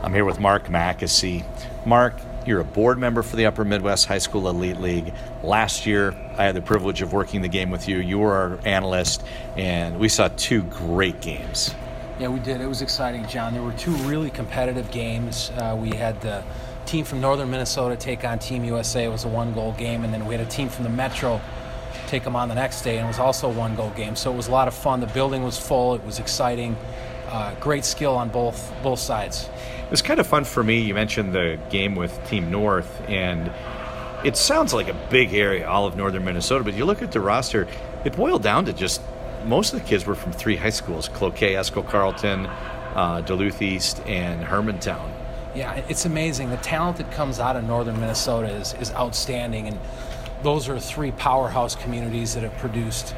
I'm here with Mark Mackesy. Mark, you're a board member for the Upper Midwest High School Elite League. Last year, I had the privilege of working the game with you. You were our analyst, and we saw two great games. Yeah, we did. It was exciting, John. There were two really competitive games. We had the team from northern Minnesota take on Team USA. It was a one-goal game, and then we had a team from the Metro take them on the next day, and it was also a one-goal game. So it was a lot of fun. The building was full. It was exciting. Great skill on both sides. It was kind of fun for me. You mentioned the game with Team North, and it sounds like a big area, all of northern Minnesota, but you look at the roster, it boiled down to just most of the kids were from three high schools: Cloquet, Esco Carlton, Duluth East, and Hermantown. Yeah, it's amazing. The talent that comes out of northern Minnesota is outstanding, and those are three powerhouse communities that have produced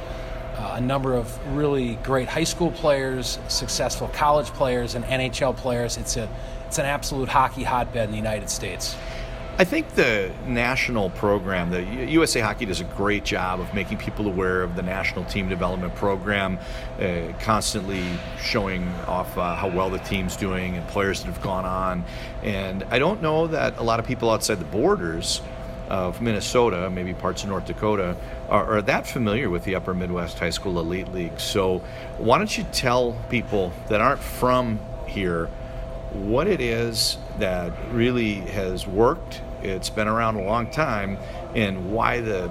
a number of really great high school players, successful college players, and NHL players. It's an absolute hockey hotbed in the United States. I think the national program, the USA Hockey, does a great job of making people aware of the national team development program, constantly showing off how well the team's doing and players that have gone on. And I don't know that a lot of people outside the borders of Minnesota, maybe parts of North Dakota, are that familiar with the Upper Midwest High School Elite League. So why don't you tell people that aren't from here what it is that really has worked, it's been around a long time, and why the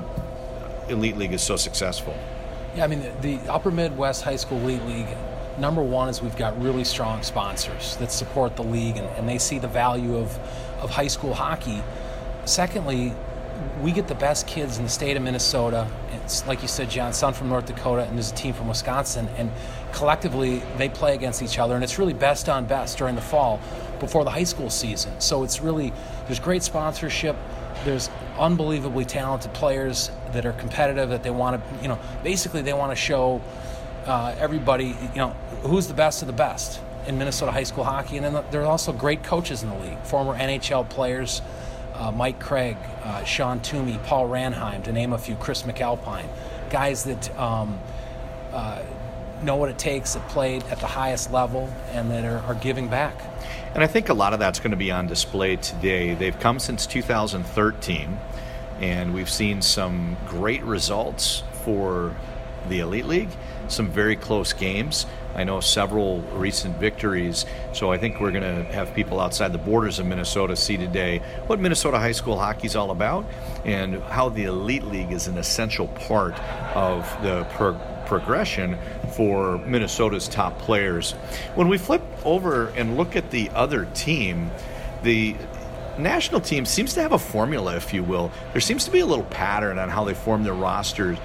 Elite League is so successful. Yeah, I mean, the Upper Midwest High School Elite League, number one is we've got really strong sponsors that support the league, and they see the value of high school hockey. Secondly, we get the best kids in the state of Minnesota. It's like you said, John, son from North Dakota, and there's a team from Wisconsin, and collectively they play against each other, and it's really best on best during the fall before the high school season. So it's really, there's great sponsorship, there's unbelievably talented players that are competitive, that they want to, basically they want to show everybody, who's the best of the best in Minnesota high school hockey. And then there are also great coaches in the league, former NHL players, Mike Craig, Sean Toomey, Paul Ranheim, to name a few, Chris McAlpine, guys that know what it takes, that played at the highest level, and that are giving back. And I think a lot of that's going to be on display today. They've come since 2013, and we've seen some great results for the Elite League, some very close games. I know several recent victories, so I think we're going to have people outside the borders of Minnesota see today what Minnesota high school hockey is all about and how the Elite League is an essential part of the progression for Minnesota's top players. When we flip over and look at the other team, the national team seems to have a formula, if you will. There seems to be a little pattern on how they form their rosters.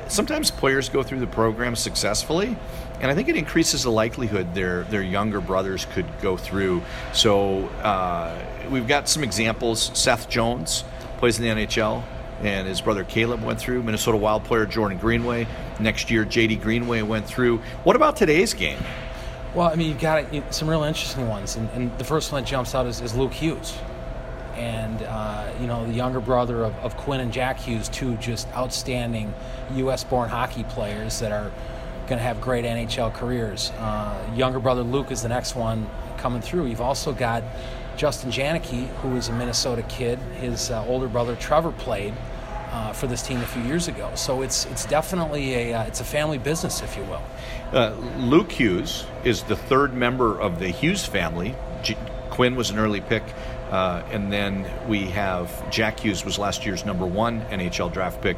Sometimes players go through the program successfully, and I think it increases the likelihood their younger brothers could go through. So we've got some examples. Seth Jones plays in the NHL, and his brother Caleb went through. Minnesota Wild player Jordan Greenway. Next year, J.D. Greenway went through. What about today's game? Well, I mean, you've got some real interesting ones, and the first one that jumps out is Luke Hughes. And, the younger brother of Quinn and Jack Hughes, two just outstanding U.S.-born hockey players that are going to have great NHL careers. Younger brother Luke is the next one coming through. You've also got Justin Janicki, who is a Minnesota kid. His older brother Trevor played for this team a few years ago. So it's definitely it's a family business, if you will. Luke Hughes is the third member of the Hughes family. Quinn was an early pick. And then we have Jack Hughes was last year's number one NHL draft pick.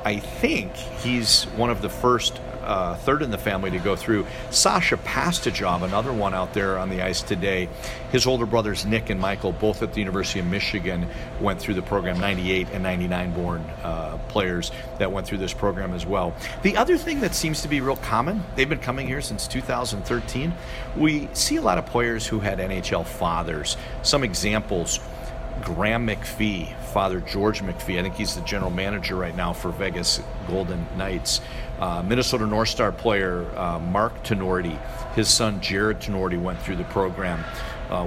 I think he's one of the first third in the family to go through. Sasha Pastajov, another one out there on the ice today. His older brothers Nick and Michael, both at the University of Michigan, went through the program. 98 and 99 born players that went through this program as well. The other thing that seems to be real common, they've been coming here since 2013. We see a lot of players who had NHL fathers. Some examples: Graham McPhee, father George McPhee. I think he's the general manager right now for Vegas Golden Knights. Minnesota North Star player Mark Tenorti, his son Jared Tenorti went through the program.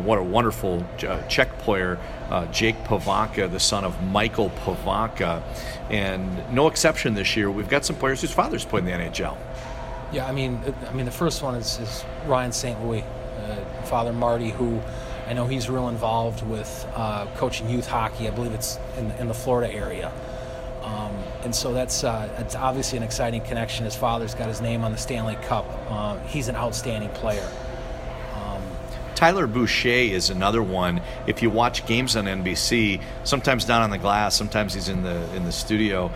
What a wonderful Czech player, Jake Pavaka, the son of Michael Pavaka. And no exception this year, we've got some players whose fathers played in the NHL. Yeah, I mean, the first one is Ryan St. Louis, father Marty, who I know he's real involved with coaching youth hockey. I believe it's in the Florida area. And so that's obviously an exciting connection. His father's got his name on the Stanley Cup. He's an outstanding player. Tyler Boucher is another one. If you watch games on NBC, sometimes down on the glass, sometimes he's in the studio.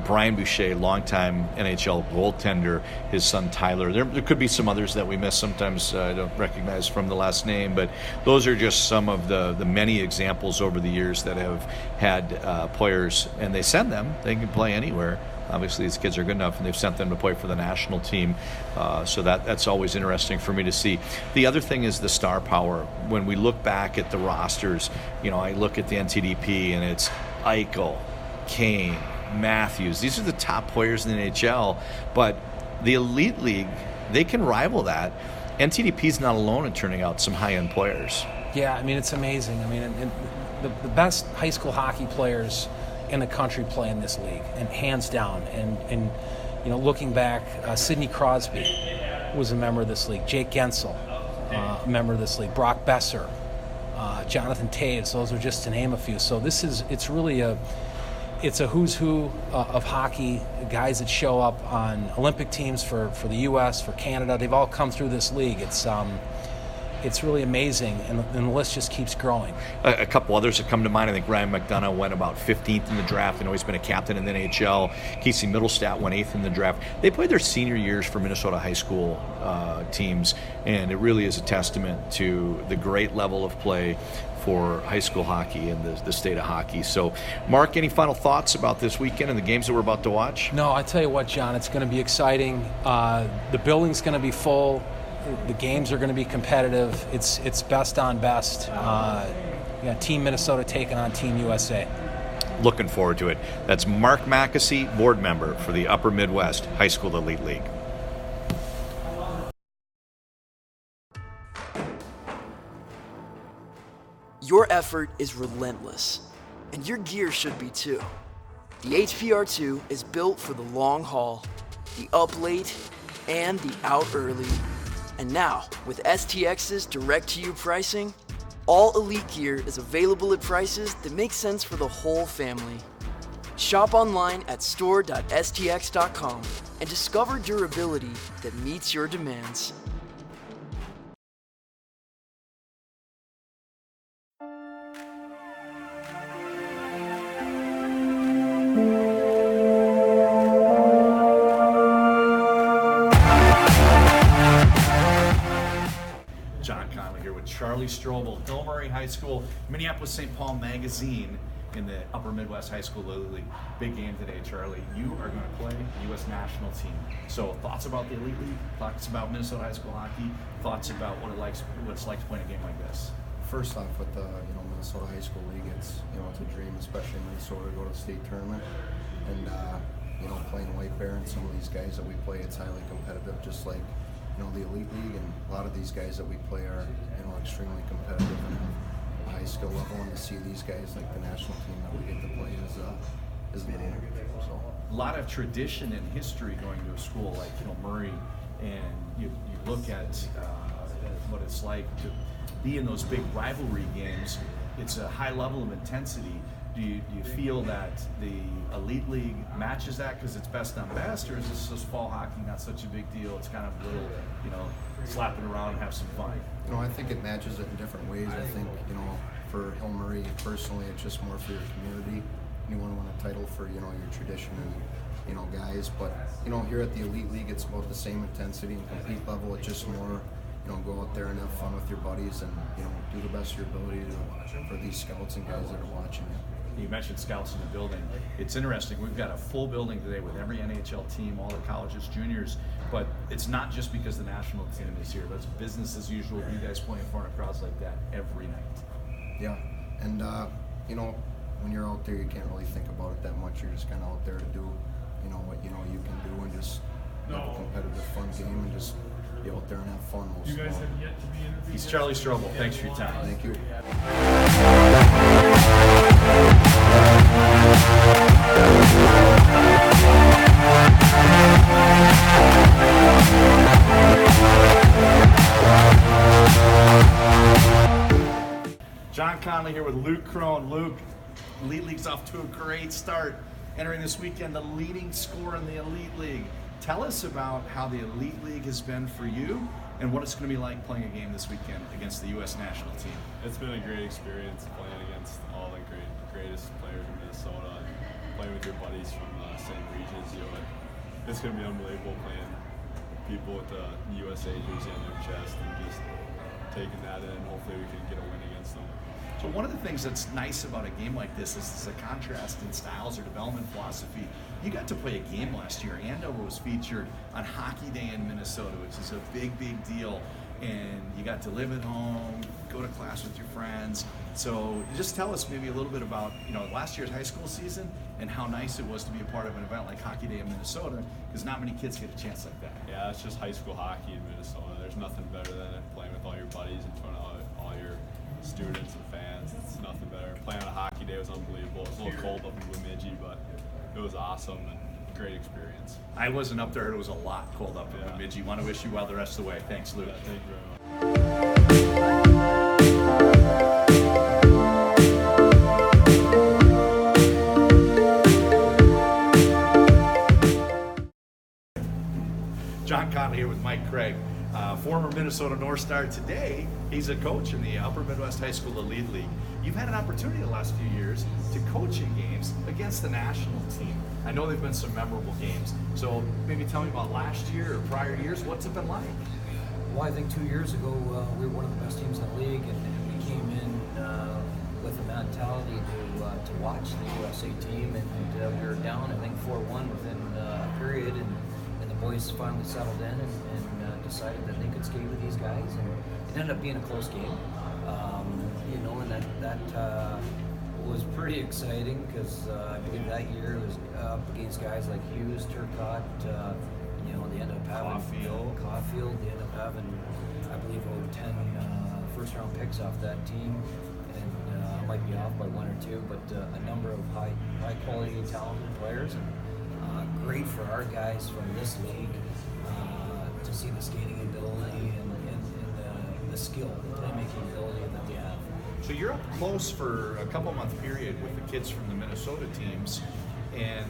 Brian Boucher, longtime NHL goaltender, his son Tyler. There could be some others that we miss. Sometimes I don't recognize from the last name, but those are just some of the many examples over the years that have had players, and they send them. They can play anywhere. Obviously, these kids are good enough, and they've sent them to play for the national team. So that's always interesting for me to see. The other thing is the star power. When we look back at the rosters, I look at the NTDP, and it's Eichel, Kane, Matthews. These are the top players in the NHL. But the Elite League, they can rival that. NTDP's not alone in turning out some high-end players. Yeah, it's amazing. And the best high school hockey players in the country play in this league, and hands down. And looking back, Sidney Crosby was a member of this league. Jake Gensel, a member of this league. Brock Besser, Jonathan Taves. Those are just to name a few. So it's really a who's who of hockey. Guys that show up on Olympic teams for the U.S., for Canada. They've all come through this league. It's really amazing, and the list just keeps growing. A couple others that come to mind. I think Ryan McDonough went about 15th in the draft. I know he's been a captain in the NHL. Casey Middlestat went 8th in the draft. They played their senior years for Minnesota high school teams, and it really is a testament to the great level of play for high school hockey and the state of hockey. So, Mark, any final thoughts about this weekend and the games that we're about to watch? No, I tell you what, John, it's going to be exciting. The building's going to be full. The games are going to be competitive. It's best on best. Team Minnesota taking on Team USA. Looking forward to it. That's Mark Mackesy, board member for the Upper Midwest High School Elite League. Your effort is relentless, and your gear should be too. The HPR2 is built for the long haul, the up late, and the out early. And now, with STX's direct-to-you pricing, all elite gear is available at prices that make sense for the whole family. Shop online at store.stx.com and discover durability that meets your demands. Charlie Strobel, Hill Murray High School, Minneapolis St. Paul Magazine in the Upper Midwest High School Elite League. Big game today, Charlie. You are going to play the U.S. national team. So thoughts about the Elite League, thoughts about Minnesota high school hockey, thoughts about what it's like to play in a game like this. First off, with the Minnesota High School League, it's a dream, especially in Minnesota, to go to the state tournament. And playing White Bear and some of these guys that we play, it's highly competitive, just like the Elite League, and a lot of these guys that we play are extremely competitive and have a high skill level, and to see these guys like the national team that we get to play is an honor. So a lot of tradition and history going to a school like Hill Murray, and you look at what it's like to be in those big rivalry games. It's a high level of intensity. Do you feel that the Elite League matches that because it's best on best, or is this just fall hockey not such a big deal? It's kind of a little, slap it around and have some fun. I think it matches it in different ways. I think, for Hill Murray personally, it's just more for your community. You want to win a title for, your tradition and, guys. But, here at the Elite League, it's about the same intensity and compete level. It's just more, go out there and have fun with your buddies and, do the best of your ability for these scouts and guys that are watching you. You mentioned scouts in the building. It's interesting. We've got a full building today with every NHL team, all the colleges, juniors, but it's not just because the national team is here. That's business as usual. You guys play in front of crowds like that every night. Yeah, and when you're out there, you can't really think about it that much. You're just kind of out there to do, what you can do, and just have a competitive, fun game, and just be out there and have fun. You guys have yet to be interviewed. He's Charlie Strobel. Thanks for your time. Thank you. Conley here with Luke Crone. Luke, Elite League's off to a great start. Entering this weekend, the leading scorer in the Elite League. Tell us about how the Elite League has been for you and what it's going to be like playing a game this weekend against the U.S. national team. It's been a great experience playing against all the greatest players in Minnesota and playing with your buddies from the same regions. It's going to be unbelievable playing people with the USA jersey on their chest and just taking that in. Hopefully we can get a win against them. So one of the things that's nice about a game like this is the contrast in styles or development philosophy. You got to play a game last year. Andover was featured on Hockey Day in Minnesota, which is a big deal. And you got to live at home, go to class with your friends. So just tell us maybe a little bit about last year's high school season and how nice it was to be a part of an event like Hockey Day in Minnesota, because not many kids get a chance like that. Yeah, it's just high school hockey in Minnesota. There's nothing better than playing with all your buddies in front of all your students and fans. It's nothing better. Playing on a hockey day was unbelievable. It was a little cold up in Bemidji, but it was awesome and great experience. I wasn't up there. It was a lot cold up in Bemidji. Want to wish you well the rest of the way. Thanks, Luke. Yeah, thank you very much. John Conley here with Mike Craig, former Minnesota North Star. Today, he's a coach in the Upper Midwest High School Elite League. You've had an opportunity the last few years to coach in games against the national team. I know there've been some memorable games. So maybe tell me about last year or prior years. What's it been like? Well, I think 2 years ago we were one of the best teams in the league, and we came in with a mentality to watch the USA team, and we were down, I think, 4-1 within a period, and the boys finally settled in and decided that they could skate with these guys, and it ended up being a close game. And that was pretty exciting because I believe that year it was up against guys like Hughes, Turcotte. They ended up having Caulfield. They ended up having, I believe, over 10 first-round picks off that team, and I might be off by one or two, but a number of high-quality, talented players, and great for our guys from this league to see the skating ability and the skill, the playmaking ability that they have. So you're up close for a couple-month period with the kids from the Minnesota teams, and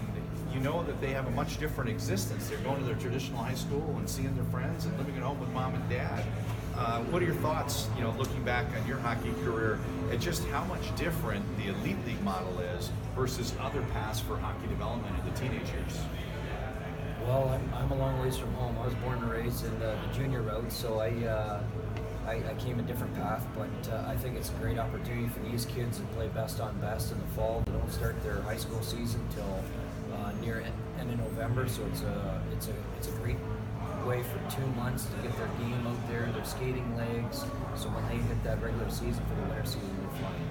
you know that they have a much different existence. They're going to their traditional high school and seeing their friends and living at home with mom and dad. What are your thoughts, looking back on your hockey career, at just how much different the Elite League model is versus other paths for hockey development in the teenage years? Well, I'm a long ways from home. I was born and raised in the junior route, so I came a different path, but I think it's a great opportunity for these kids to play best on best in the fall. They don't start their high school season till near end of November, so it's a great way for 2 months to get their game out there, their skating legs, so when they hit that regular season for the winter season, they're flying.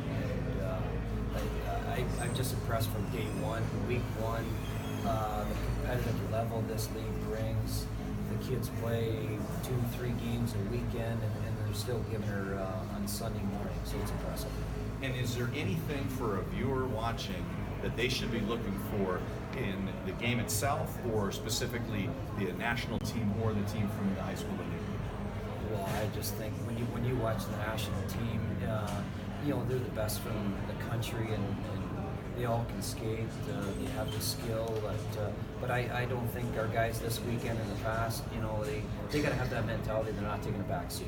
And I'm just impressed from day one, week one, the competitive level this league brings. The kids play 2-3 games a weekend, and they're still giving her on Sunday morning, so it's impressive. And is there anything for a viewer watching that they should be looking for in the game itself, or specifically the national team or the team from the high school league? Well, I just think when you watch the national team, they're the best from the country, and they all can skate. They have the skill, but I don't think our guys this weekend in the past, they got to have that mentality. They're not taking a back seat.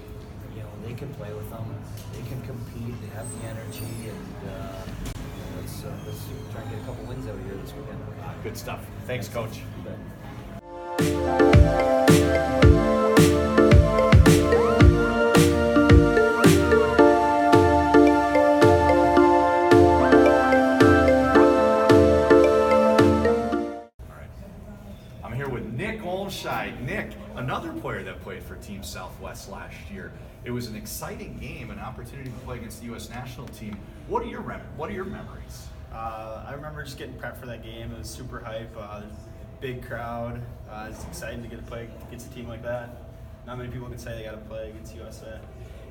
They can play with them. They can compete. They have the energy, and let's try and get a couple wins out here this weekend. Good stuff. Thanks, Coach. Nick, another player that played for Team Southwest last year. It was an exciting game, an opportunity to play against the U.S. national team. What are your memories? I remember just getting prepped for that game. It was super hype. Big crowd. It's exciting to get to play against a team like that. Not many people can say they got to play against USA.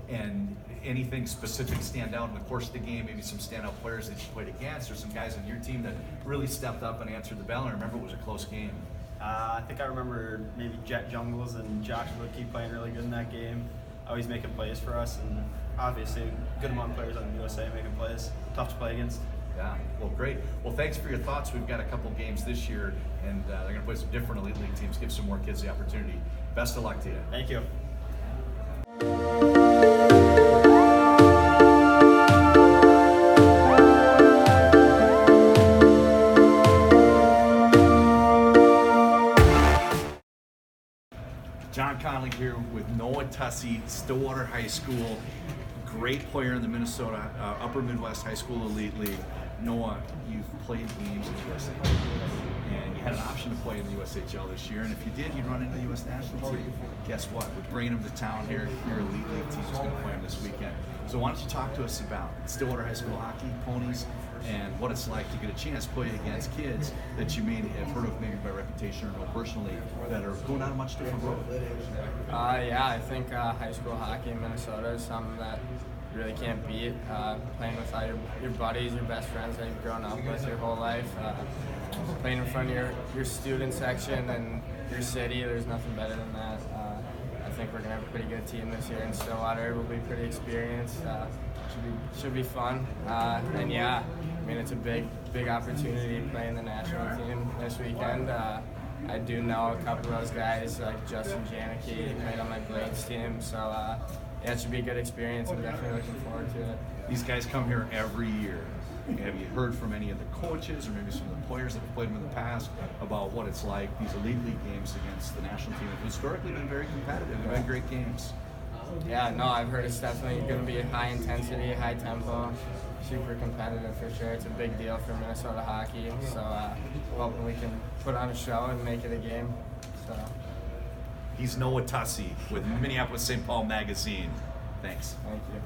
And anything specific stand out in the course of the game? Maybe some standout players that you played against, or some guys on your team that really stepped up and answered the bell. And I remember it was a close game. I think I remember maybe Jet Jungles and Josh Woodkey playing really good in that game. always making plays for us, and obviously a good amount of players on the USA making plays. Tough to play against. Yeah, well, great. Well, thanks for your thoughts. We've got a couple games this year, and they're going to play some different Elite League teams, give some more kids the opportunity. Best of luck to you. Thank you. John Conley here with Noah Tussey, Stillwater High School, great player in the Minnesota Upper Midwest High School Elite League. Noah, you've played games in the USA, and you had an option to play in the USHL this year, and if you did, you'd run into the U.S. national team. Guess what? We're bringing them to town here. Your Elite League team is going to play them this weekend. So why don't you talk to us about Stillwater High School hockey, ponies, and what it's like to get a chance to play against kids that you may have heard of maybe by reputation or know personally that are going on a much different road. Yeah, I think high school hockey in Minnesota is something that you really can't beat. Playing with all your buddies, your best friends that you've grown up with your whole life. Playing in front of your student section and your city, there's nothing better than that. I think we're going to have a pretty good team this year in Stillwater. We'll be pretty experienced. Should be fun. And yeah, I mean, it's a big opportunity playing the national team this weekend. I do know a couple of those guys, like Justin Janicki, played on my Blades team, so yeah, it should be a good experience. I'm definitely looking forward to it. These guys come here every year. Have you heard from any of the coaches or maybe some of the players that have played them in the past about what it's like, these Elite League games against the national team have historically been very competitive. They've been great games. Yeah, no, I've heard it's definitely going to be high intensity, high tempo, super competitive for sure. It's a big deal for Minnesota hockey, so hoping we can put on a show and make it a game. So. He's Noah Tussey with Minneapolis St. Paul Magazine. Thanks. Thank you.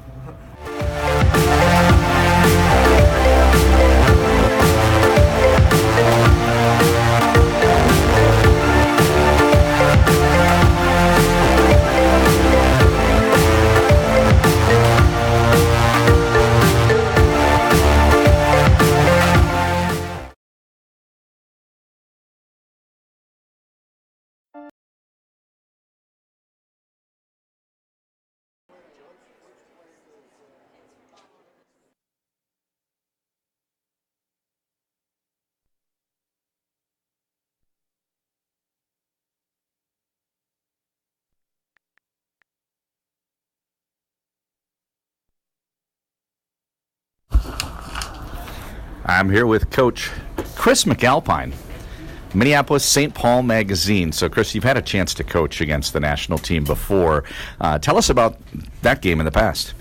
I'm here with Coach Chris McAlpine, Minneapolis St. Paul Magazine. So, Chris, you've had a chance to coach against the national team before. Tell us about that game in the past.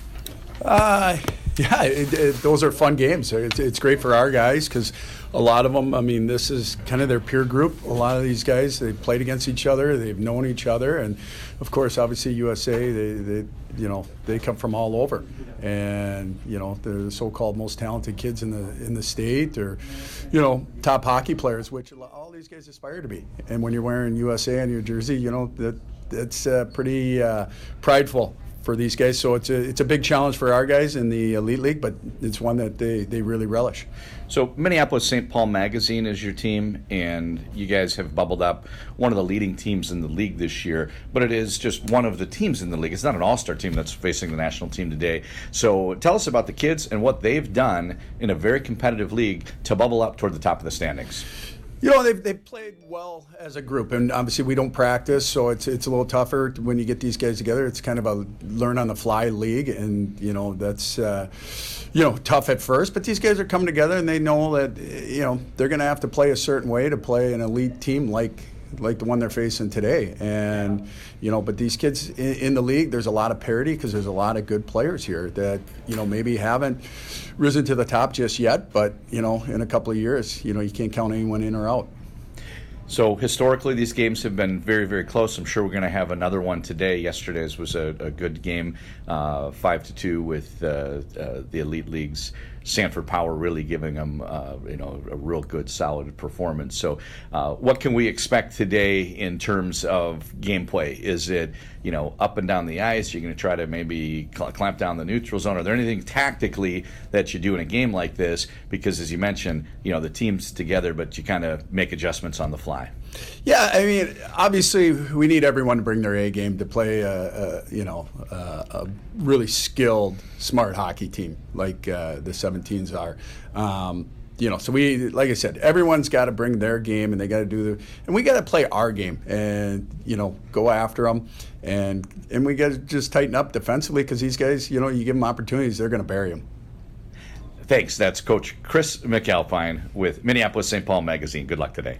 Those are fun games. It's great for our guys because a lot of them, I mean, this is kind of their peer group. A lot of these guys, they've played against each other, they've known each other, and of course, obviously, USA, they come from all over, and they're the so-called most talented kids in the state, or top hockey players, which all these guys aspire to be. And when you're wearing USA on your jersey, that's pretty prideful for these guys. So it's a big challenge for our guys in the Elite League, but it's one that they really relish. So Minneapolis St. Paul Magazine is your team, and you guys have bubbled up one of the leading teams in the league this year, but it is just one of the teams in the league. It's not an all-star team that's facing the national team today. So tell us about the kids and what they've done in a very competitive league to bubble up toward the top of the standings. They've played well as a group, and obviously we don't practice, so it's a little tougher when you get these guys together. It's kind of a learn-on-the-fly league, and that's tough at first. But these guys are coming together, and they know that they're going to have to play a certain way to play an elite team like the one they're facing today. And but these kids in the league, there's a lot of parity because there's a lot of good players here that maybe haven't risen to the top just yet, but in a couple of years, you can't count anyone in or out. So historically, these games have been very, very close. I'm sure we're going to have another one today. Yesterday's was a good game, 5-2 with the Elite League's Sanford Power really giving them a real good, solid performance. So what can we expect today in terms of gameplay? Is it up and down the ice? You're going to try to maybe clamp down the neutral zone? Are there anything tactically that you do in a game like this? Because as you mentioned, the team's together, but you kind of make adjustments on the fly. apply? Yeah, I mean, obviously, we need everyone to bring their A game to play a really skilled, smart hockey team like the 17s are. So we, like I said, everyone's got to bring their game, and they got to and we got to play our game, and go after them, and we got to just tighten up defensively because these guys, you give them opportunities, they're going to bury them. Thanks. That's Coach Chris McAlpine with Minneapolis St. Paul Magazine. Good luck today.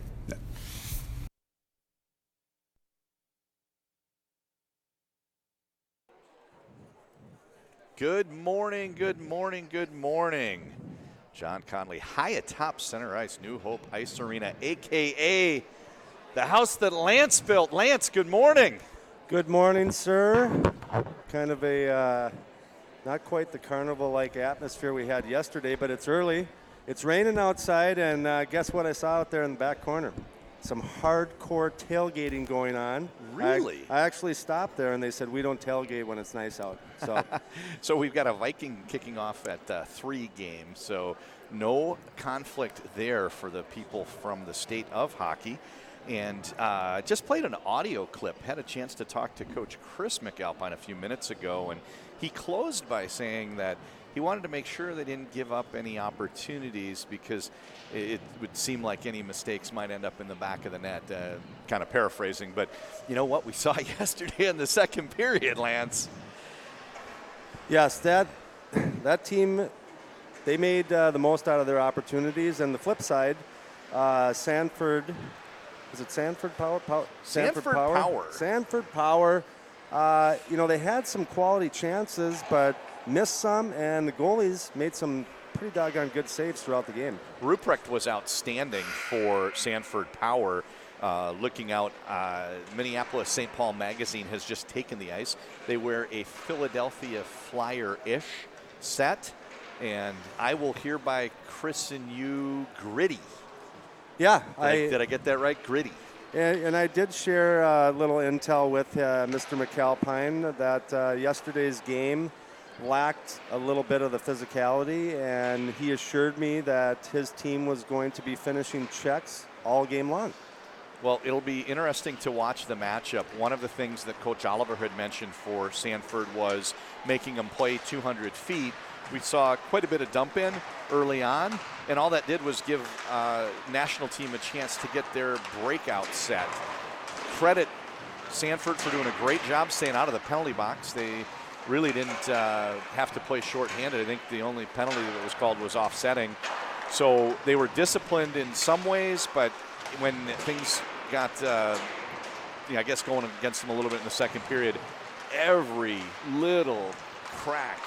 Good morning, good morning, good morning. John Conley, high atop center ice, New Hope Ice Arena, a.k.a. the house that Lance built. Lance, good morning. Good morning, sir. Kind of a, not quite the carnival-like atmosphere we had yesterday, but it's early. It's raining outside, and guess what I saw out there in the back corner? Some hardcore tailgating going on. Really? I actually stopped there, and they said, we don't tailgate when it's nice out. So, so we've got a Viking kicking off at 3 games, so no conflict there for the people from the state of hockey. And just played an audio clip, had a chance to talk to Coach Chris McAlpine a few minutes ago, and he closed by saying that he wanted to make sure they didn't give up any opportunities because it would seem like any mistakes might end up in the back of the net, kind of paraphrasing. But you know what we saw yesterday in the second period, Lance? Yes, that team, they made the most out of their opportunities. And the flip side, Sanford, is it Sanford Power? Sanford Power. Sanford Power. They had some quality chances, but missed some, and the goalies made some pretty doggone good saves throughout the game. Ruprecht was outstanding for Sanford Power. Looking out, Minneapolis St. Paul Magazine has just taken the ice. They wear a Philadelphia Flyer-ish set, and I will hereby christen you Gritty. Yeah. Did I get that right? Gritty. And I did share a little intel with Mr. McAlpine that yesterday's game lacked a little bit of the physicality, and he assured me that his team was going to be finishing checks all game long. Well, it'll be interesting to watch the matchup. One of the things that Coach Oliver had mentioned for Sanford was making them play 200 feet. We saw quite a bit of dump in early on, and all that did was give national team a chance to get their breakout set. Credit Sanford for doing a great job staying out of the penalty box. They really didn't have to play shorthanded. I think the only penalty that was called was offsetting. So they were disciplined in some ways, but when things got, I guess, going against them a little bit in the second period, every little crack,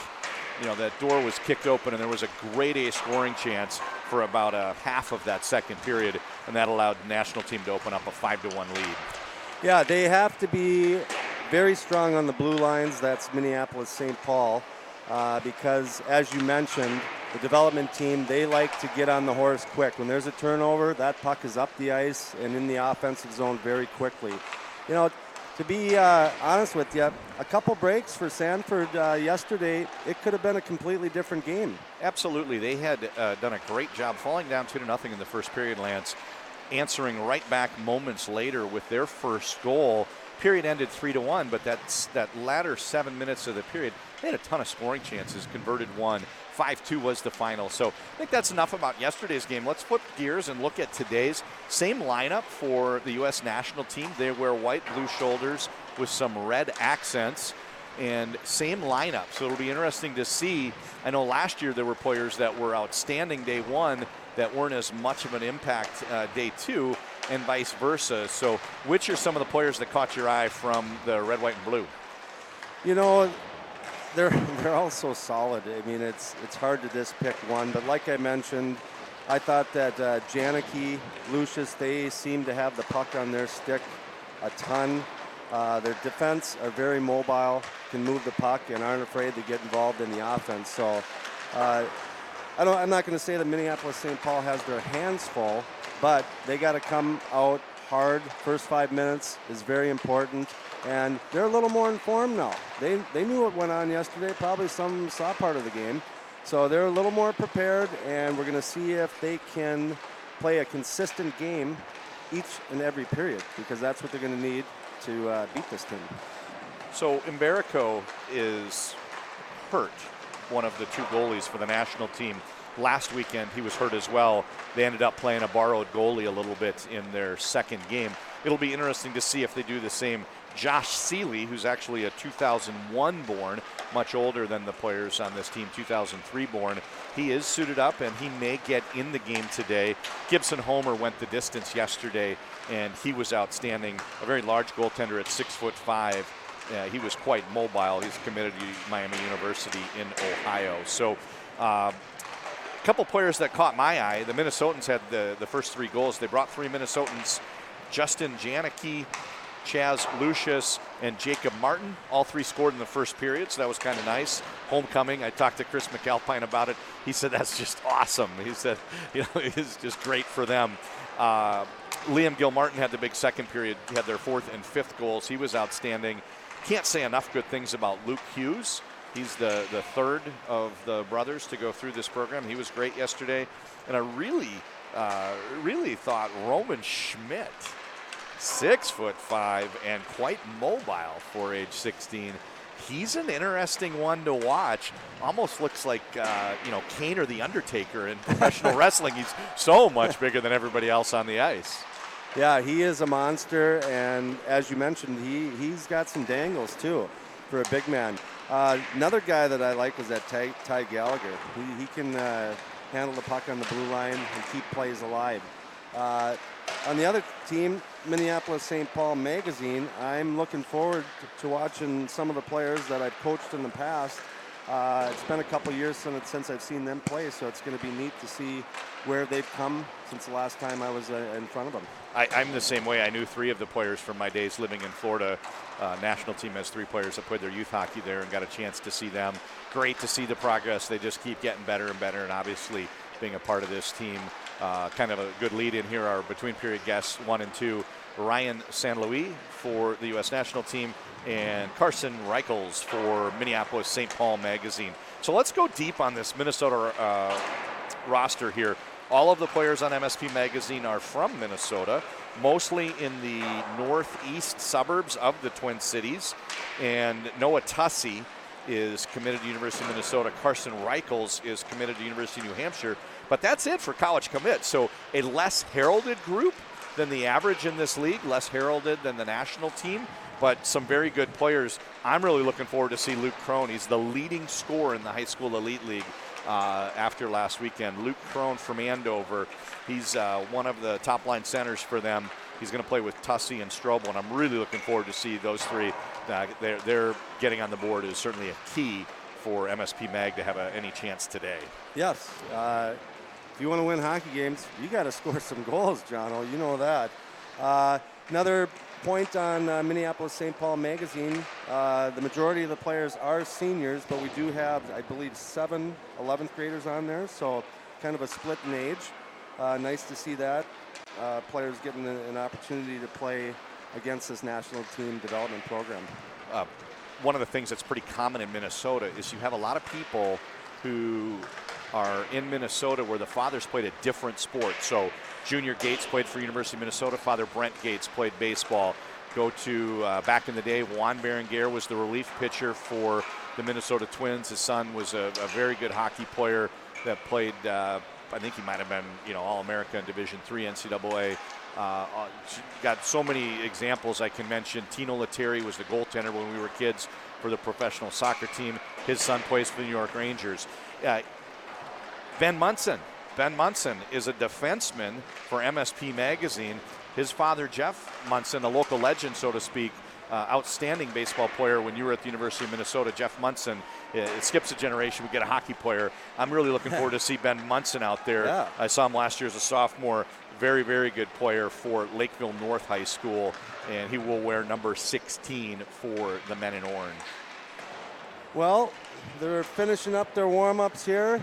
that door was kicked open, and there was a grade A scoring chance for about a half of that second period, and that allowed the national team to open up a 5-1 lead. Yeah, they have to be very strong on the blue lines. That's Minneapolis St. Paul, because as you mentioned, the development team, they like to get on the horse quick. When there's a turnover, that puck is up the ice and in the offensive zone very quickly. To be honest with you, a couple breaks for Sanford yesterday, it could have been a completely different game. Absolutely. They had done a great job falling down 2-0 in the first period, Lance, answering right back moments later with their first goal. Period ended 3-1, but that latter 7 minutes of the period, they had a ton of scoring chances, converted one. 5-2 was the final. So I think that's enough about yesterday's game. Let's flip gears and look at today's. Same lineup for the U.S. national team. They wear white, blue shoulders with some red accents, and same lineup. So it'll be interesting to see. I know last year there were players that were outstanding day one that weren't as much of an impact day two, and vice versa. So which are some of the players that caught your eye from the red, white, and blue? They're all so solid. I mean, it's hard to just pick one. But like I mentioned, I thought that Janicki, Lucius, they seem to have the puck on their stick a ton. Their defense are very mobile, can move the puck, and aren't afraid to get involved in the offense. So I'm not going to say that Minneapolis St. Paul has their hands full, but they got to come out hard. First 5 minutes is very important. And they're a little more informed now. They knew what went on yesterday, probably some saw part of the game. So they're a little more prepared, and we're going to see if they can play a consistent game each and every period, because that's what they're going to need to beat this team. So Mbarico is hurt, one of the two goalies for the national team. Last weekend he was hurt as well. They ended up playing a borrowed goalie a little bit in their second game. It'll be interesting to see if they do the same. Josh Seeley, who's actually a 2001 born, much older than the players on this team, 2003 born, he is suited up and he may get in the game today. Gibson Homer went the distance yesterday and he was outstanding. A very large goaltender at 6'5". He was quite mobile. He's committed to Miami University in Ohio. So a couple players that caught my eye. The Minnesotans had the first three goals. They brought three Minnesotans, Justin Janicki, Chaz Lucius, and Jacob Martin. All three scored in the first period, so that was kind of nice. Homecoming, I talked to Chris McAlpine about it. He said that's just awesome. He said, it's just great for them. Liam Gilmartin had the big second period. He had their fourth and fifth goals. He was outstanding. Can't say enough good things about Luke Hughes. He's the third of the brothers to go through this program. He was great yesterday. And I really thought Roman Schmidt, 6'5" and quite mobile for age 16. He's an interesting one to watch. Almost looks like Kane or the Undertaker in professional wrestling. He's so much bigger than everybody else on the ice. Yeah, he is a monster, and as you mentioned, he's got some dangles too for a big man. Another guy that I like was that Ty Gallagher. He can handle the puck on the blue line and keep plays alive. On the other team, Minneapolis St. Paul Magazine, I'm looking forward to watching some of the players that I've coached in the past. It's been a couple years since I've seen them play, so it's going to be neat to see where they've come since the last time I was in front of them. I'm the same way. I knew three of the players from my days living in Florida. National team has three players that played their youth hockey there and got a chance to see them. Great to see the progress. They just keep getting better and better, and obviously being a part of this team. Kind of a good lead in here. Our between period guests 1 and 2, Ryan San Luis for the U.S. national team and Carson Reichels for Minneapolis St. Paul Magazine. So let's go deep on this Minnesota roster here. All of the players on MSP Magazine are from Minnesota, mostly in the northeast suburbs of the Twin Cities. And Noah Tussey is committed to University of Minnesota. Carson Reichels is committed to University of New Hampshire. But that's it for college commits. So a less heralded group than the average in this league, less heralded than the national team, but some very good players. I'm really looking forward to see Luke Crone. He's the leading scorer in the high school elite league after last weekend. Luke Crone from Andover. He's one of the top line centers for them. He's going to play with Tussey and Strobel, and I'm really looking forward to see those three. They're getting on the board is certainly a key for MSP Mag to have any chance today. Yes. If you want to win hockey games, you got to score some goals, Jono. You know that. Another point on Minneapolis St. Paul Magazine, the majority of the players are seniors, but we do have, I believe, 7 11th graders on there, so kind of a split in age. Nice to see that. Players getting an opportunity to play against this national team development program. One of the things that's pretty common in Minnesota is you have a lot of people who are in Minnesota where the fathers played a different sport. So Junior Gates played for University of Minnesota. Father Brent Gates played baseball. Go to back in the day, Juan Berenguer was the relief pitcher for the Minnesota Twins. His son was a very good hockey player that played, I think he might have been, All-America in Division III NCAA. Got so many examples I can mention. Tino Lettieri was the goaltender when we were kids for the professional soccer team. His son plays for the New York Rangers. Ben Munson. Ben Munson is a defenseman for MSP Magazine. His father, Jeff Munson, a local legend, so to speak, outstanding baseball player when you were at the University of Minnesota. Jeff Munson, it skips a generation. We get a hockey player. I'm really looking forward to see Ben Munson out there. Yeah. I saw him last year as a sophomore. Very, very good player for Lakeville North High School, and he will wear number 16 for the Men in Orange. Well, they're finishing up their warm-ups here.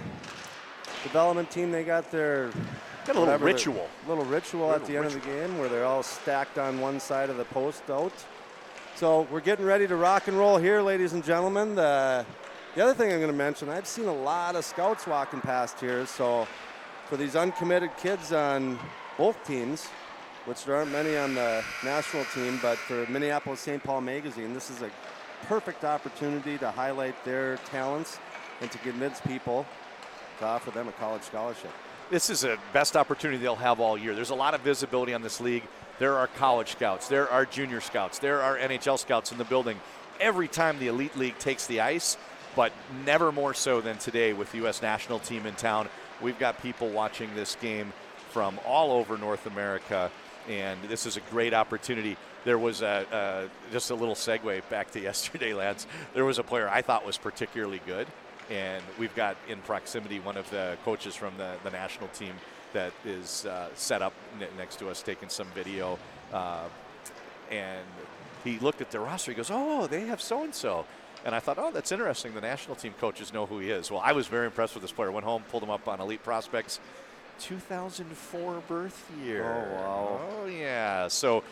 Development team, they got their little ritual. At the end of the game where they're all stacked on one side of the post out. So we're getting ready to rock and roll here, ladies and gentlemen. The other thing I'm going to mention, I've seen a lot of scouts walking past here. So for these uncommitted kids on both teams, which there aren't many on the national team, but for Minneapolis St. Paul Magazine, this is a perfect opportunity to highlight their talents and to convince people to offer them a college scholarship. This is the best opportunity they'll have all year. There's a lot of visibility on this league. There are college scouts. There are junior scouts. There are NHL scouts in the building every time the Elite League takes the ice, but never more so than today with the U.S. national team in town. We've got people watching this game from all over North America, and this is a great opportunity. There was just a little segue back to yesterday, lads. There was a player I thought was particularly good, and we've got in proximity one of the coaches from the national team that is set up next to us taking some video, and he looked at the roster. He goes, oh, they have so-and-so. And I thought, oh, that's interesting. The national team coaches know who he is. Well, I was very impressed with this player. Went home, pulled him up on Elite Prospects. 2004 birth year. Oh, wow. Oh, yeah. So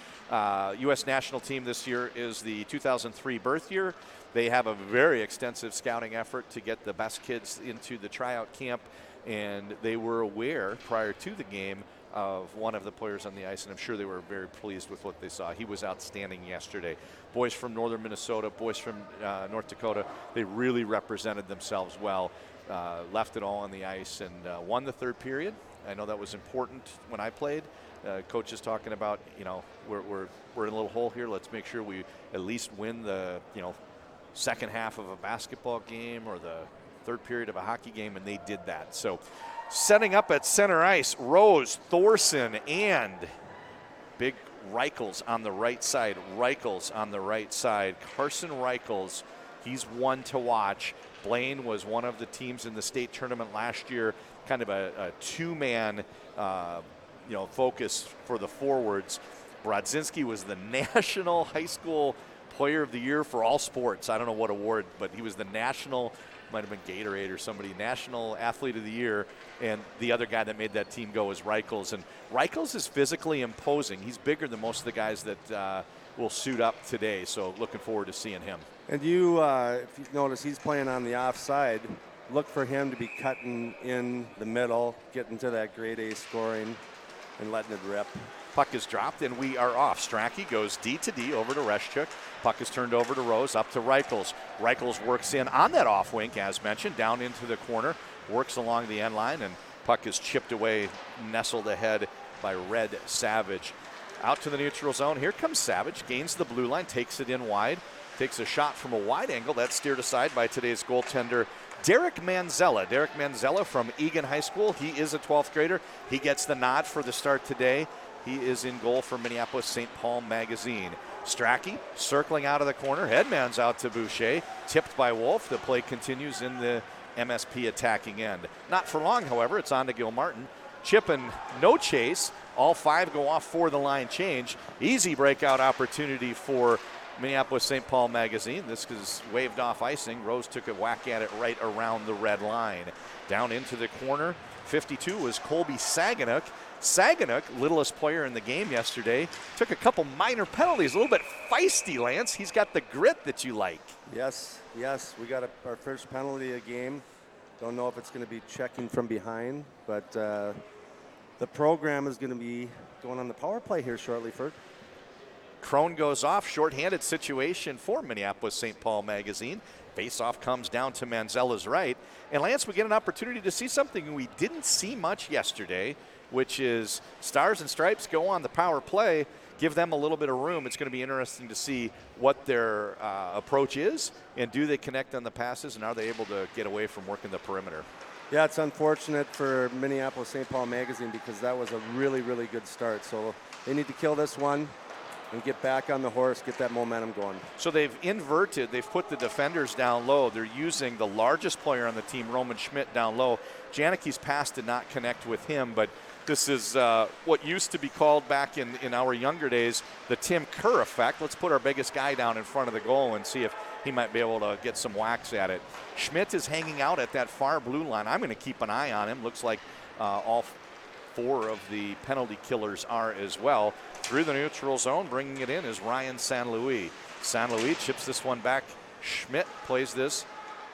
U.S. national team this year is the 2003 birth year. They have a very extensive scouting effort to get the best kids into the tryout camp, and they were aware prior to the game of one of the players on the ice, and I'm sure they were very pleased with what they saw. He was outstanding yesterday. Boys from northern Minnesota, boys from North Dakota, they really represented themselves well, left it all on the ice, and won the third period. I know that was important when I played. Coach is talking about, we're in a little hole here. Let's make sure we at least win the, second half of a basketball game or the third period of a hockey game, and they did that. So setting up at center ice, Rose, Thorson, and big Reichels on the right side. Carson Reichels, he's one to watch. Blaine was one of the teams in the state tournament last year, kind of a two-man focus for the forwards. Brodzinski was the National High School Player of the Year for all sports. I don't know what award, but he was the national, might have been Gatorade or somebody, National Athlete of the Year. And the other guy that made that team go was Reichels. And Reichels is physically imposing. He's bigger than most of the guys that will suit up today. So looking forward to seeing him. And you, if you notice, he's playing on the offside. Look for him to be cutting in the middle, getting to that grade A scoring, and letting it rip. Puck is dropped, and we are off. Strachey goes D to D over to Reschuk. Puck is turned over to Rose, up to Reichels. Reichels works in on that off wink, as mentioned, down into the corner, works along the end line, and puck is chipped away, nestled ahead by Red Savage. Out to the neutral zone. Here comes Savage, gains the blue line, takes it in wide, takes a shot from a wide angle. That's steered aside by today's goaltender, Derek Manzella. Derek Manzella from Egan High School. He is a 12th grader. He gets the nod for the start today. He is in goal for Minneapolis St. Paul Magazine. Strachey circling out of the corner. Headman's out to Boucher. Tipped by Wolf. The play continues in the MSP attacking end. Not for long, however. It's on to Gil Martin. Chip and no chase. All five go off for the line change. Easy breakout opportunity for Minneapolis St. Paul Magazine. This is waved off icing. Rose took a whack at it right around the red line. Down into the corner. 52 was Colby Saganuk. Saganuk, littlest player in the game yesterday, took a couple minor penalties, a little bit feisty, Lance. He's got the grit that you like. Yes, we got our first penalty of the game. Don't know if it's going to be checking from behind, but the program is going to be going on the power play here shortly, Ferd. Crone goes off, shorthanded situation for Minneapolis St. Paul Magazine. Face-off comes down to Manzella's right. And Lance, we get an opportunity to see something we didn't see much yesterday, which is Stars and Stripes go on the power play, give them a little bit of room. It's going to be interesting to see what their approach is, and do they connect on the passes, and are they able to get away from working the perimeter? Yeah, it's unfortunate for Minneapolis St. Paul Magazine because that was a really, really good start. So they need to kill this one and get back on the horse, get that momentum going. So they've inverted. They've put the defenders down low. They're using the largest player on the team, Roman Schmidt, down low. Janicki's pass did not connect with him, but this is what used to be called back in our younger days the Tim Kerr effect. Let's put our biggest guy down in front of the goal and see if he might be able to get some whacks at it. Schmidt is hanging out at that far blue line. I'm going to keep an eye on him. Looks like all four of the penalty killers are as well. Through the neutral zone, bringing it in is Ryan San Luis. San Luis chips this one back. Schmidt plays this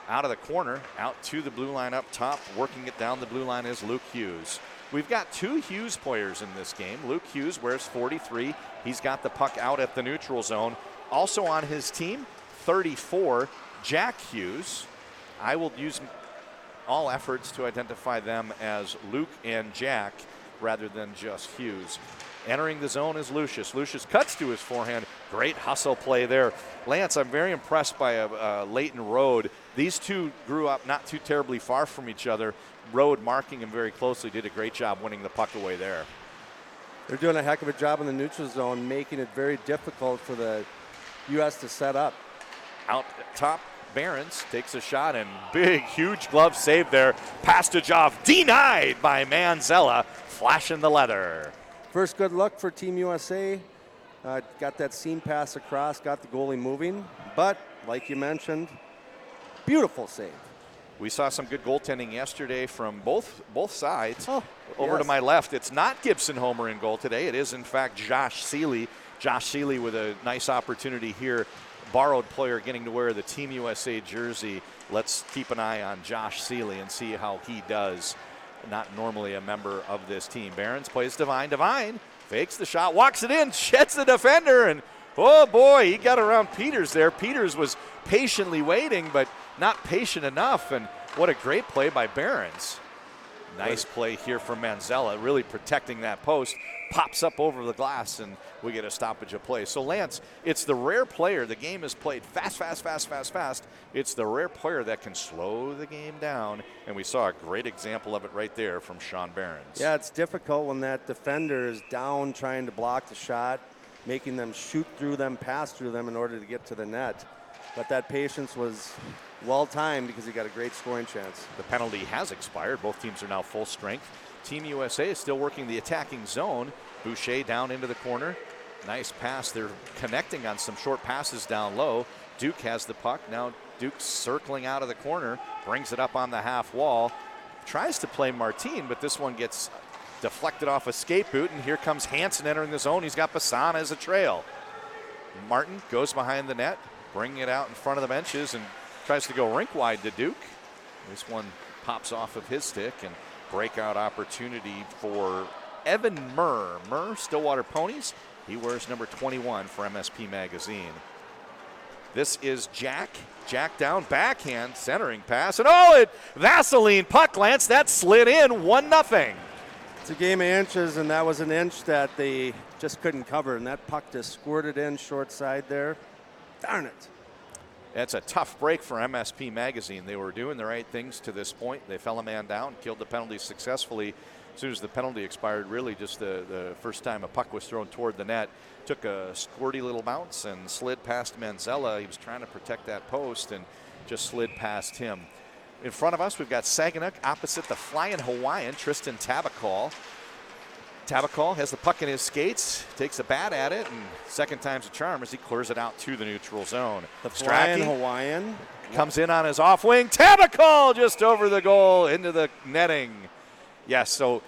out of the corner, out to the blue line up top. Working it down the blue line is Luke Hughes. We've got 2 Hughes players in this game. Luke Hughes wears 43. He's got the puck out at the neutral zone. Also on his team, 34, Jack Hughes. I will use all efforts to identify them as Luke and Jack rather than just Hughes. Entering the zone is Lucius. Lucius cuts to his forehand. Great hustle play there. Lance, I'm very impressed by Leighton Rode. These two grew up not too terribly far from each other. Rode, marking him very closely, did a great job winning the puck away there. They're doing a heck of a job in the neutral zone, making it very difficult for the U.S. to set up. Out top, Behrens takes a shot, and big, huge glove save there. Pastajov denied by Manzella, flashing the leather. First good look for Team USA. Got that seam pass across, got the goalie moving. But, like you mentioned, beautiful save. We saw some good goaltending yesterday from both sides. Oh, Over yes. to my left, it's not Gibson Homer in goal today. It is, in fact, Josh Seeley. Josh Seeley with a nice opportunity here. Borrowed player getting to wear the Team USA jersey. Let's keep an eye on Josh Seeley and see how he does. Not normally a member of this team. Behrens plays Devine. Devine fakes the shot, walks it in, sheds the defender, and oh boy, he got around Peters there. Peters was patiently waiting, but not patient enough, and what a great play by Behrens. Nice play here from Manzella, really protecting that post. Pops up over the glass, and we get a stoppage of play. So, Lance, it's the rare player. The game is played fast, fast, fast, fast, fast. It's the rare player that can slow the game down, and we saw a great example of it right there from Sean Behrens. Yeah, it's difficult when that defender is down trying to block the shot, making them shoot through them, pass through them in order to get to the net. But that patience was well-timed because he got a great scoring chance. The penalty has expired. Both teams are now full strength. Team USA is still working the attacking zone. Boucher down into the corner. Nice pass. They're connecting on some short passes down low. Duke has the puck. Now Duke's circling out of the corner, brings it up on the half wall. Tries to play Martin, but this one gets deflected off a skate boot, and here comes Hansen entering the zone. He's got Bassan as a trail. Martin goes behind the net, bringing it out in front of the benches, and tries to go rink wide to Duke. This one pops off of his stick, and breakout opportunity for Evan Murr. Murr, Stillwater Ponies. He wears number 21 for MSP Magazine. This is Jack. Jack down, backhand, centering pass, and Vaseline puck, Lance. That slid in, 1-0. It's a game of inches, and that was an inch that they just couldn't cover, and that puck just squirted in short side there. Darn it. That's a tough break for MSP Magazine. They were doing the right things to this point. They fell a man down, killed the penalty successfully. As soon as the penalty expired, really just the first time a puck was thrown toward the net, took a squirty little bounce and slid past Manzella. He was trying to protect that post and just slid past him. In front of us, we've got Saginaw opposite the Flying Hawaiian, Tristan Tabakal. Tabakal has the puck in his skates, takes a bat at it, and second time's a charm as he clears it out to the neutral zone. The Flying Hawaiian comes in on his off wing. Tabakal just over the goal into the netting. Yes, so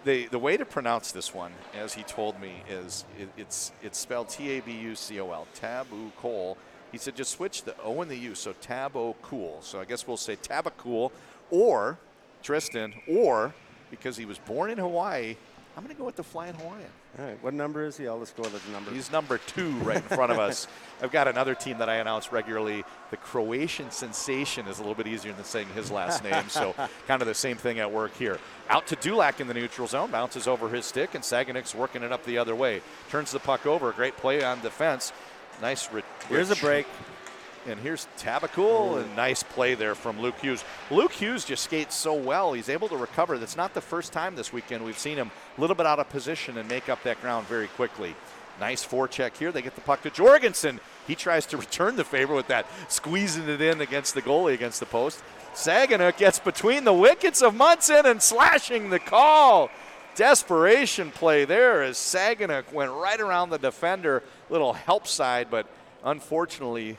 the way to pronounce this one, as he told me, is it's spelled Tabucol, Tabakal. He said just switch the O and the U, so Tabakal. So I guess we'll say Tabakal, or Tristan, or because he was born in Hawaii, I'm going to go with the Flying Hawaiian. All right, what number is he? I'll just go with the number. He's number 2 right in front of us. I've got another team that I announce regularly. The Croatian Sensation is a little bit easier than saying his last name, so kind of the same thing at work here. Out to Dulac in the neutral zone, bounces over his stick, and Saganyk's working it up the other way. Turns the puck over, great play on defense. Nice. Here's a break. And here's Tabakal, and nice play there from Luke Hughes. Luke Hughes just skates so well. He's able to recover. That's not the first time this weekend we've seen him a little bit out of position and make up that ground very quickly. Nice forecheck here. They get the puck to Jorgensen. He tries to return the favor with that, squeezing it in against the goalie against the post. Saginaw gets between the wickets of Munson and slashing the call. Desperation play there as Saginaw went right around the defender. Little help side, but unfortunately,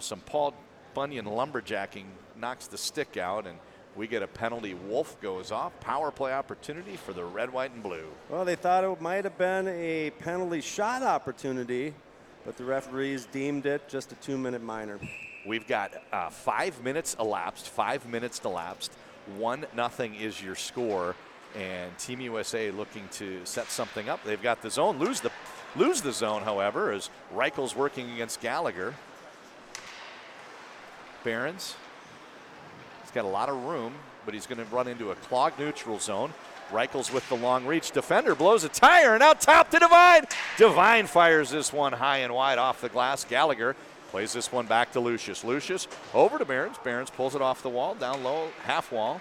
some Paul Bunyan lumberjacking knocks the stick out, and we get a penalty. Wolf goes off. Power play opportunity for the red, white, and blue. Well, they thought it might have been a penalty shot opportunity, but the referees deemed it just a 2-minute minor. We've got 5 minutes elapsed. 5 minutes elapsed. 1-0 is your score. And Team USA looking to set something up. They've got the zone, lose the zone, however, as Reichel's working against Gallagher. Behrens, he's got a lot of room, but he's going to run into a clogged neutral zone. Reichel's with the long reach. Defender blows a tire, and out top to Devine. Devine fires this one high and wide off the glass. Gallagher plays this one back to Lucius. Lucius over to Behrens. Behrens pulls it off the wall, down low, half wall.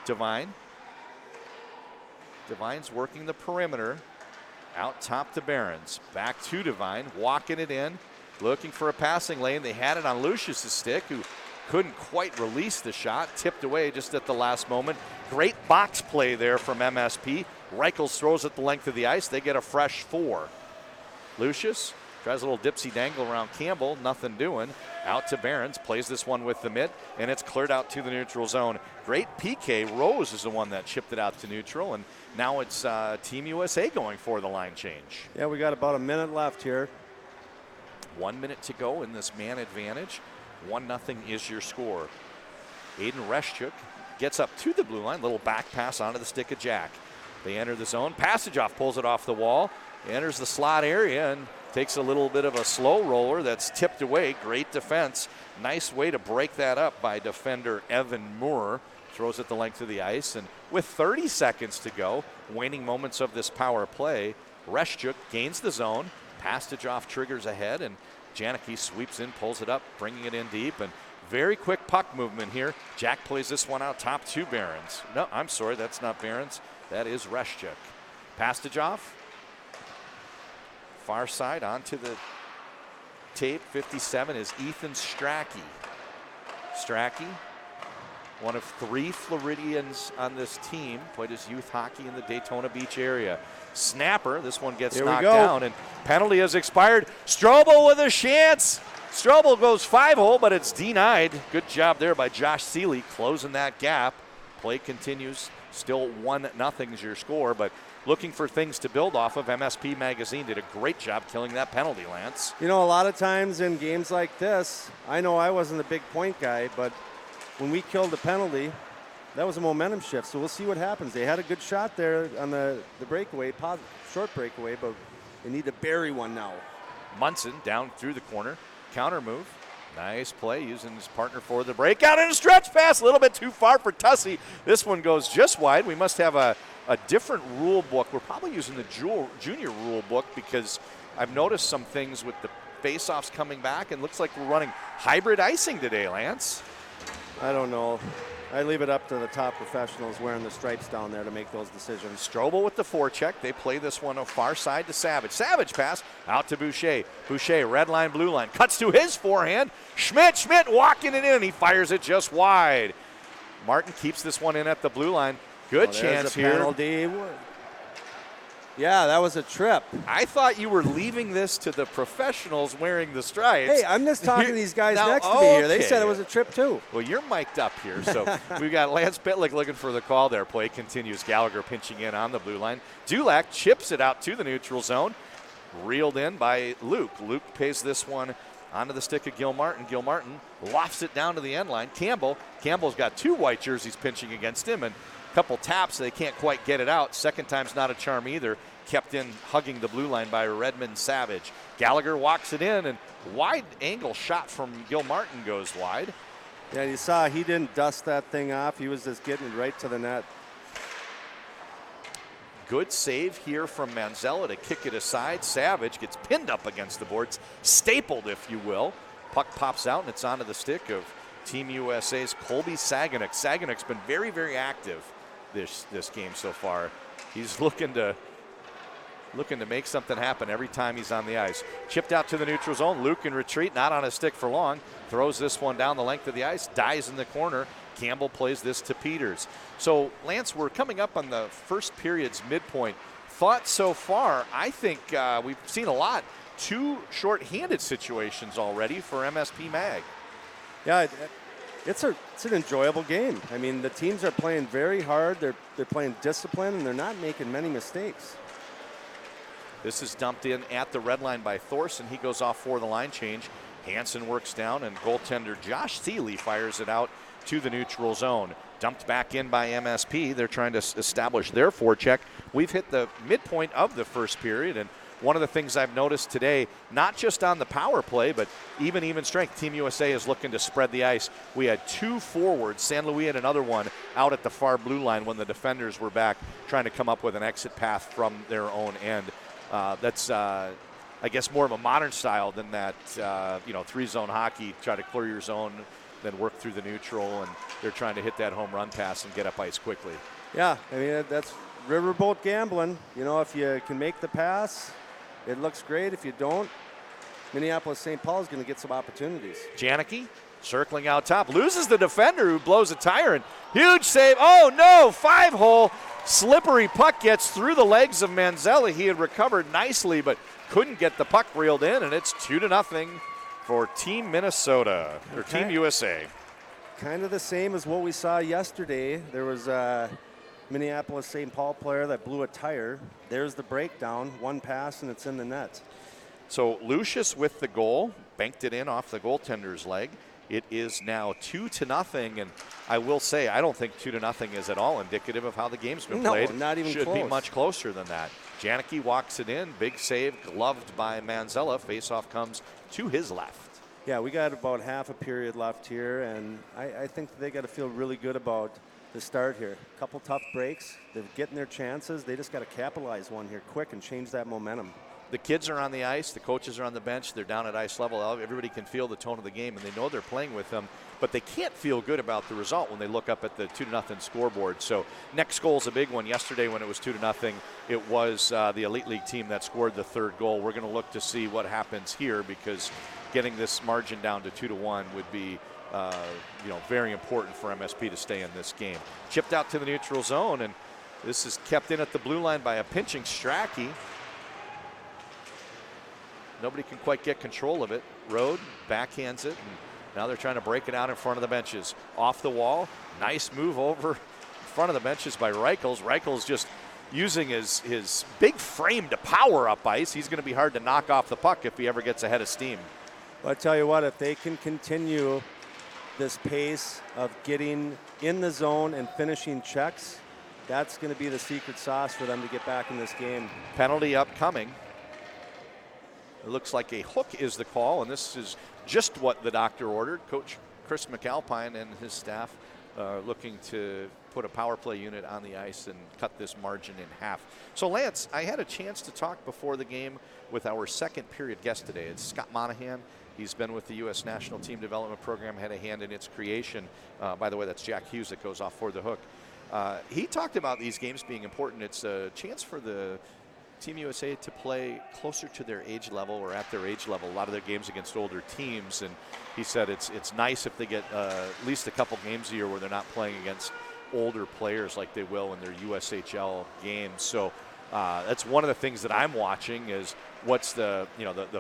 Devine. Devine's working the perimeter. Out top to Behrens. Back to Devine, walking it in, looking for a passing lane. They had it on Lucius' stick, who couldn't quite release the shot. Tipped away just at the last moment. Great box play there from MSP. Reichels throws it the length of the ice. They get a fresh 4. Lucius tries a little dipsy dangle around Campbell. Nothing doing. Out to Behrens. Plays this one with the mitt, and it's cleared out to the neutral zone. Great PK. Rose is the one that chipped it out to neutral, and now it's Team USA going for the line change. Yeah, we got about a minute left here. 1 minute to go in this man advantage. 1-0 is your score. Aiden Reschuk gets up to the blue line. Little back pass onto the stick of Jack. They enter the zone. Passageoff pulls it off the wall. Enters the slot area and takes a little bit of a slow roller that's tipped away. Great defense. Nice way to break that up by defender Evan Moore. Throws it the length of the ice. And with 30 seconds to go, waning moments of this power play, Reschuk gains the zone. Passageoff triggers ahead, and Janicki sweeps in, pulls it up, bringing it in deep. And very quick puck movement here. Jack plays this one out top to Behrens. No, I'm sorry, that's not Behrens. That is Reschuk. Passageoff. Far side onto the tape. 57 is Ethan Strachey. Strachey, one of 3 Floridians on this team, played his youth hockey in the Daytona Beach area. Snapper, this one gets knocked down, and penalty has expired. Strobel with a chance. Strobel goes 5-hole, but it's denied. Good job there by Josh Seeley closing that gap. Play continues. Still 1-0 is your score, but looking for things to build off of. MSP Magazine did a great job killing that penalty, Lance. You know, a lot of times in games like this, I know I wasn't a big point guy, but when we killed the penalty, that was a momentum shift, so we'll see what happens. They had a good shot there on the breakaway, short breakaway, but they need to bury one now. Munson down through the corner, counter move. Nice play using his partner for the breakout and a stretch pass. A little bit too far for Tussey. This one goes just wide. We must have a different rule book. We're probably using the junior rule book because I've noticed some things with the face-offs coming back, and looks like we're running hybrid icing today, Lance. I don't know. I leave it up to the top professionals wearing the stripes down there to make those decisions. Strobel with the forecheck. They play this one far side to Savage. Savage pass out to Boucher. Boucher, red line, blue line. Cuts to his forehand. Schmidt walking it in. He fires it just wide. Martin keeps this one in at the blue line. Good chance here. Penalty. Yeah, that was a trip. I thought you were leaving this to the professionals wearing the stripes. Hey, I'm just talking to these guys next to me here. They said it was a trip too. Well, you're mic'd up here, so we've got Lance Pitlick looking for the call there. Play continues. Gallagher pinching in on the blue line. Dulac chips it out to the neutral zone. Reeled in by Luke. Luke pays this one onto the stick of Gil Martin. Gil Martin lofts it down to the end line. Campbell's got 2 white jerseys pinching against him, and couple taps, they can't quite get it out. Second time's not a charm either. Kept in hugging the blue line by Redmond Savage. Gallagher walks it in, and wide angle shot from Gil Martin goes wide. Yeah, you saw he didn't dust that thing off. He was just getting it right to the net. Good save here from Manzella to kick it aside. Savage gets pinned up against the boards, stapled if you will. Puck pops out, and it's onto the stick of Team USA's Colby Saganuk. Saganuk's been very, very active this game so far. He's looking to make something happen every time he's on the ice. Chipped out to the neutral zone. Luke in retreat, not on his stick for long. Throws this one down the length of the ice. Dies in the corner. Campbell plays this to Peters. So, Lance, we're coming up on the first period's midpoint. Thoughts so far? I think we've seen a lot. 2 short-handed situations already for MSP Mag. Yeah, it's an enjoyable game. I mean, the teams are playing very hard. They're playing discipline, and they're not making many mistakes. This is dumped in at the red line by Thorson. He goes off for the line change. Hansen works down, and goaltender Josh Seeley fires it out to the neutral zone. Dumped back in by MSP. They're trying to establish their forecheck. We've hit the midpoint of the first period, and one of the things I've noticed today, not just on the power play, but even strength, Team USA is looking to spread the ice. We had 2 forwards, San Luis had another one, out at the far blue line when the defenders were back trying to come up with an exit path from their own end. That's, I guess, more of a modern style than that, 3-zone hockey, try to clear your zone, then work through the neutral, and they're trying to hit that home run pass and get up ice quickly. Yeah, I mean, that's riverboat gambling. If you can make the pass, it looks great. If you don't, Minneapolis St. Paul is going to get some opportunities. Janicki circling out top, loses the defender who blows a tire, and huge save. Oh no, 5-hole. Slippery puck gets through the legs of Manzella. He had recovered nicely, but couldn't get the puck reeled in, and it's 2-0 for Team Minnesota, or Team USA. Kind of the same as what we saw yesterday. There was a Minneapolis St. Paul player that blew a tire. There's the breakdown, one pass, and it's in the net. So Lucius with the goal, banked it in off the goaltender's leg. It is now 2-0, and I will say I don't think 2-0 is at all indicative of how the game's been played. No, not even Should close. be much closer than that. Janicki walks it in, big save, gloved by Manzella. Faceoff comes to his left. Yeah, we got about half a period left here, and I think they got to feel really good about the start here. A couple tough breaks. They're getting their chances. They just got to capitalize one here quick and change that momentum. The kids are on the ice. The coaches are on the bench. They're down at ice level. Everybody can feel the tone of the game, and they know they're playing with them, but they can't feel good about the result when they look up at the 2-0 scoreboard. So next goal is a big one. Yesterday when it was 2-0, it was the Elite League team that scored the third goal. We're going to look to see what happens here, because getting this margin down to 2-1 would be very important for MSP to stay in this game. Chipped out to the neutral zone, and this is kept in at the blue line by a pinching Strachey. Nobody can quite get control of it. Rode backhands it, and now they're trying to break it out in front of the benches. Off the wall, nice move over in front of the benches by Reichels. Reichels just using his big frame to power up ice. He's going to be hard to knock off the puck if he ever gets ahead of steam. Well, I tell you what, if they can continue this pace of getting in the zone and finishing checks, that's going to be the secret sauce for them to get back in this game. Penalty upcoming. It looks like a hook is the call, and this is just what the doctor ordered. Coach Chris McAlpine and his staff looking to put a power play unit on the ice and cut this margin in half. So, Lance, I had a chance to talk before the game with our second period guest today. It's Scott Monahan. He's been with the U.S. National Team Development Program, had a hand in its creation. By the way, that's Jack Hughes that goes off for the hook. He talked about these games being important. It's a chance for the Team USA to play closer to their age level or at their age level. A lot of their games against older teams, and he said it's nice if they get at least a couple games a year where they're not playing against older players like they will in their USHL games. So that's one of the things that I'm watching is what's the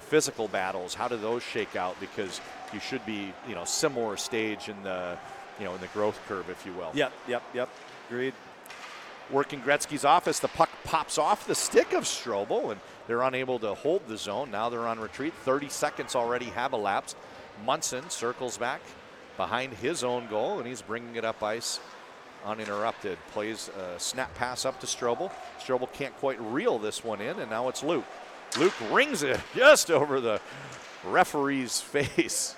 physical battles. How do those shake out? Because you should be similar stage in the in the growth curve, if you will. Yep. Agreed. Working Gretzky's office, the puck pops off the stick of Strobel, and they're unable to hold the zone. Now they're on retreat. 30 seconds already have elapsed. Munson circles back behind his own goal, and he's bringing it up ice uninterrupted. Plays a snap pass up to Strobel. Strobel can't quite reel this one in, and now it's Luke. Luke rings it just over the referee's face.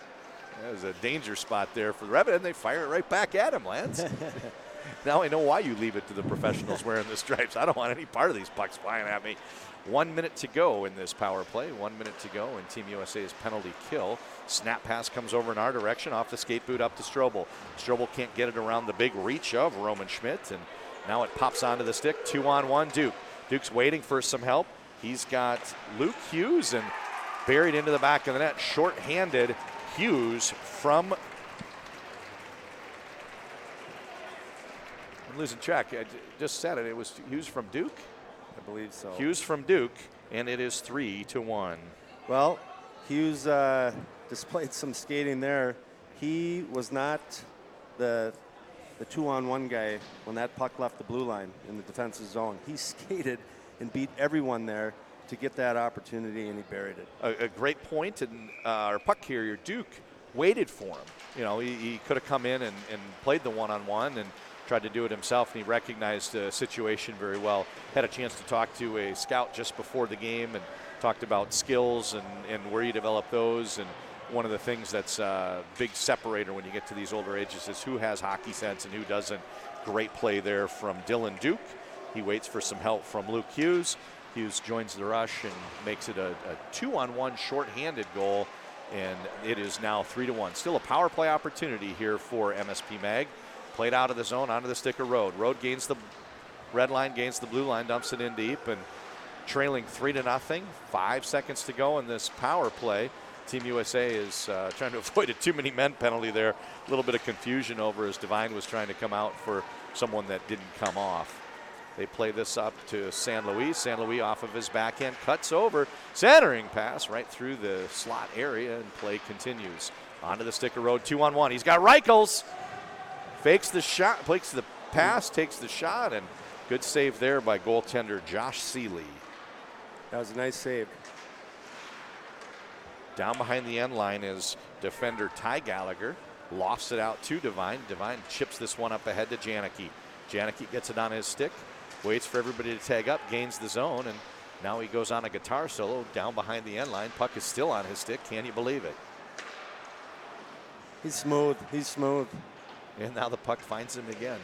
That was a danger spot there for the ref, and they fire it right back at him, Lance. Now I know why you leave it to the professionals wearing the stripes. I don't want any part of these pucks flying at me. 1 minute to go in this power play. 1 minute to go in Team USA's penalty kill. Snap pass comes over in our direction off the skate boot up to Strobel. Strobel can't get it around the big reach of Roman Schmidt, and now it pops onto the stick. 2-on-1 Duke. Duke's waiting for some help. He's got Luke Hughes, and buried into the back of the net, short-handed Hughes from... I'm losing track. I just said it. It was Hughes from Duke? I believe so. Hughes from Duke, and it is 3-1. Well, Hughes displayed some skating there. He was not the 2-on-1 guy when that puck left the blue line in the defensive zone. He skated and beat everyone there to get that opportunity, and he buried it. A great point, and our puck carrier, Duke, waited for him. You know, he could have come in and played the one-on-one and tried to do it himself, and he recognized the situation very well. Had a chance to talk to a scout just before the game and talked about skills and where you develop those. And one of the things that's a big separator when you get to these older ages is who has hockey sense and who doesn't. Great play there from Dylan Duke. He waits for some help from Luke Hughes. Hughes joins the rush and makes it a 2-on-1 shorthanded goal, and it is now 3-1. Still a power play opportunity here for MSP Mag. Played out of the zone, onto the stick of Road. Road gains the red line, gains the blue line, dumps it in deep, and trailing 3-0. 5 seconds to go in this power play. Team USA is trying to avoid a too many men penalty there. A little bit of confusion over as Devine was trying to come out for someone that didn't come off. They play this up to San Luis. San Luis off of his backhand, cuts over, centering pass right through the slot area, and play continues. Onto the stick of Road, 2-on-1. He's got Reichels. Fakes the shot, fakes the pass, takes the shot, and good save there by goaltender Josh Seeley. That was a nice save. Down behind the end line is defender Ty Gallagher. Lofts it out to Devine. Devine chips this one up ahead to Janicki. Janicki gets it on his stick, waits for everybody to tag up, gains the zone, and now he goes on a guitar solo down behind the end line. Puck is still on his stick. Can you believe it? He's smooth. He's smooth. And now the puck finds him again.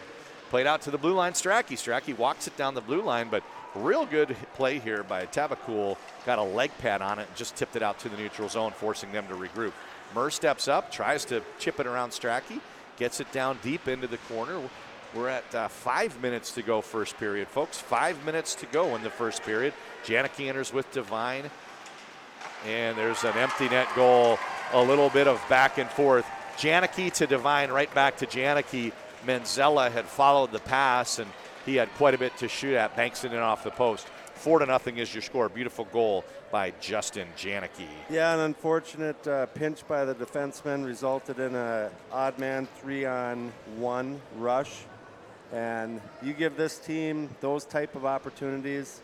Played out to the blue line, Strachey. Strachey walks it down the blue line, but real good play here by Tabakul. Got a leg pad on it and just tipped it out to the neutral zone, forcing them to regroup. Murr steps up, tries to chip it around Strachey, gets it down deep into the corner. We're at 5 minutes to go first period, folks. 5 minutes to go in the first period. Janicki enters with Devine, and there's an empty net goal. A little bit of back and forth. Janicki to Devine, right back to Janicki. Manzella had followed the pass, and he had quite a bit to shoot at, banks it in off the post. 4-0 is your score. Beautiful goal by Justin Janicki. Yeah, an unfortunate pinch by the defenseman resulted in an odd man 3-on-1 rush. And you give this team those type of opportunities,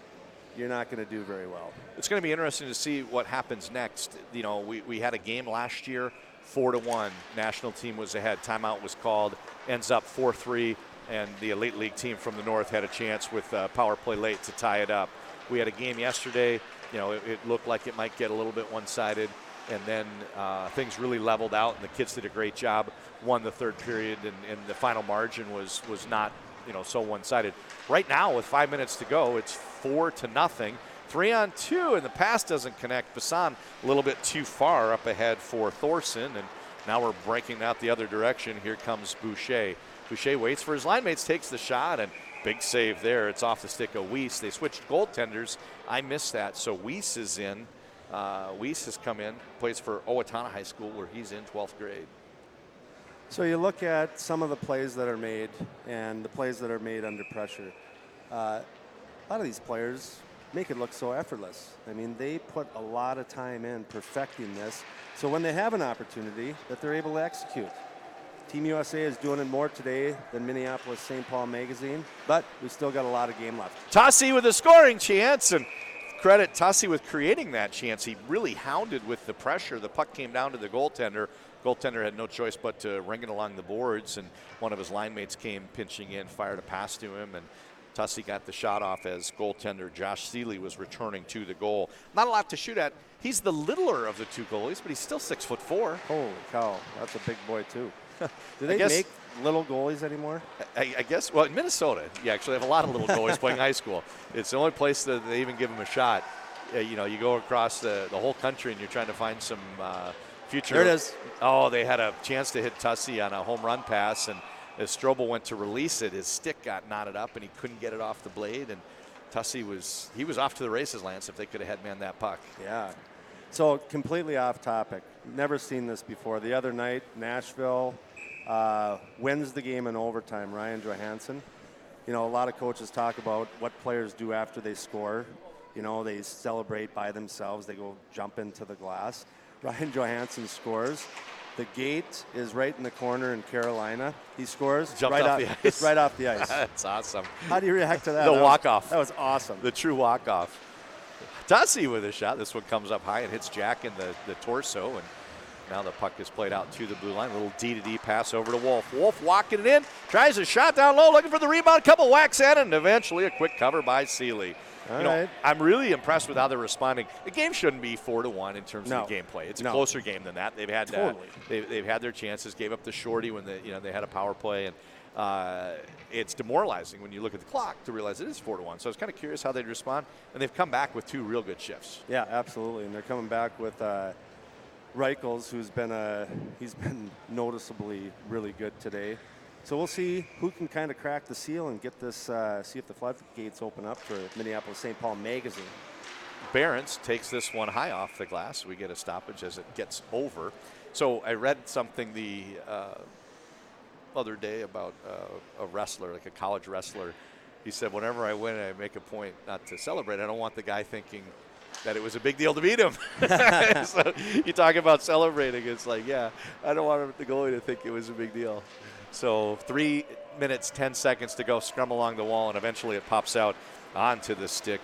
you're not going to do very well. It's going to be interesting to see what happens next. You know, we had a game last year, 4-1. National team was ahead. Timeout was called. Ends up 4-3. And the Elite League team from the north had a chance with power play late to tie it up. We had a game yesterday. You know, it looked like it might get a little bit one-sided. And then things really leveled out, and the kids did a great job. Won the third period, and the final margin was not, you know, so one-sided. Right now, with 5 minutes to go, it's 4-0. 3-on-2, and the pass doesn't connect. Bassan a little bit too far up ahead for Thorson, and now we're breaking out the other direction. Here comes Boucher. Boucher waits for his line mates, takes the shot, and big save there. It's off the stick of Weiss. They switched goaltenders. I missed that, so Weiss is in. Weiss has come in, plays for Owatonna High School, where he's in 12th grade. So you look at some of the plays that are made and the plays that are made under pressure. A lot of these players make it look so effortless. I mean, they put a lot of time in perfecting this, so when they have an opportunity that they're able to execute. Team USA is doing it more today than Minneapolis St. Paul Magazine, but we still got a lot of game left. Tussie with a scoring chance, and credit Tussie with creating that chance. He really hounded with the pressure. The puck came down to the goaltender. Goaltender had no choice but to ring it along the boards, and one of his line mates came pinching in, fired a pass to him, and Tussie got the shot off as goaltender Josh Seeley was returning to the goal. Not a lot to shoot at. He's the littler of the two goalies, but he's still 6'4". Holy cow, that's a big boy too. Do they make little goalies anymore? I guess, well, in Minnesota, you actually have a lot of little goalies playing high school. It's the only place that they even give them a shot. You know, you go across the whole country and you're trying to find some future. There it is. Oh, they had a chance to hit Tussie on a home run pass, and as Strobel went to release it, his stick got knotted up and he couldn't get it off the blade, and Tussie was off to the races, Lance, if they could have headmanned that puck. Yeah. So completely off topic. Never seen this before. The other night, Nashville wins the game in overtime. Ryan Johansson. You know, a lot of coaches talk about what players do after they score. You know, they celebrate by themselves. They go jump into the glass. Ryan Johansson scores. The gate is right in the corner in Carolina. He scores. Jumped off the ice. It's right off the ice. That's awesome. How do you react to that? The walk-off. That was awesome. The true walk-off. Tussie with a shot. This one comes up high and hits Jack in the torso, and Now the puck is played out to the blue line. A little D-to-D pass over to Wolf. Wolf walking it in, tries a shot down low, looking for the rebound. Couple whacks in, and eventually a quick cover by Seeley. I'm really impressed with how they're responding. The game shouldn't be 4-1 in terms of the gameplay. It's a closer game than that. They've had they've had their chances. Gave up the shorty when they had a power play, and it's demoralizing when you look at the clock to realize it is 4-1. So I was kind of curious how they'd respond, and they've come back with 2 real good shifts. Yeah, absolutely, and they're coming back with Reichels, who's been noticeably really good today. So we'll see who can kind of crack the seal and get this, see if the floodgates open up for Minneapolis St. Paul Magazine. Behrens takes this one high off the glass. We get a stoppage as it gets over. So I read something the other day about a wrestler, like a college wrestler. He said, whenever I win, I make a point not to celebrate. I don't want the guy thinking that it was a big deal to beat him. So you talk about celebrating. It's like, yeah, I don't want the goalie to think it was a big deal. So 3 minutes, 10 seconds to go, scrum along the wall, and eventually it pops out onto the stick.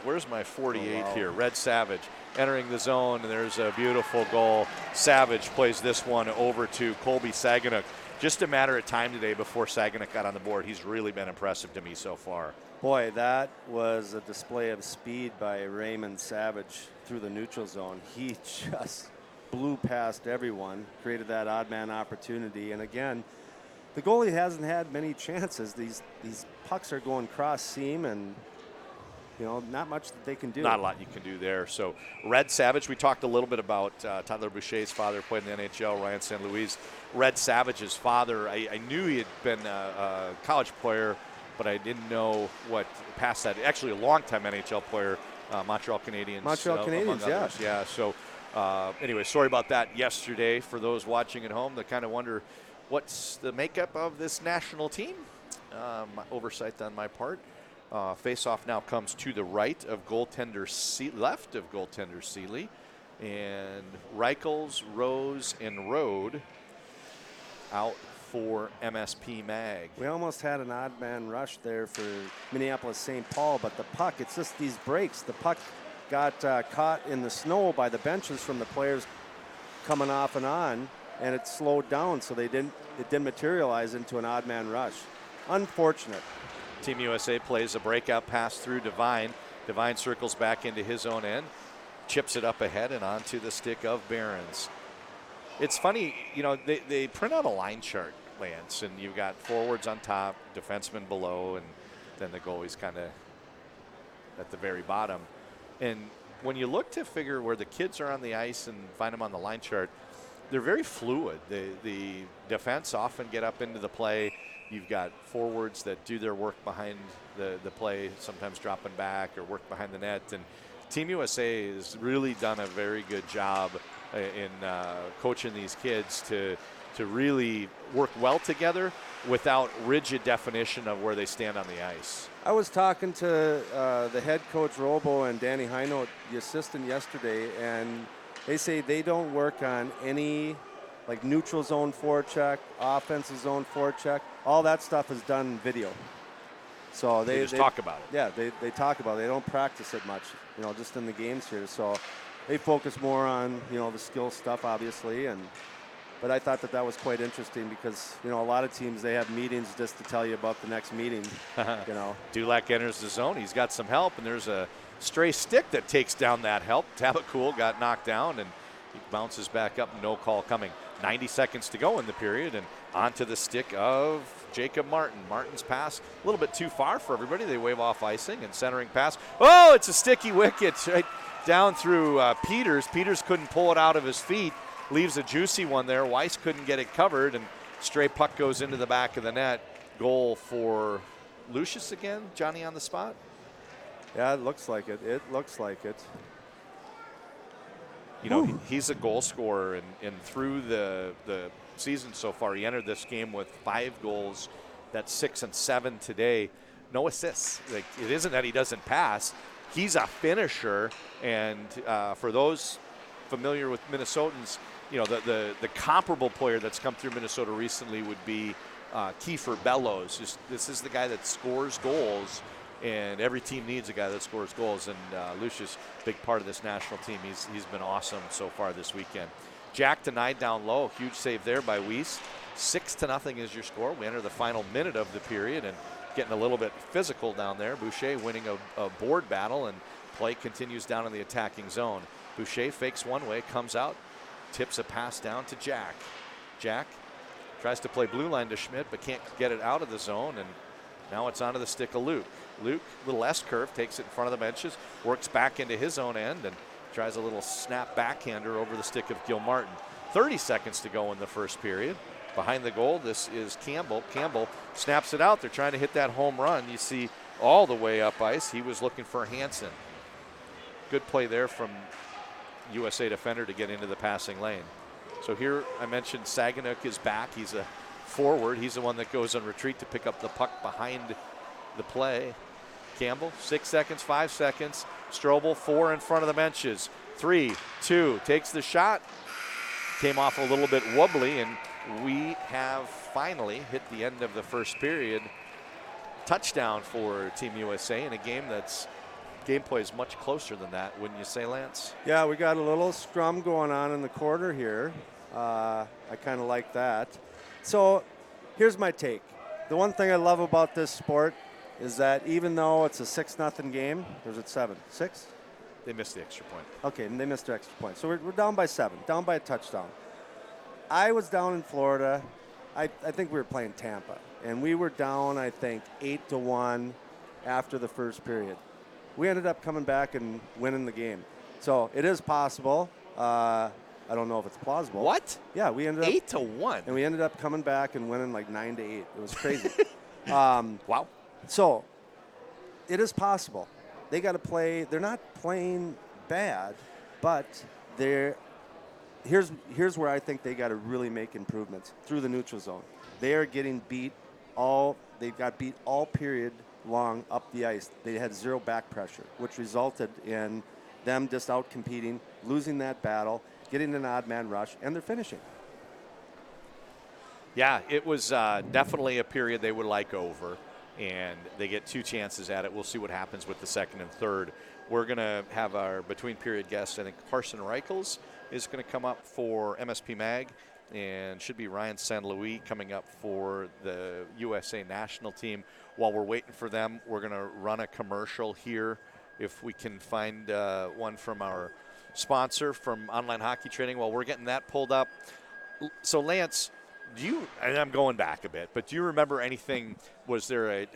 Where's my 48 here? Red Savage entering the zone, and there's a beautiful goal. Savage plays this one over to Colby Saganuk. Just a matter of time today before Saganuk got on the board. He's really been impressive to me so far. Boy, that was a display of speed by Raymond Savage through the neutral zone. He just blew past everyone, created that odd man opportunity, and again, the goalie hasn't had many chances. These pucks are going cross seam, and not much that they can do. Not a lot you can do there. So Red Savage, we talked a little bit about Tyler Boucher's father, played in the NHL, Ryan St. Louis. Red Savage's father, I knew he had been a college player, but I didn't know what past that. Actually, a long-time NHL player, Montreal Canadiens. Montreal Canadiens, yeah. Yeah, so anyway, sorry about that yesterday. For those watching at home, they kind of wonder what's the makeup of this national team. Oversight on my part. Face-off now comes to the right of goaltender left of goaltender Seeley. And Reichels, Rose, and Rode out for MSP Mag. We almost had an odd man rush there for Minneapolis St. Paul, but the puck, it's just these breaks. The puck got caught in the snow by the benches from the players coming off and on, and it slowed down, so it didn't materialize into an odd man rush. Unfortunate. Team USA plays a breakout pass through Devine. Devine circles back into his own end, chips it up ahead and onto the stick of Behrens. It's funny, they print out a line chart, Lance, and you've got forwards on top, defensemen below, and then the goalie's kind of at the very bottom. And when you look to figure where the kids are on the ice and find them on the line chart, they're very fluid. The defense often get up into the play. You've got forwards that do their work behind the play, sometimes dropping back or work behind the net. And Team USA has really done a very good job in coaching these kids to really work well together without rigid definition of where they stand on the ice. I was talking to the head coach Robo and Danny Heino, the assistant, yesterday, and they say they don't work on any like neutral zone forecheck, offensive zone forecheck. All that stuff is done in video. So they just talk about it. Yeah, they talk about it. They don't practice it much, just in the games here. So they focus more on, the skill stuff, obviously. But I thought that was quite interesting because, a lot of teams, they have meetings just to tell you about the next meeting, Dulac enters the zone. He's got some help, and there's a stray stick that takes down that help. Tabacool got knocked down, and he bounces back up, no call coming. 90 seconds to go in the period, and onto the stick of Jacob Martin. Martin's pass a little bit too far for everybody. They wave off icing, and centering pass. Oh, it's a sticky wicket right down through Peters. Peters couldn't pull it out of his feet. Leaves a juicy one there. Weiss couldn't get it covered, and stray puck goes into the back of the net. Goal for Lucius again. Johnny on the spot. Yeah, it looks like it. It looks like it. He's a goal scorer, and through the season so far, he entered this game with 5 goals. That's 6 and 7 today. No assists. Like, it isn't that he doesn't pass. He's a finisher, and for those familiar with Minnesotans, the comparable player that's come through Minnesota recently would be Kiefer Bellows. This is the guy that scores goals And every team needs a guy that scores goals, and Lucius, big part of this national team. He's been awesome so far this weekend. Jack denied down low. Huge save there by Weiss. 6-0 is your score. We enter the final minute of the period and getting a little bit physical down there. Boucher winning a board battle, and play continues down in the attacking zone. Boucher fakes one way, comes out, tips a pass down to Jack. Jack tries to play blue line to Schmidt, but can't get it out of the zone, and now it's onto the stick of Luke. Luke, little S-curve, takes it in front of the benches, works back into his own end, and tries a little snap backhander over the stick of Gil Martin. 30 seconds to go in the first period. Behind the goal, this is Campbell. Campbell snaps it out. They're trying to hit that home run. You see all the way up ice. He was looking for Hansen. Good play there from USA defender to get into the passing lane. So here I mentioned Saganuk is back. He's a forward. He's the one that goes on retreat to pick up the puck behind the play. Campbell, 6 seconds, 5 seconds. Strobel, 4 in front of the benches. 3, 2, takes the shot. Came off a little bit wobbly, and we have finally hit the end of the first period. Touchdown for Team USA in a game that's gameplay is much closer than that, wouldn't you say, Lance? Yeah, we got a little scrum going on in the quarter here. I kind of like that. So here's my take. The one thing I love about this sport is that even though it's a 6-0 game, there's it 7, 6? They missed the extra point. Okay, and they missed the extra point. So we're down by 7, down by a touchdown. I was down in Florida. I think we were playing Tampa, and we were down, I think, 8-1 after the first period. We ended up coming back and winning the game. So it is possible. I don't know if it's plausible. What? Yeah, we ended up 8-1. And we ended up coming back and winning like 9-8. It was crazy. Wow. So it is possible. They got to play. They're not playing bad, but here's where I think they got to really make improvements through the neutral zone. They are getting beat they've got beat all period long up the ice. They had zero back pressure, which resulted in them just out competing, losing that battle, getting an odd man rush, and they're finishing. Yeah, it was definitely a period they would like over, and they get 2 chances at it. We'll see what happens with the second and third. We're going to have our between-period guest. I think Carson Reichels is going to come up for MSP Mag, and should be Ryan San Luis coming up for the USA national team. While we're waiting for them, we're going to run a commercial here if we can find one from our sponsor from Online Hockey Training. While we're getting that pulled up. So, Lance, and I'm going back a bit, but do you remember anything? Was there a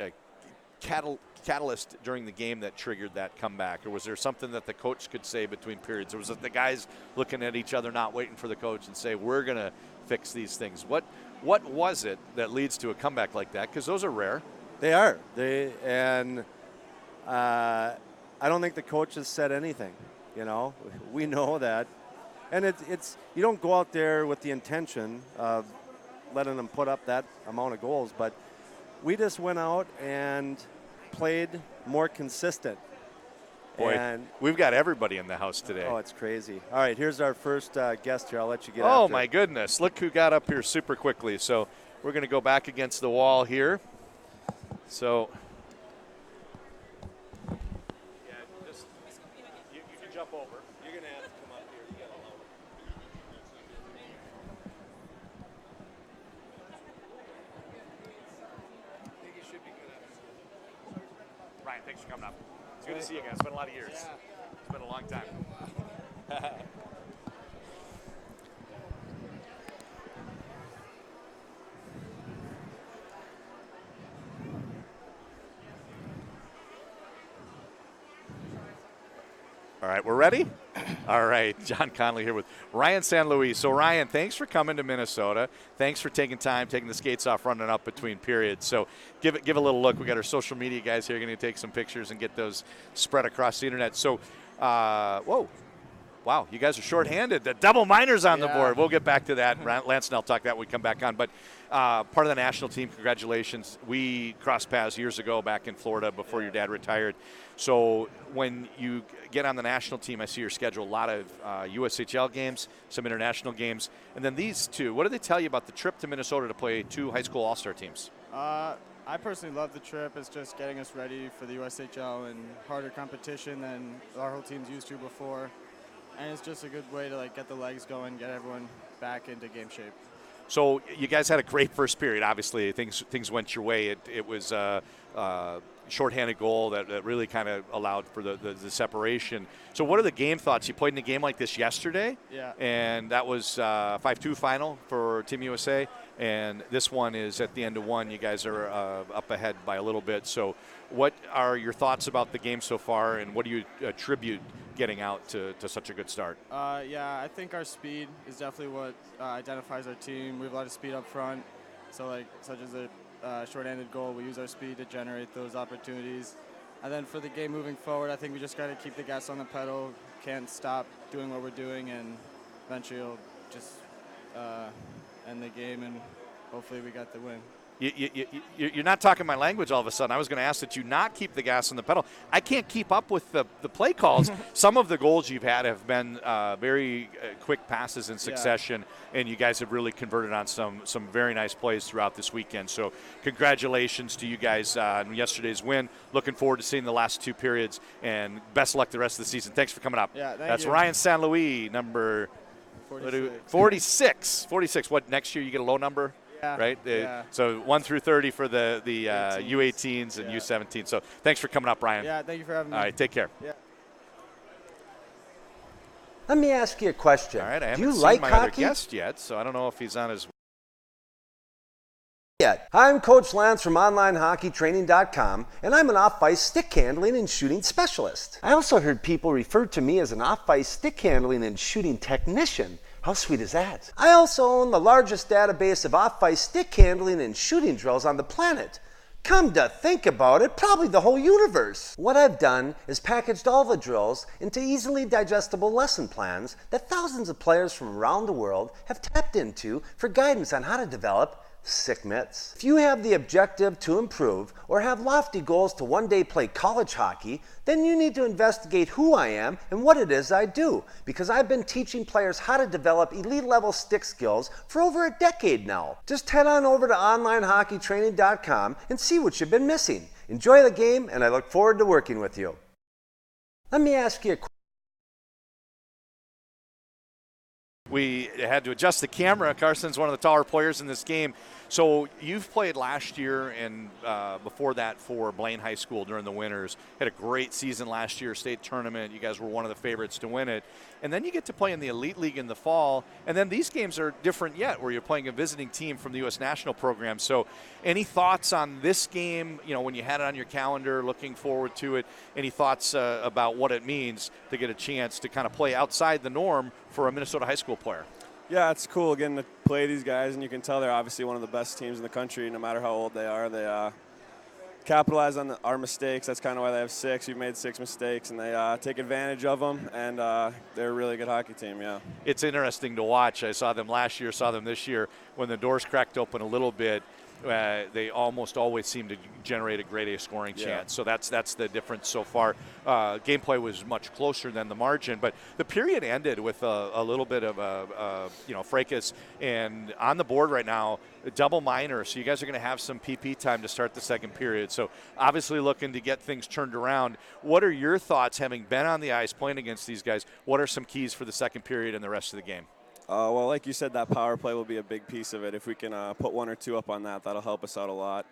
catalyst during the game that triggered that comeback, or was there something that the coach could say between periods, or was it the guys looking at each other, not waiting for the coach, and say, we're going to fix these things? What was it that leads to a comeback like that? Because those are rare. They are. I don't think the coaches said anything. You know, we know that, and it's you don't go out there with the intention of letting them put up that amount of goals, but we just went out and played more consistent. Boy, and we've got everybody in the house today. Oh, it's crazy. All right, here's our first guest here. I'll let you get Oh, after my it. goodness. Look who got up here super quickly. So we're going to go back against the wall here. So, yeah, just you can jump over. You're going to have to come up here. You got to lower. I think you should be good at it. Ryan, thanks for coming up. It's good to see you again. It's been a lot of years. It's been a long time. All right, we're ready? All right, John Conley here with Ryan San Luis. So, Ryan, thanks for coming to Minnesota. Thanks for taking the skates off, running up between periods. So give a little look. We got our social media guys here going to take some pictures and get those spread across the internet. So, whoa. Wow, you guys are shorthanded. The double minors on the board. We'll get back to that. Lance and I'll talk that when we come back on. But part of the national team, congratulations. We crossed paths years ago back in Florida before your dad retired. So when you get on the national team, I see your schedule, a lot of USHL games, some international games. And then these two, what did they tell you about the trip to Minnesota to play 2 high school all-star teams? I personally love the trip. It's just getting us ready for the USHL and harder competition than our whole team's used to before. And it's just a good way to get the legs going, get everyone back into game shape. So you guys had a great first period. Obviously, things went your way. It was a shorthanded goal that really kind of allowed for the separation. So what are the game thoughts? You played in a game like this yesterday, and that was 5-2 final for Team USA. And this one is at the end of one. You guys are up ahead by a little bit. So what are your thoughts about the game so far, and what do you attribute getting out to such a good start? Yeah, I think our speed is definitely what identifies our team. We have a lot of speed up front, so such as a short-handed goal, we use our speed to generate those opportunities. And then for the game moving forward, I think we just got to keep the gas on the pedal, can't stop doing what we're doing, and eventually it'll just end the game, and hopefully we got the win. You're not talking my language all of a sudden. I was going to ask that you not keep the gas on the pedal. I can't keep up with the play calls. Some of the goals you've had have been very quick passes in succession, and you guys have really converted on some very nice plays throughout this weekend. So congratulations to you guys on yesterday's win. Looking forward to seeing the last two periods, and best of luck the rest of the season. Thanks for coming up. Yeah, That's you. Ryan San Luis, number 46. What, next year you get a low number? Yeah, right? Yeah. So 1 through 30 for the U18s and U17. So thanks for coming up, Ryan. Yeah, thank you for having me. All right, take care. Yeah. Let me ask you a question. All right, I Do haven't you seen like my hockey? other guest yet, so I don't know if he's on his. I'm Coach Lance from OnlineHockeyTraining.com, and I'm an off-ice stick handling and shooting specialist. I also heard people refer to me as an off-ice stick handling and shooting technician. How sweet is that? I also own the largest database of off-ice stick handling and shooting drills on the planet. Come to think about it, probably the whole universe. What I've done is packaged all the drills into easily digestible lesson plans that thousands of players from around the world have tapped into for guidance on how to develop sick mitts. If you have the objective to improve or have lofty goals to one day play college hockey, then you need to investigate who I am and what it is I do, because I've been teaching players how to develop elite level stick skills for over a decade now. Just head on over to OnlineHockeyTraining.com and see what you've been missing. Enjoy the game, and I look forward to working with you. Let me ask you a question. We had to adjust the camera. Carson's one of the taller players in this game. So you've played last year and before that for Blaine High School during the winters. Had a great season last year, state tournament. You guys were one of the favorites to win it. And then you get to play in the Elite League in the fall. And then these games are different yet, where you're playing a visiting team from the U.S. National Program. So any thoughts on this game, when you had it on your calendar, looking forward to it? Any thoughts about what it means to get a chance to kind of play outside the norm for a Minnesota high school player? Yeah, it's cool getting to play these guys, and you can tell they're obviously one of the best teams in the country, no matter how old they are. They capitalize on our mistakes. That's kind of why they have 6. We've made 6 mistakes, and they take advantage of them, and they're a really good hockey team, yeah. It's interesting to watch. I saw them last year, saw them this year. When the doors cracked open a little bit, they almost always seem to generate a grade A scoring chance. So that's the difference so far. Gameplay was much closer than the margin, but the period ended with a little bit of a fracas. And on the board right now, a double minor. So you guys are going to have some PP time to start the second period. So obviously looking to get things turned around. What are your thoughts, having been on the ice playing against these guys? What are some keys for the second period and the rest of the game? Well, like you said, that power play will be a big piece of it. If we can put 1 or 2 up on that, that'll help us out a lot.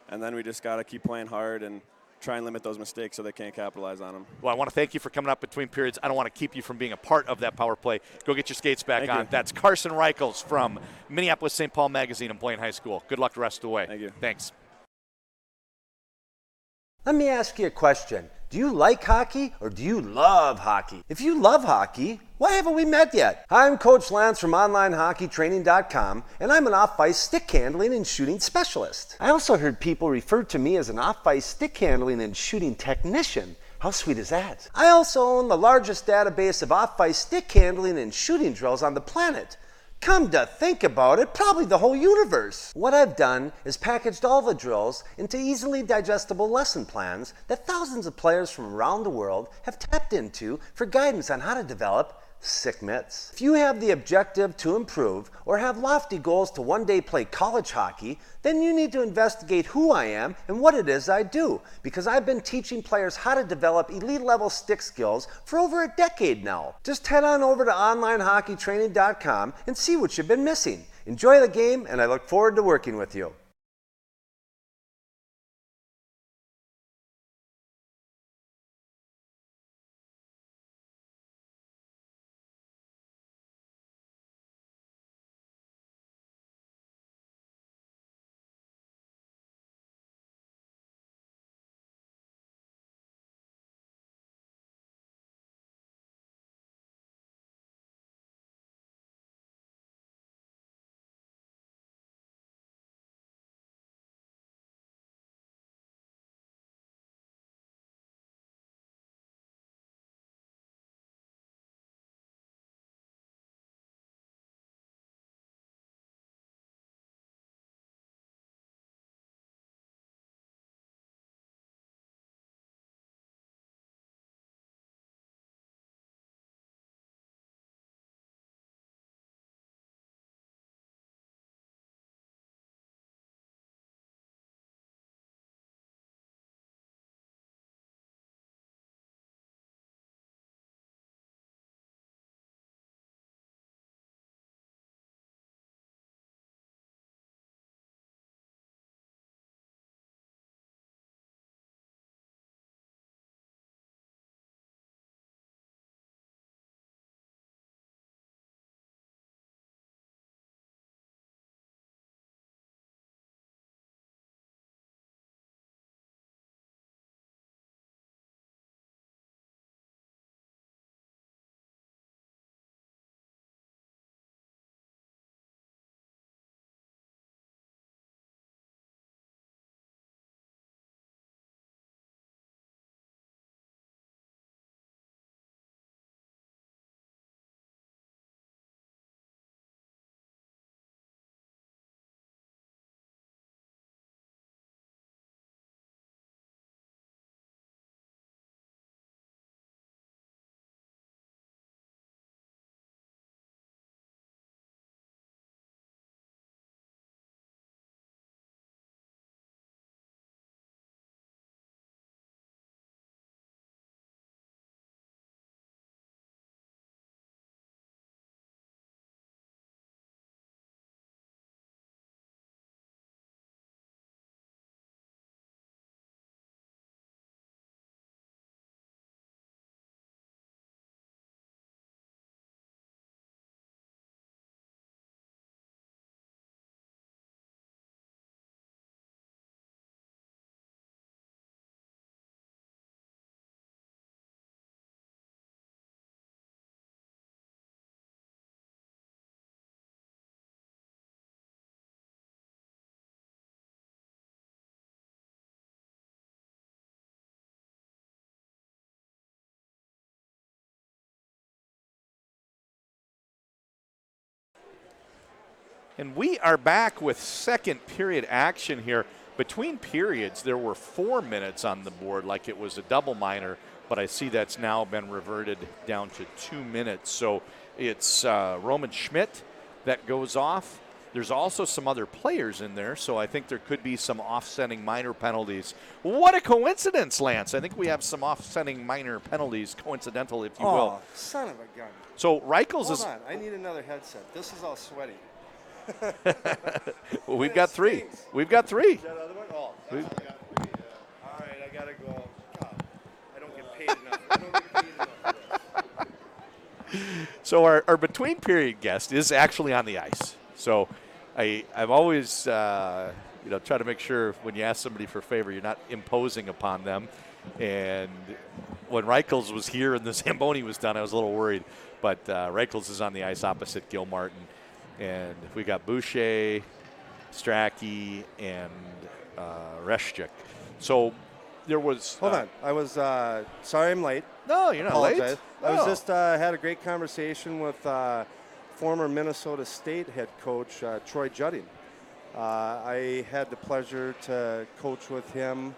And then we just got to keep playing hard and try and limit those mistakes so they can't capitalize on them. Well, I want to thank you for coming up between periods. I don't want to keep you from being a part of that power play. Go get your skates back on. That's Carson Reichels from Minneapolis St. Paul Magazine and Blaine High School. Good luck the rest of the way. Thank you. Thanks. Let me ask you a question. Do you like hockey or do you love hockey? If you love hockey, why haven't we met yet? I'm Coach Lance from OnlineHockeyTraining.com, and I'm an off-ice stick handling and shooting specialist. I also heard people refer to me as an off-ice stick handling and shooting technician. How sweet is that? I also own the largest database of off-ice stick handling and shooting drills on the planet. Come to think about it, probably the whole universe. What I've done is packaged all the drills into easily digestible lesson plans that thousands of players from around the world have tapped into for guidance on how to develop sick mitts. If you have the objective to improve or have lofty goals to one day play college hockey, then you need to investigate who I am and what it is I do, because I've been teaching players how to develop elite level stick skills for over a decade now. Just head on over to onlinehockeytraining.com and see what you've been missing. Enjoy the game, and I look forward to working with you. And we are back with second period action here. Between periods, there were 4 minutes on the board like it was a double minor, but I see that's now been reverted down to 2 minutes. So it's Roman Schmidt that goes off. There's also some other players in there, so I think there could be some offsetting minor penalties. What a coincidence, Lance. I think we have some offsetting minor penalties, coincidental, if you will. Oh, son of a gun. So Reichels is... Hold on, I need another headset. This is all sweaty. Well, we've got three. We've got three. Is that other one? Oh, I got three. Yeah. All right, I gotta go. God, I don't get paid enough. I don't get paid enough for this. So our between period guest is actually on the ice. So I've always try to make sure when you ask somebody for a favor, you're not imposing upon them. And when Reichels was here and the Zamboni was done, I was a little worried. But Reichels is on the ice opposite Gil Martin. And we got Boucher, Strachey, and Reshchik. So there was... Hold on. I was sorry I'm late. No, you're not late. I was just had a great conversation with former Minnesota State head coach Troy Judding. I had the pleasure to coach with him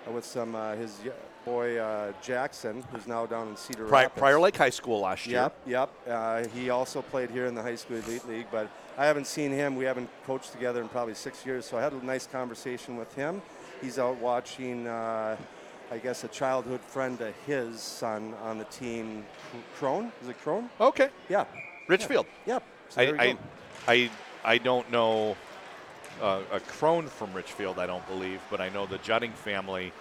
with some his boy Jackson, who's now down in Cedar Rapids. Prior Lake High School last year. Yep. He also played here in the high school elite league, but I haven't seen him. We haven't coached together in probably 6 years, so I had a nice conversation with him. He's out watching, I guess, a childhood friend of his son on the team. Crone? Is it Crone? Okay. Yeah. Richfield. Yep. So there we go. I don't know a Crone from Richfield, I don't believe, but I know the Judding family,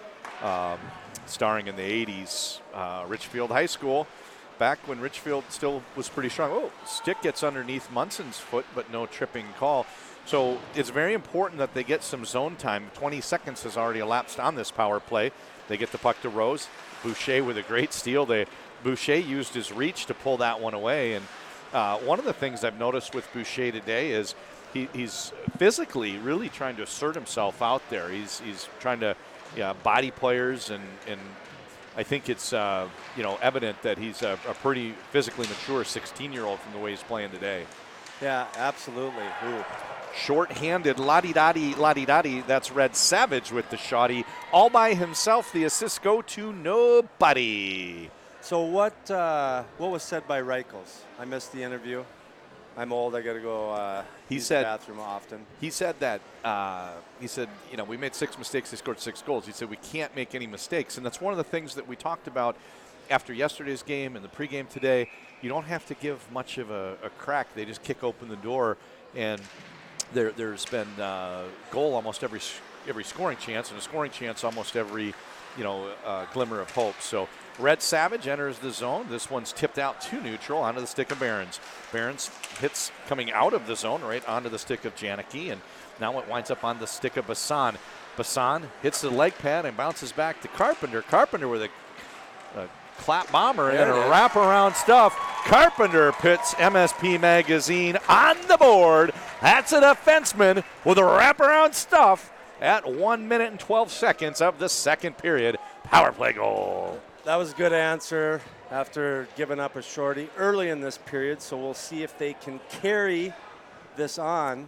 starring in the 80s, Richfield High School, back when Richfield still was pretty strong. Oh, stick gets underneath Munson's foot, but no tripping call. So it's very important that they get some zone time. 20 seconds has already elapsed on this power play. They get the puck to Rose. Boucher with a great steal. Boucher used his reach to pull that one away. And one of the things I've noticed with Boucher today is he's physically really trying to assert himself out there. He's trying to body players, and I think it's evident that he's a pretty physically mature 16-year-old from the way he's playing today. Yeah, absolutely. Ooh. Short-handed, la-di-da-di. That's Red Savage with the shotty. All by himself, the assists go to nobody. So what was said by Reichels? I missed the interview. I'm old. I got to go use the bathroom often. He said that. We made 6 mistakes. They scored 6 goals. He said we can't make any mistakes, and that's one of the things that we talked about after yesterday's game and the pregame today. You don't have to give much of a crack. They just kick open the door, and there's been goal almost every scoring chance, and a scoring chance almost every glimmer of hope. So Red Savage enters the zone. This one's tipped out to neutral onto the stick of Behrens. Behrens hits coming out of the zone right onto the stick of Janicki, and now it winds up on the stick of Bassan. Bassan hits the leg pad and bounces back to Carpenter. Carpenter with a clap bomber and a wraparound stuff. Carpenter puts MSP Magazine on the board. That's a defenseman with a wraparound stuff at 1 minute and 12 seconds of the second period. Power play goal. That was a good answer after giving up a shorty early in this period, so we'll see if they can carry this on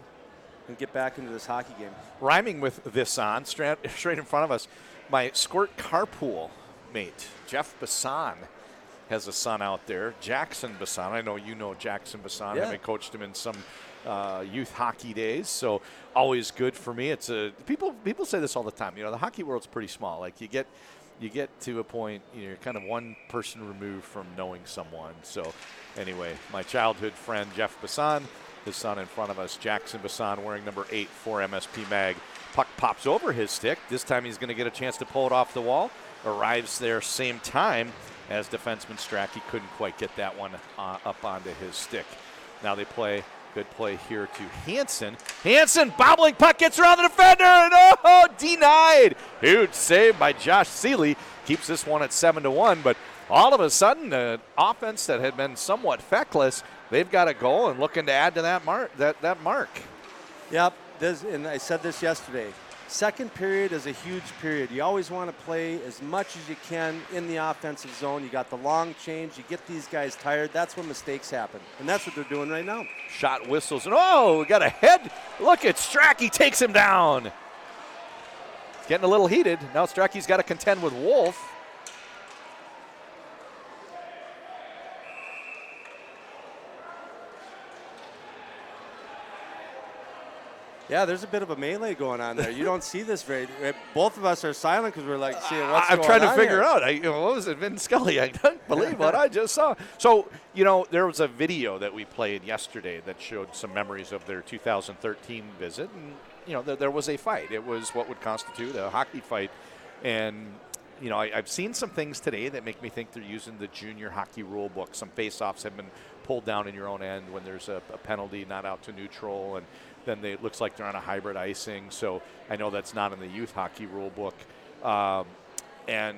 and get back into this hockey game. Rhyming with this on, straight in front of us, my Squirt carpool mate, Jeff Bassan, has a son out there, Jackson Bassan. I know you know Jackson Bassan. Yeah. I coached him in some youth hockey days, so always good for me. It's people say this all the time. The hockey world's pretty small. Like you get to a point, you're kind of one person removed from knowing someone. So anyway, my childhood friend Jeff Bassan, his son in front of us, Jackson Bassan, wearing number 8 for MSP Mag. Puck pops over his stick. This time he's going to get a chance to pull it off the wall. Arrives there same time as defenseman Strachey couldn't quite get that one up onto his stick. Now they play. Good play here to Hansen. Hansen, bobbling puck, gets around the defender, and denied. Huge save by Josh Seeley. Keeps this one at 7-1, but all of a sudden, an offense that had been somewhat feckless, they've got a goal and looking to add to that mark. Yep, and I said this yesterday. Second period is a huge period. You always want to play as much as you can in the offensive zone. You got the long change. You get these guys tired. That's when mistakes happen, and that's what they're doing right now. Shot whistles, and we got a head. Look at Strachey, takes him down. It's getting a little heated. Now Strachey's got to contend with Wolf. Yeah, there's a bit of a melee going on there. You don't see this very. Both of us are silent because we're like, seeing what's going on. I'm trying to figure out. What was it, Vin Scully? I don't believe what I just saw. So, there was a video that we played yesterday that showed some memories of their 2013 visit, and there was a fight. It was what would constitute a hockey fight, and I've seen some things today that make me think they're using the junior hockey rule book. Some face-offs have been pulled down in your own end when there's a penalty, not out to neutral, and then it looks like they're on a hybrid icing. So I know that's not in the youth hockey rule book. And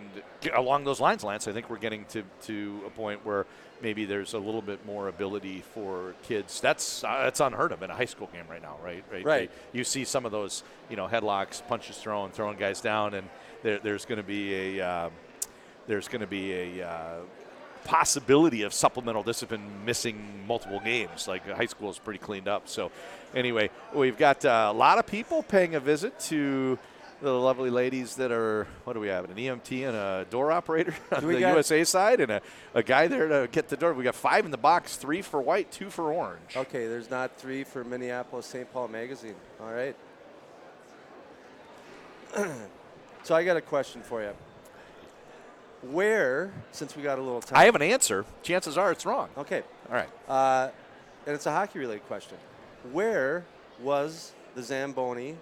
along those lines, Lance, I think we're getting to a point where maybe there's a little bit more ability for kids. That's unheard of in a high school game right now, right? Right. You see some of those, headlocks, punches thrown, throwing guys down, and there's going to be a possibility of supplemental discipline missing multiple games. Like high school is pretty cleaned up. So anyway, we've got a lot of people paying a visit to the lovely ladies that are, what do we have, an EMT and a door operator on the got USA side, and a guy there to get the door. We got 5 in the box, 3 for white, 2 for orange. Okay, there's not 3 for Minneapolis St. Paul Magazine. All right. So I got a question for you. Where, since we got a little time. I have an answer. Chances are it's wrong. Okay. All right. And it's a hockey-related question. Where was the Zamboni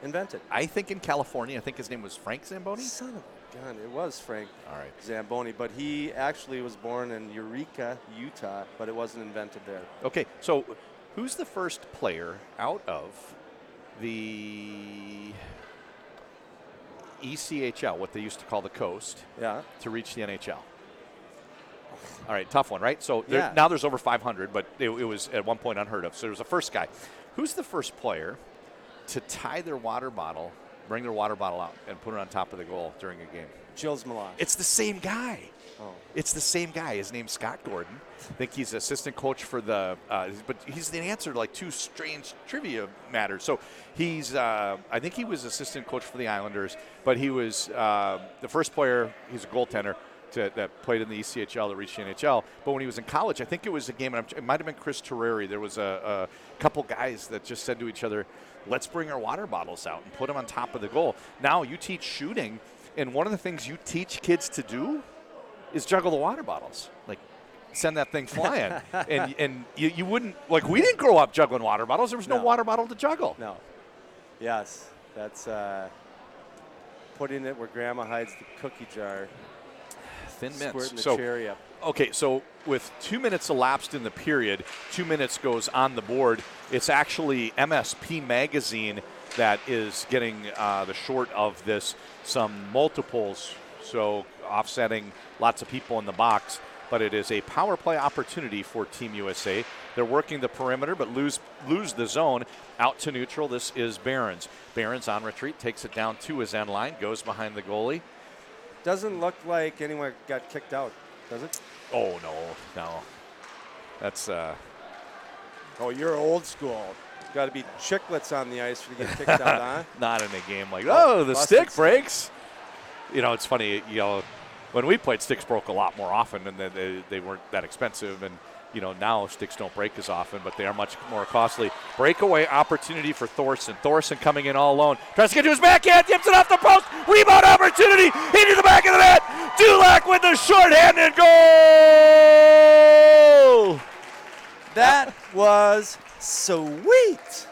invented? I think in California. I think his name was Frank Zamboni. Son of a gun. It was Frank All right. Zamboni, but he actually was born in Eureka, Utah, but it wasn't invented there. Okay, so who's the first player out of the ECHL, what they used to call the Coast, to reach the NHL? All right, tough one, right? So now there's over 500, but it was at one point unheard of. So there was the first guy. Who's the first player to tie their water bottle, bring their water bottle out, and put it on top of the goal during a game? Gilles Melange. It's the same guy. Oh. It's the same guy. His name's Scott Gordon. I think he's assistant coach for the but he's the answer to like 2 strange trivia matters. So he's I think he was assistant coach for the Islanders, but he was the first player. He's a goaltender that played in the ECHL that reached the NHL. But when he was in college, I think it was a game, and it might have been Chris Terreri. There was a couple guys that just said to each other, let's bring our water bottles out and put them on top of the goal. Now you teach shooting, and one of the things you teach kids to do is juggle the water bottles. Like, send that thing flying. and you wouldn't, like, we didn't grow up juggling water bottles. There was no water bottle to juggle. No. Yes, that's putting it where Grandma hides the cookie jar. Thin mints. Squirting the cherry up. Okay, so with 2 minutes elapsed in the period, 2 minutes goes on the board. It's actually MSP Magazine that is getting the short of this, some multiples, so offsetting lots of people in the box. But it is a power play opportunity for Team USA. They're working the perimeter, but lose the zone. Out to neutral, this is Behrens. Behrens on retreat, takes it down to his end line, goes behind the goalie. Doesn't look like anyone got kicked out, does it? Oh, no. That's Oh, you're old school. Got to be chiclets on the ice to get kicked out, huh? Not in a game like, the stick breaks. You know, it's funny, when we played, sticks broke a lot more often, and they weren't that expensive. And, now sticks don't break as often, but they are much more costly. Breakaway opportunity for Thorson. Thorson coming in all alone. Tries to get to his backhand, tips it off the post. Rebound opportunity into the back of the net. Dulac with the shorthanded goal. That was sweet.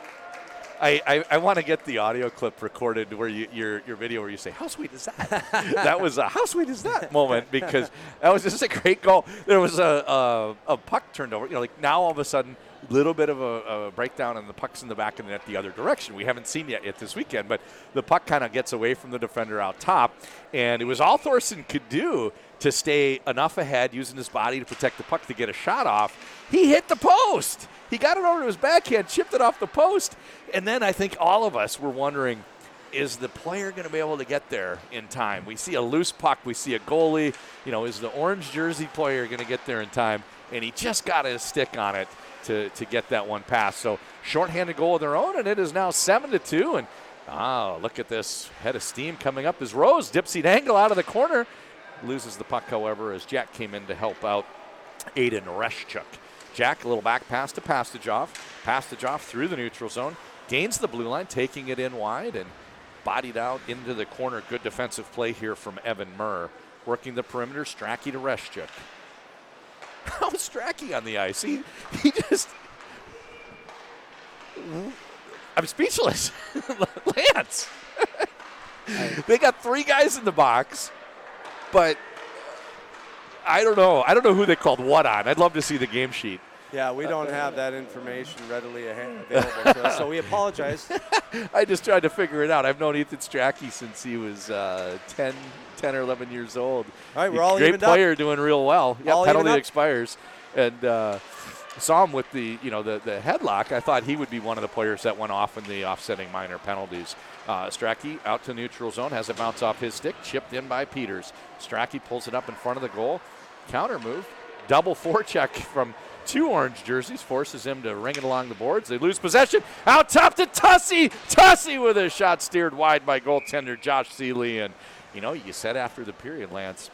I want to get the audio clip recorded where your video where you say, how sweet is that? That was a how sweet is that moment, because that was just a great goal. There was a puck turned over. Like now all of a sudden, little bit of a breakdown, and the puck's in the back of the net the other direction. We haven't seen yet this weekend, but the puck kind of gets away from the defender out top, and it was all Thorson could do to stay enough ahead, using his body to protect the puck to get a shot off. He hit the post. He got it over to his backhand, chipped it off the post, and then I think all of us were wondering, is the player going to be able to get there in time? We see a loose puck. We see a goalie. Is the orange jersey player going to get there in time? And he just got his stick on it to get that one pass. So shorthanded goal of their own, and it is now 7-2. And look at this head of steam coming up as Rose dipsy angle out of the corner. Loses the puck, however, as Jack came in to help out Aiden Reschuk. Jack, a little back pass to Pastajov. Pastajov through the neutral zone. Gains the blue line, taking it in wide and bodied out into the corner. Good defensive play here from Evan Murr. Working the perimeter, Strachey to Reschuk. How's Strachey on the ice? He just... I'm speechless. Lance. They got 3 guys in the box, but I don't know. I don't know who they called what on. I'd love to see the game sheet. Yeah, we don't have that information readily available to us, so we apologize. I just tried to figure it out. I've known Ethan Strachey since he was 10 or 11 years old. All right, we're all great evened player, up. doing real well. Yeah, penalty expires, and saw him with the headlock. I thought he would be one of the players that went off in the offsetting minor penalties. Strachey out to neutral zone, has a bounce off his stick, chipped in by Peters. Strachey pulls it up in front of the goal. Counter move, double forecheck from 2 orange jerseys, forces him to ring it along the boards. They lose possession. Out top to Tussey. Tussey with a shot steered wide by goaltender Josh Seeley. And, you said after the period, Lance,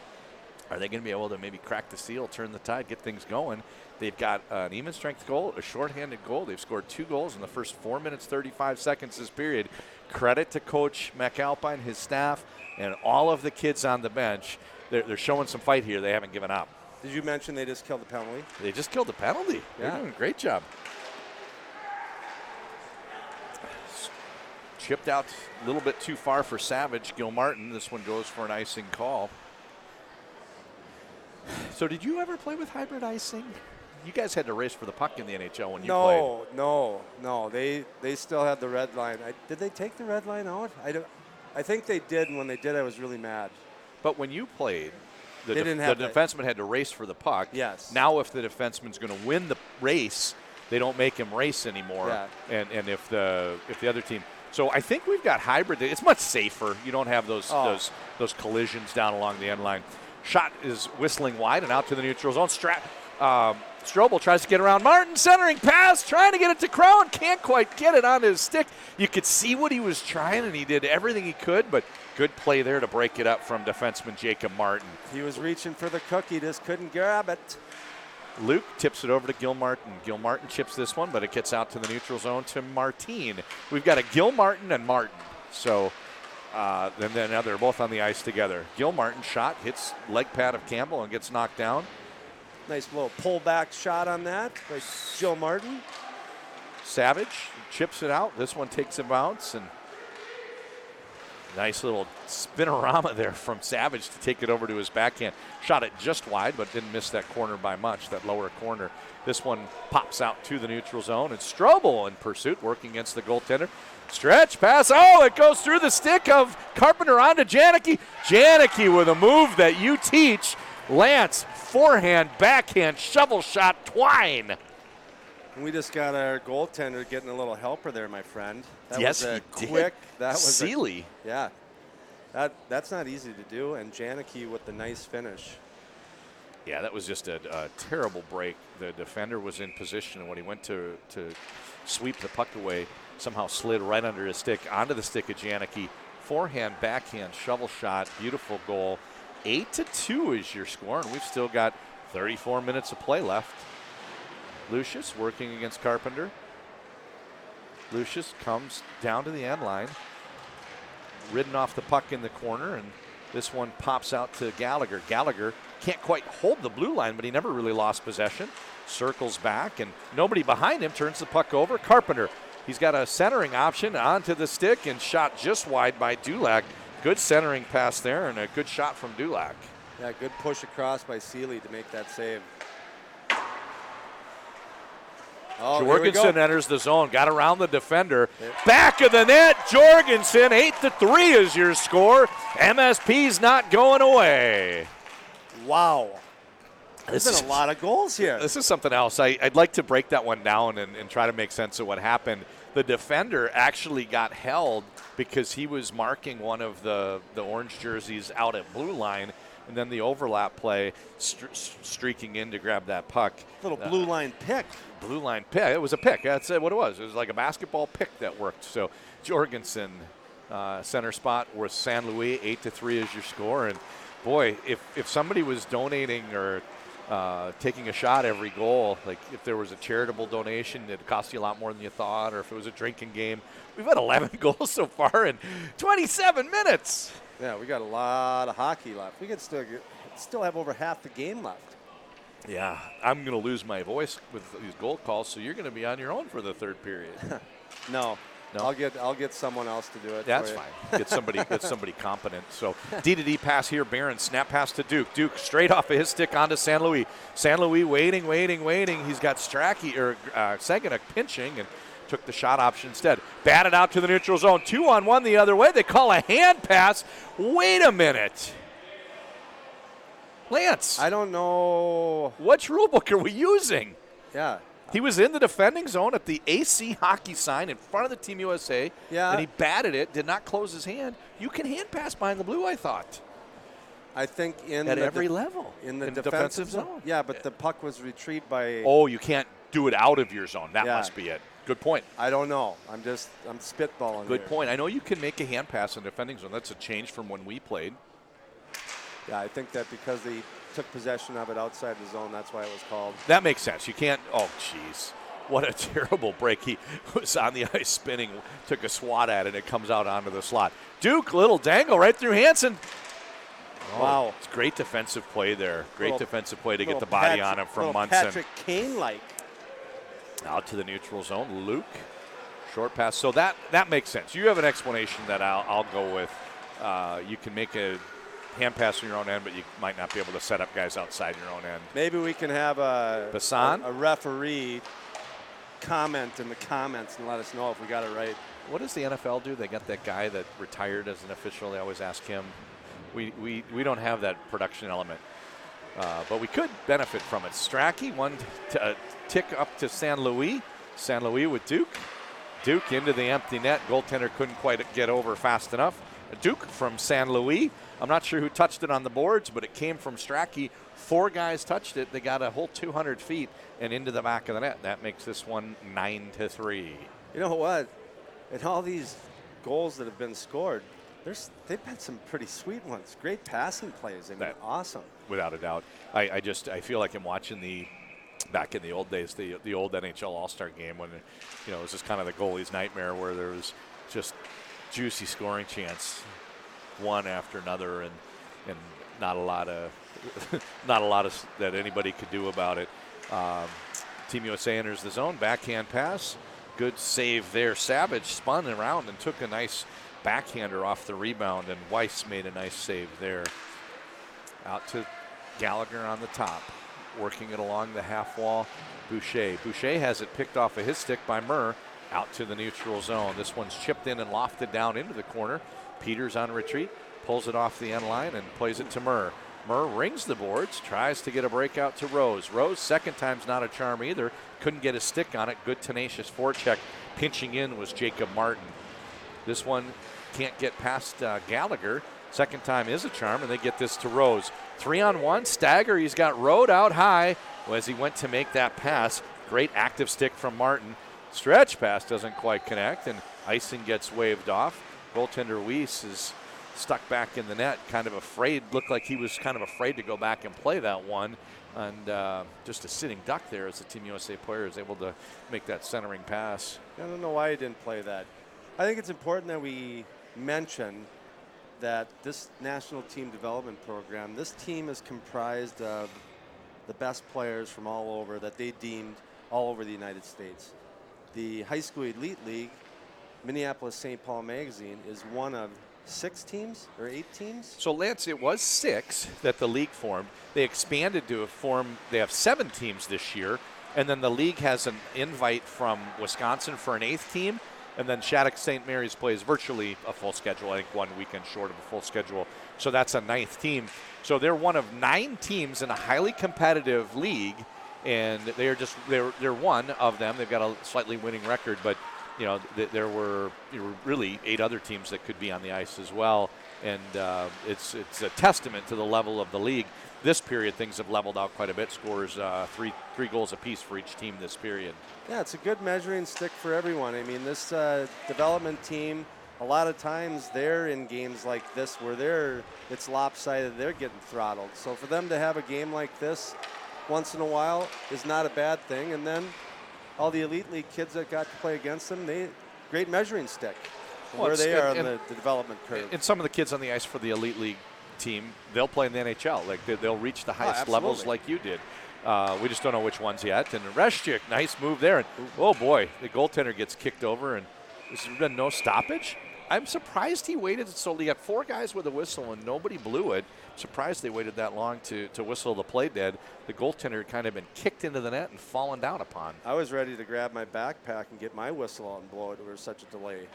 are they going to be able to maybe crack the seal, turn the tide, get things going? They've got an even strength goal, a shorthanded goal. They've scored 2 goals in the first 4 minutes, 35 seconds this period. Credit to Coach McAlpine, his staff, and all of the kids on the bench. They're showing some fight here. They haven't given up. Did you mention they just killed the penalty? They just killed the penalty. Yeah. They're doing a great job. Chipped out a little bit too far for Savage. Gilmartin, this one goes for an icing call. So did you ever play with hybrid icing? You guys had to race for the puck in the NHL when you played. No. They still had the red line. Did they take the red line out? I think they did, and when they did, I was really mad. But when you played, the defenseman defenseman had to race for the puck. Yes. Now if the defenseman's going to win the race, they don't make him race anymore. Yeah. And if the other team. So I think we've got hybrid. It's much safer. You don't have those collisions down along the end line. Shot is whistling wide and out to the neutral zone. Strobel tries to get around Martin, centering pass, trying to get it to Crown, can't quite get it on his stick. You could see what he was trying, and he did everything he could, but good play there to break it up from defenseman Jacob Martin. He was reaching for the cookie, just couldn't grab it. Luke tips it over to Gilmartin. Gilmartin chips this one, but it gets out to the neutral zone to Martin. We've got a Gilmartin and Martin. So then now they're both on the ice together. Gilmartin shot, hits leg pad of Campbell and gets knocked down. Nice little pullback shot on that by Gilmartin. Savage chips it out. This one takes a bounce, and nice little spinorama there from Savage to take it over to his backhand. Shot it just wide, but didn't miss that corner by much, that lower corner. This one pops out to the neutral zone. It's Strobel in pursuit, working against the goaltender. Stretch pass. Oh, it goes through the stick of Carpenter onto Janicki. Janicki with a move that you teach. Lance, forehand, backhand, shovel shot, twine. We just got our goaltender getting a little helper there, my friend. That yes, was he quick. did. That was Seeley. Yeah, that's not easy to do. And Janicki with the nice finish. Yeah, that was just a terrible break. The defender was in position, and when he went to sweep the puck away, somehow slid right under his stick, onto the stick of Janicki. Forehand, backhand, shovel shot, beautiful goal. 8-2 is your score, and we've still got 34 minutes of play left. Lucius working against Carpenter. Lucius comes down to the end line, ridden off the puck in the corner, and this one pops out to Gallagher. Gallagher can't quite hold the blue line, but he never really lost possession. Circles back, and nobody behind him, turns the puck over. Carpenter, he's got a centering option onto the stick and shot just wide by Dulac. Good centering pass there and a good shot from Dulac. Yeah, good push across by Seeley to make that save. Oh, Jorgensen enters the zone, got around the defender. Back of the net, Jorgensen, 8-3 is your score. MSP's not going away. Wow. There's been a lot of goals here. This is something else. I'd like to break that one down and try to make sense of what happened. The defender actually got held because he was marking one of the orange jerseys out at blue line, and then the overlap play, streaking in to grab that puck. Little blue line pick. Blue line pick. It was a pick. That's what it was. It was like a basketball pick that worked. So Jorgensen, center spot with San Luis, 8-3 is your score. And boy, if somebody was donating or taking a shot every goal, like if there was a charitable donation, it'd cost you a lot more than you thought, or if it was a drinking game. We've had 11 goals so far in 27 minutes. Yeah, we got a lot of hockey left. We could still have over half the game left. Yeah, I'm going to lose my voice with these goal calls, so you're going to be on your own for the third period. No. I'll get someone else to do it. That's fine. Get somebody competent. So D-to-D pass here. Barron snap pass to Duke. Duke straight off of his stick onto San Luis. San Luis waiting. He's got Seganek pinching and took the shot option instead. Batted out to the neutral zone. 2-on-1 the other way. They call a hand pass. Wait a minute. Lance. I don't know. Which rule book are we using? Yeah. He was in the defending zone at the AC hockey sign in front of the Team USA, and he batted it, did not close his hand. You can hand pass behind the blue, I thought. I think in at the every level. In the in defensive zone. Yeah, but the puck was retrieved by. Oh, you can't do it out of your zone. That Yeah. must be it. Good point. I don't know. I'm spitballing. Good here. point. I know you can make a hand pass in defending zone. That's a change from when we played. Yeah, I think that because they took possession of it outside the zone, that's why it was called. That makes sense. You can't. Oh, jeez. What a terrible break. He was on the ice spinning, took a swat at it, and it comes out onto the slot. Duke, little dangle right through Hansen. Oh, wow. It's great defensive play there. Great Little- defensive play to get little the body Patrick- on him from little Munson. Patrick Kane-like. Out to the neutral zone. Luke, short pass. So that makes sense. You have an explanation that I'll go with. You can make a hand pass on your own end, but you might not be able to set up guys outside your own end. Maybe we can have a referee comment in the comments and let us know if we got it right. What does the NFL do? They got that guy that retired as an official. They always ask him. We don't have that production element, but we could benefit from it. Strachey, one tick up to San Luis. San Luis with Duke. Duke into the empty net. Goaltender couldn't quite get over fast enough. Duke from San Luis. I'm not sure who touched it on the boards, but it came from Strachey. 4 guys touched it. They got a whole 200 feet and into the back of the net. That makes this one 9-3. You know what? In all these goals that have been scored, they've been some pretty sweet ones. Great passing plays. I mean, awesome. Without a doubt. I feel like I'm watching back in the old days, the old NHL All-Star game when, it was just kind of the goalie's nightmare where there was just juicy scoring chance, one after another, and not a lot of that anybody could do about it. Team USA enters the zone, backhand pass, good save there. Savage spun around and took a nice backhander off the rebound, and Weiss made a nice save there. Out to Gallagher on the top, working it along the half wall. Boucher has it picked off of his stick by Murr. Out to the neutral zone. This one's chipped in and lofted down into the corner. Peters on retreat, pulls it off the end line and plays it to Murr. Murr rings the boards, tries to get a breakout to Rose. Rose, second time's not a charm either. Couldn't get a stick on it. Good tenacious forecheck. Pinching in was Jacob Martin. This one can't get past Gallagher. Second time is a charm, and they get this to Rose. 3-on-1, stagger. He's got Rode out high as he went to make that pass. Great active stick from Martin. Stretch pass doesn't quite connect, and icing gets waved off. Goaltender Weiss is stuck back in the net, kind of afraid. Looked like he was kind of afraid to go back and play that one. And just a sitting duck there as the Team USA player is able to make that centering pass. I don't know why he didn't play that. I think it's important that we mention that this national team development program, this team is comprised of the best players from all over that they deemed all over the United States. The High School Elite League, Minneapolis St. Paul Magazine, is one of 6 teams or 8 teams? So, Lance, it was 6 that the league formed. They expanded to they have 7 teams this year, and then the league has an invite from Wisconsin for an 8th team, and then Shattuck St. Mary's plays virtually a full schedule, I think 1 weekend short of a full schedule. So that's a 9th team. So they're one of 9 teams in a highly competitive league, and they're one of them. They've got a slightly winning record, but there were really 8 other teams that could be on the ice as well, and it's a testament to the level of the league. This period, things have leveled out quite a bit. Scores three goals apiece for each team this period. Yeah, it's a good measuring stick for everyone. I mean, this development team, a lot of times they're in games like this where it's lopsided, they're getting throttled. So for them to have a game like this once in a while is not a bad thing. And then all the Elite League kids that got to play against them, great measuring stick where they are on the development curve. And some of the kids on the ice for the Elite League team, they'll play in the NHL. Like they'll reach the highest levels like you did. We just don't know which ones yet. And Reshchik, nice move there. And oh boy, the goaltender gets kicked over, and there's been no stoppage. I'm surprised he waited. So he got 4 guys with a whistle and nobody blew it. Surprised they waited that long to whistle the play dead. The goaltender had kind of been kicked into the net and fallen down upon. I was ready to grab my backpack and get my whistle out and blow it. There was such a delay.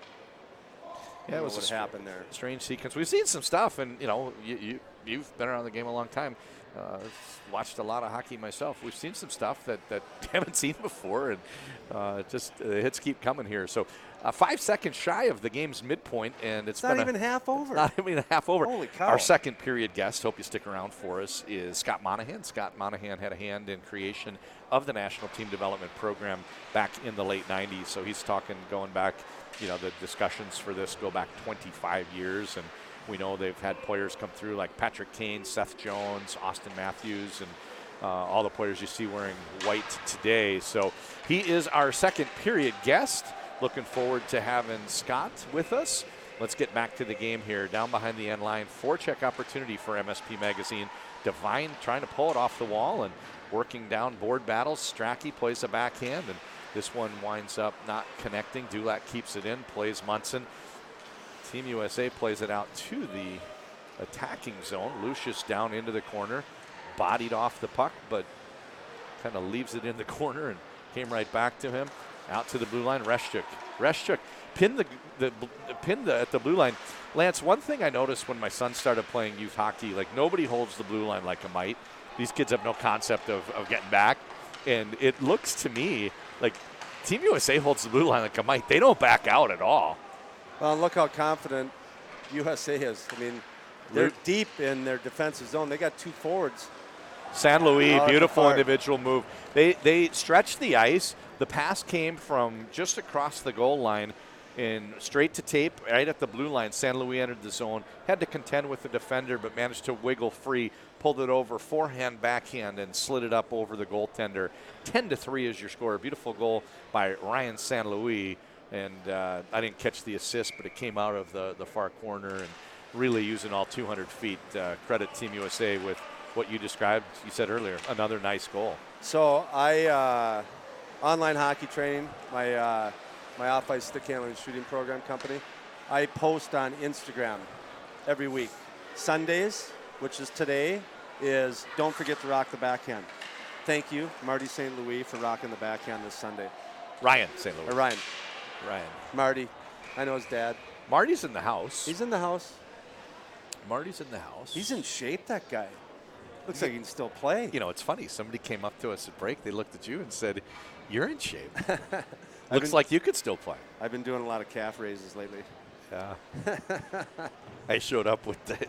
Yeah, it was what happened there. Strange sequence. We've seen some stuff, and you've been around the game a long time. watched a lot of hockey myself. We've seen some stuff that haven't seen before, and the hits keep coming here. So 5 seconds shy of the game's midpoint, and it's not even half over. Not even half over. Holy cow. Our second period guest, hope you stick around for us, is Scott Monahan. Scott Monahan had a hand in creation of the National Team Development Program back in the late 90s. So he's talking going back, the discussions for this go back 25 years, and we know they've had players come through like Patrick Kane, Seth Jones, Austin Matthews, and all the players you see wearing white today. So he is our second period guest. Looking forward to having Scott with us. Let's get back to the game here. Down behind the end line, forecheck opportunity for MSP Magazine. Devine trying to pull it off the wall and working down board battles. Strachey plays a backhand, and this one winds up not connecting. Dulac keeps it in, plays Munson. Team USA plays it out to the attacking zone. Lucius down into the corner, bodied off the puck, but kind of leaves it in the corner and came right back to him. Out to the blue line, Reshchuk pinned at the blue line. Lance, one thing I noticed when my son started playing youth hockey, like nobody holds the blue line like a mite. These kids have no concept of getting back, and it looks to me like Team USA holds the blue line like a mite. They don't back out at all. Well, look how confident USA is. I mean, they're deep in their defensive zone. They got two forwards. San Luis, beautiful individual move. They stretched the ice. The pass came from just across the goal line and straight to tape right at the blue line. San Luis entered the zone, had to contend with the defender, but managed to wiggle free, pulled it over, forehand, backhand, and slid it up over the goaltender. 10-3 is your score. A beautiful goal by Ryan San Luis. And I didn't catch the assist, but it came out of the far corner and really using all 200 feet. Credit Team USA with what you described, you said earlier, another nice goal. So I online hockey training, my off-ice stick handling and shooting program company. I post on Instagram every week. Sundays, which is today, is don't forget to rock the backhand. Thank you, Marty St. Louis, for rocking the backhand this Sunday. Ryan St. Louis. Ryan. Marty. I know his dad. Marty's in the house. He's in the house. Marty's in the house. He's in shape, that guy. Looks like he can still play. It's funny. Somebody came up to us at break. They looked at you and said, "You're in shape. Looks like you could still play." I've been doing a lot of calf raises lately. Yeah. I showed up with the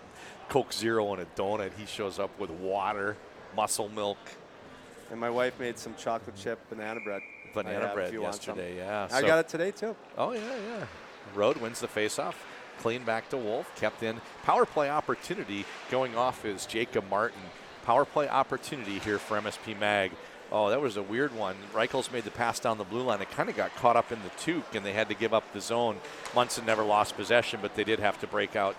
Coke Zero and a donut. He shows up with water, muscle milk. And my wife made some chocolate chip banana bread. Banana bread yesterday, yeah. I got it today, too. Oh, yeah. Rode wins the faceoff. Clean back to Wolf. Kept in. Power play opportunity going off is Jacob Martin. Power play opportunity here for MSP Mag. Oh, that was a weird one. Reichels made the pass down the blue line. It kind of got caught up in the toque, and they had to give up the zone. Munson never lost possession, but they did have to break out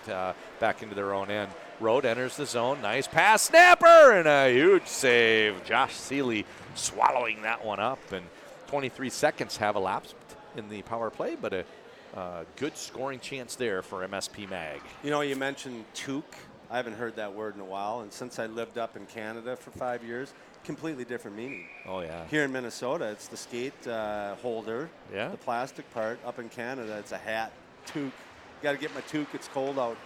back into their own end. Rode enters the zone. Nice pass. Snapper! And a huge save. Josh Seeley swallowing that one up. And 23 seconds have elapsed in the power play, but a good scoring chance there for MSP Mag. You mentioned toque. I haven't heard that word in a while, and since I lived up in Canada for 5 years, completely different meaning. Oh, yeah. Here in Minnesota, it's the skate holder, the plastic part. Up in Canada, it's a hat, toque. Got to get my toque. It's cold out.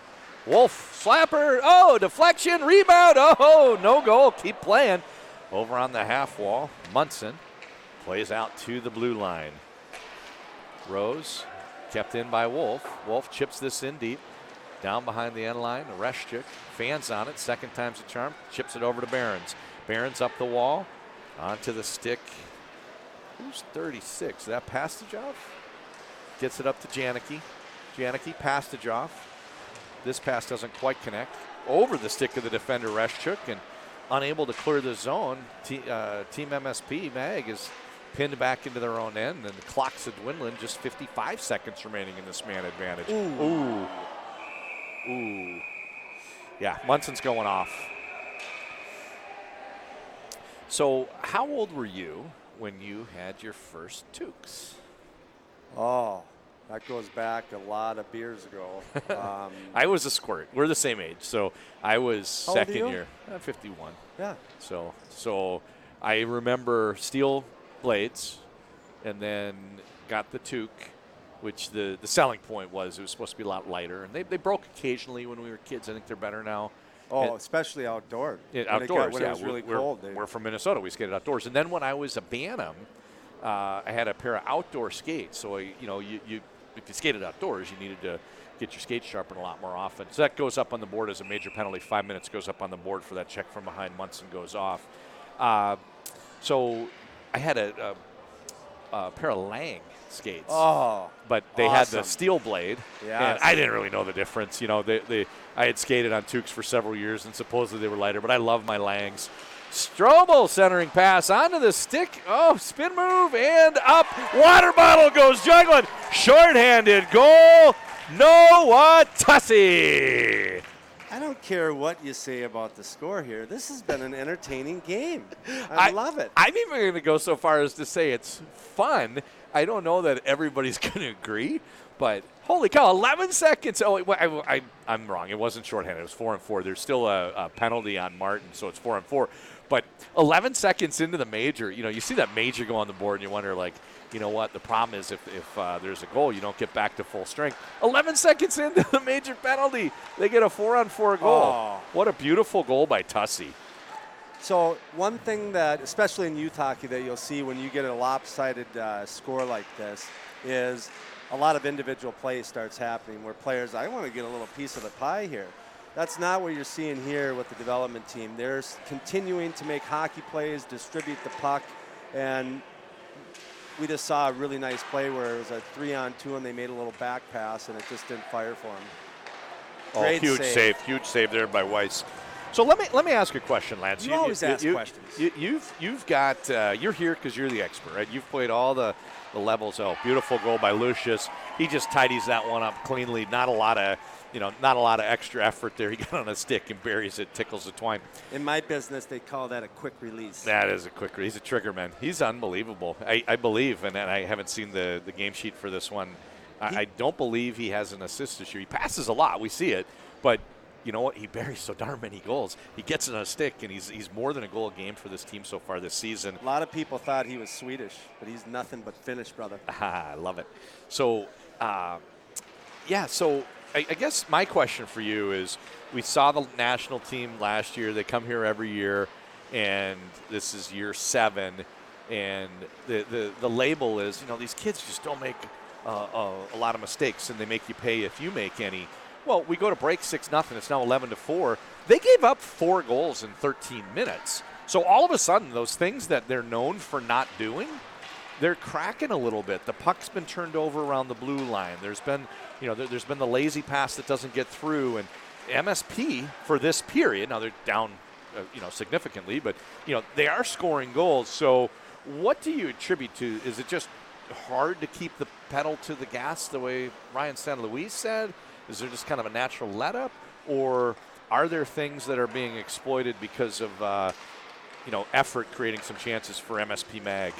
Wolf, slapper. Oh, deflection, rebound. Oh, no goal. Keep playing. Over on the half wall, Munson plays out to the blue line. Rose kept in by Wolf. Wolf chips this in deep. Down behind the end line, Reshchuk fans on it. Second time's a charm. Chips it over to Behrens. Behrens up the wall. Onto the stick. Who's 36? Is that Pastajov? Gets it up to Janicki. Janicki, Pastajov. This pass doesn't quite connect. Over the stick of the defender, Reshchuk, and unable to clear the zone. Team MSP Mag is pinned back into their own end, and the clock's a dwindling. Just 55 seconds remaining in this man advantage. Ooh. Yeah, Munson's going off. So how old were you when you had your first toques? Oh, that goes back a lot of beers ago. I was a squirt. We're the same age. So I was second year. 51. Yeah. So I remember steel blades and then got the toque, which the selling point was it was supposed to be a lot lighter. And they broke occasionally when we were kids. I think they're better now. Oh, especially outdoors. Outdoors, when yeah. it was really we're, cold. We're from Minnesota. We skated outdoors. And then when I was a Bantam, I had a pair of outdoor skates. So, if you skated outdoors, you needed to get your skates sharpened a lot more often. So that goes up on the board as a major penalty. 5 minutes goes up on the board for that check from behind. Munson goes off. So I had a pair of Lang skates. Oh, but they awesome. had the steel blade, yes. and I didn't really know the difference. I had skated on Tukes for several years, and supposedly they were lighter, but I love my Langs. Strobel centering pass onto the stick. Oh, spin move and up. Water bottle goes juggling. Shorthanded goal. Noah Tussey. I don't care what you say about the score here. This has been an entertaining game. I love it. I'm even going to go so far as to say it's fun. I don't know that everybody's going to agree, but holy cow, 11 seconds. Oh, I'm wrong. It wasn't shorthanded. It was 4-4. There's still a penalty on Martin, so it's 4-4. But 11 seconds into the major, you see that major go on the board, and you wonder, like, you know what? The problem is if there's a goal, you don't get back to full strength. 11 seconds into the major penalty, they get a 4-on-4 goal. Oh. What a beautiful goal by Tussey. So one thing that, especially in youth hockey, that you'll see when you get a lopsided score like this is a lot of individual play starts happening where players, I want to get a little piece of the pie here. That's not what you're seeing here with the development team. They're continuing to make hockey plays, distribute the puck, and we just saw a really nice play where it was a 3-on-2 and they made a little back pass and it just didn't fire for them. Great huge save there by Weiss. So let me ask a question, Lance. You always ask questions. You've got you're here because you're the expert, right? You've played all the levels. Oh, beautiful goal by Lucius. He just tidies that one up cleanly. Not a lot of extra effort there. He got on a stick and buries it, tickles the twine. In my business, they call that a quick release. That is a quick release. He's a trigger man. He's unbelievable. I believe, and I haven't seen the game sheet for this one. I don't believe he has an assist this year. He passes a lot. We see it, but you know what? He buries so darn many goals. He gets it on a stick, and he's more than a goal a game for this team so far this season. A lot of people thought he was Swedish, but he's nothing but Finnish, brother. I love it. So, so I guess my question for you is, we saw the national team last year. They come here every year, and this is year 7, and the label is, these kids just don't make a lot of mistakes, and they make you pay if you make any. Well, we go to break 6-0. It's now 11-4. They gave up 4 goals in 13 minutes. So all of a sudden, those things that they're known for not doing, they're cracking a little bit. The puck's been turned over around the blue line. There's been, there's been the lazy pass that doesn't get through. And MSP for this period, now they're down, significantly, but they are scoring goals. So what do you attribute to? Is it just hard to keep the pedal to the gas the way Ryan San Luis said? Is there just kind of a natural let-up, or are there things that are being exploited because of, effort creating some chances for MSP Mag?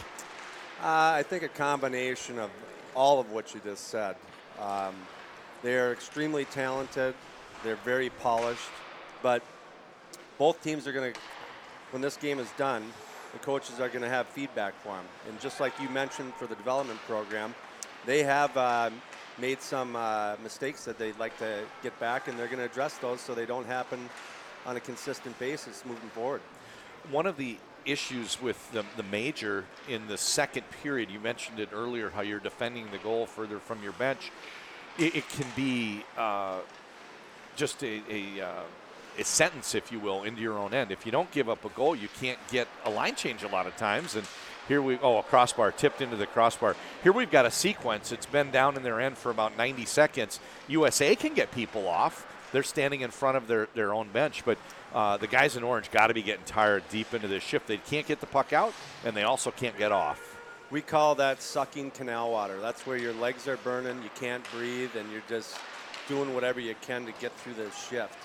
I think a combination of all of what you just said. They are extremely talented. They're very polished, but both teams are going to, when this game is done, the coaches are going to have feedback for them. And just like you mentioned for the development program, they have made some mistakes that they'd like to get back, and they're going to address those so they don't happen on a consistent basis moving forward. One of the issues with the major in the second period, you mentioned it earlier, how you're defending the goal further from your bench. It can be just a sentence, if you will, into your own end. If you don't give up a goal, you can't get a line change a lot of times. And here a crossbar tipped into the crossbar. Here we've got a sequence. It's been down in their end for about 90 seconds. USA can get people off. They're standing in front of their own bench, but the guys in orange got to be getting tired deep into this shift. They can't get the puck out, and they also can't get off. We call that sucking canal water. That's where your legs are burning, you can't breathe, and you're just doing whatever you can to get through this shift.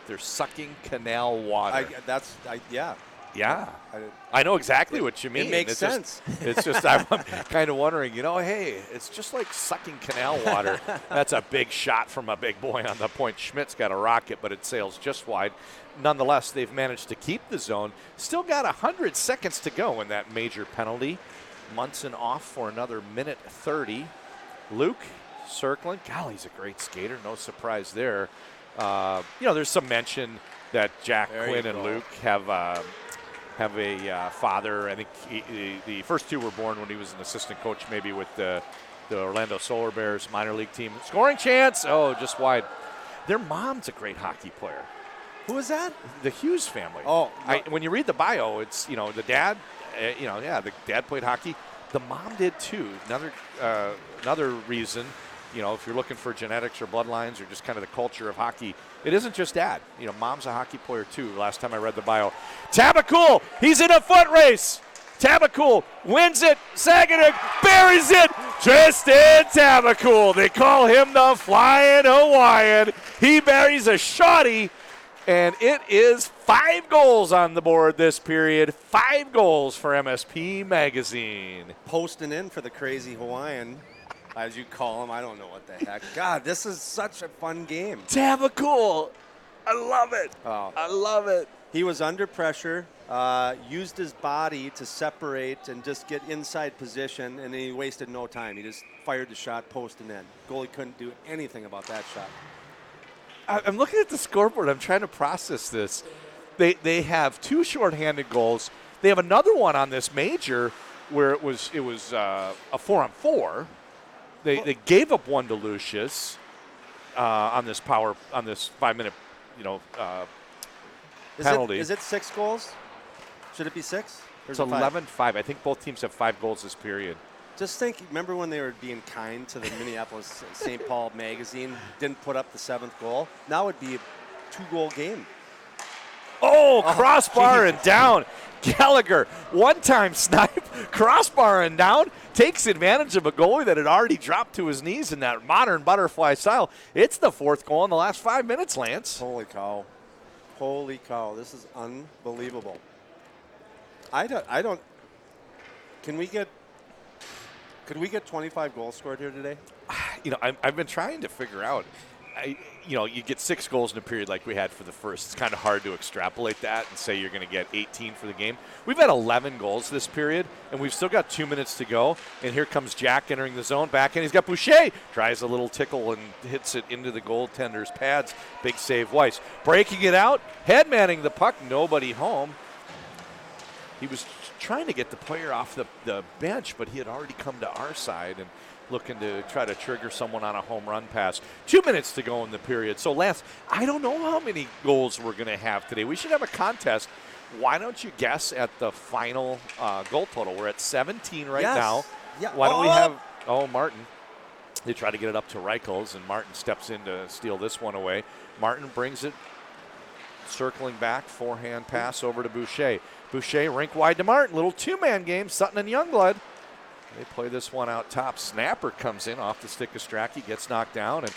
They're sucking canal water. Yeah. Yeah, I know exactly what you mean. It makes sense. It's just I'm kind of wondering, hey, it's just like sucking canal water. That's a big shot from a big boy on the point. Schmidt's got a rocket, but it sails just wide. Nonetheless, they've managed to keep the zone. Still got 100 seconds to go in that major penalty. Munson off for another minute 30. Luke circling. Golly, he's a great skater. No surprise there. There's some mention that Jack, There Quinn, you and go. Luke have a father. I think the first two were born when he was an assistant coach, maybe with the Orlando Solar Bears minor league team. Scoring chance. Oh, just wide. Their mom's a great hockey player. Who is that? The Hughes family. Oh, when you read the bio, it's the dad. The dad played hockey. The mom did too. Another reason, if you're looking for genetics or bloodlines or just kind of the culture of hockey, it isn't just dad. Mom's a hockey player too. Last time I read the bio, Tabakul, he's in a foot race. Tabakul wins it. Saginaw buries it. Tristan Tabakul. They call him the Flying Hawaiian. He buries a shotty. And it is 5 goals on the board this period. 5 goals for MSP Magazine. Posting in for the crazy Hawaiian, as you call him. I don't know what the heck. God, this is such a fun game. Tabakul. I love it. Oh. I love it. He was under pressure, used his body to separate and just get inside position, and he wasted no time. He just fired the shot, posting in. Goalie couldn't do anything about that shot. I'm looking at the scoreboard. I'm trying to process this. They have 2 shorthanded goals. They have another one on this major where it was a 4-on-4. They gave up one to Lucius on this 5-minute penalty. Is it 6 goals? Should it be 6? It's 11-5. I think both teams have 5 goals this period. Just think, remember when they were being kind to the Minneapolis St. Paul Magazine, didn't put up the 7th goal? Now it'd be a 2-goal game. Oh, crossbar and down. Gallagher, one-time snipe, crossbar and down, takes advantage of a goalie that had already dropped to his knees in that modern butterfly style. It's the 4th goal in the last 5 minutes, Lance. Holy cow. Holy cow, this is unbelievable. Could we get 25 goals scored here today? I've been trying to figure out. You get 6 goals in a period like we had for the first. It's kind of hard to extrapolate that and say you're going to get 18 for the game. We've had 11 goals this period, and we've still got 2 minutes to go. And here comes Jack entering the zone back, and he's got Boucher. Tries a little tickle and hits it into the goaltender's pads. Big save, Weiss. Breaking it out, headmanning the puck, nobody home. He was trying to get the player off the bench, but he had already come to our side and looking to try to trigger someone on a home run pass. 2 minutes to go in the period. So, Lance, I don't know how many goals we're going to have today. We should have a contest. Why don't you guess at the final goal total? We're at 17 right now. Yeah. Why don't we have Martin. They try to get it up to Reichels, and Martin steps in to steal this one away. Martin brings it circling back, forehand pass over to Boucher. Boucher rink wide to Martin. Little 2-man game, Sutton and Youngblood. They play this one out top. Snapper comes in off the stick of Strachey, gets knocked down. And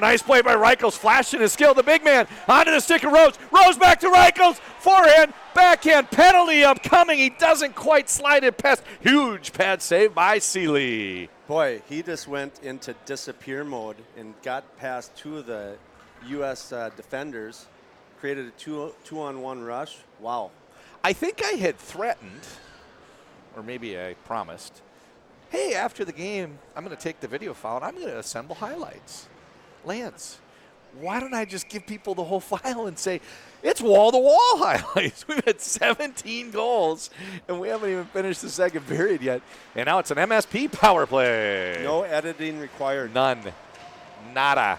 nice play by Reichels, flashing his skill. The big man onto the stick of Rose. Rose back to Reichels. Forehand, backhand, penalty upcoming. He doesn't quite slide it past. Huge pad save by Seeley. Boy, he just went into disappear mode and got past 2 of the U.S. defenders, created a 2-on-1 rush. Wow. I think I had threatened, or maybe I promised, hey, after the game, I'm going to take the video file and I'm going to assemble highlights. Lance, why don't I just give people the whole file and say, it's wall-to-wall highlights. We've had 17 goals, and we haven't even finished the second period yet. And now it's an MSP power play. No editing required. None. Nada.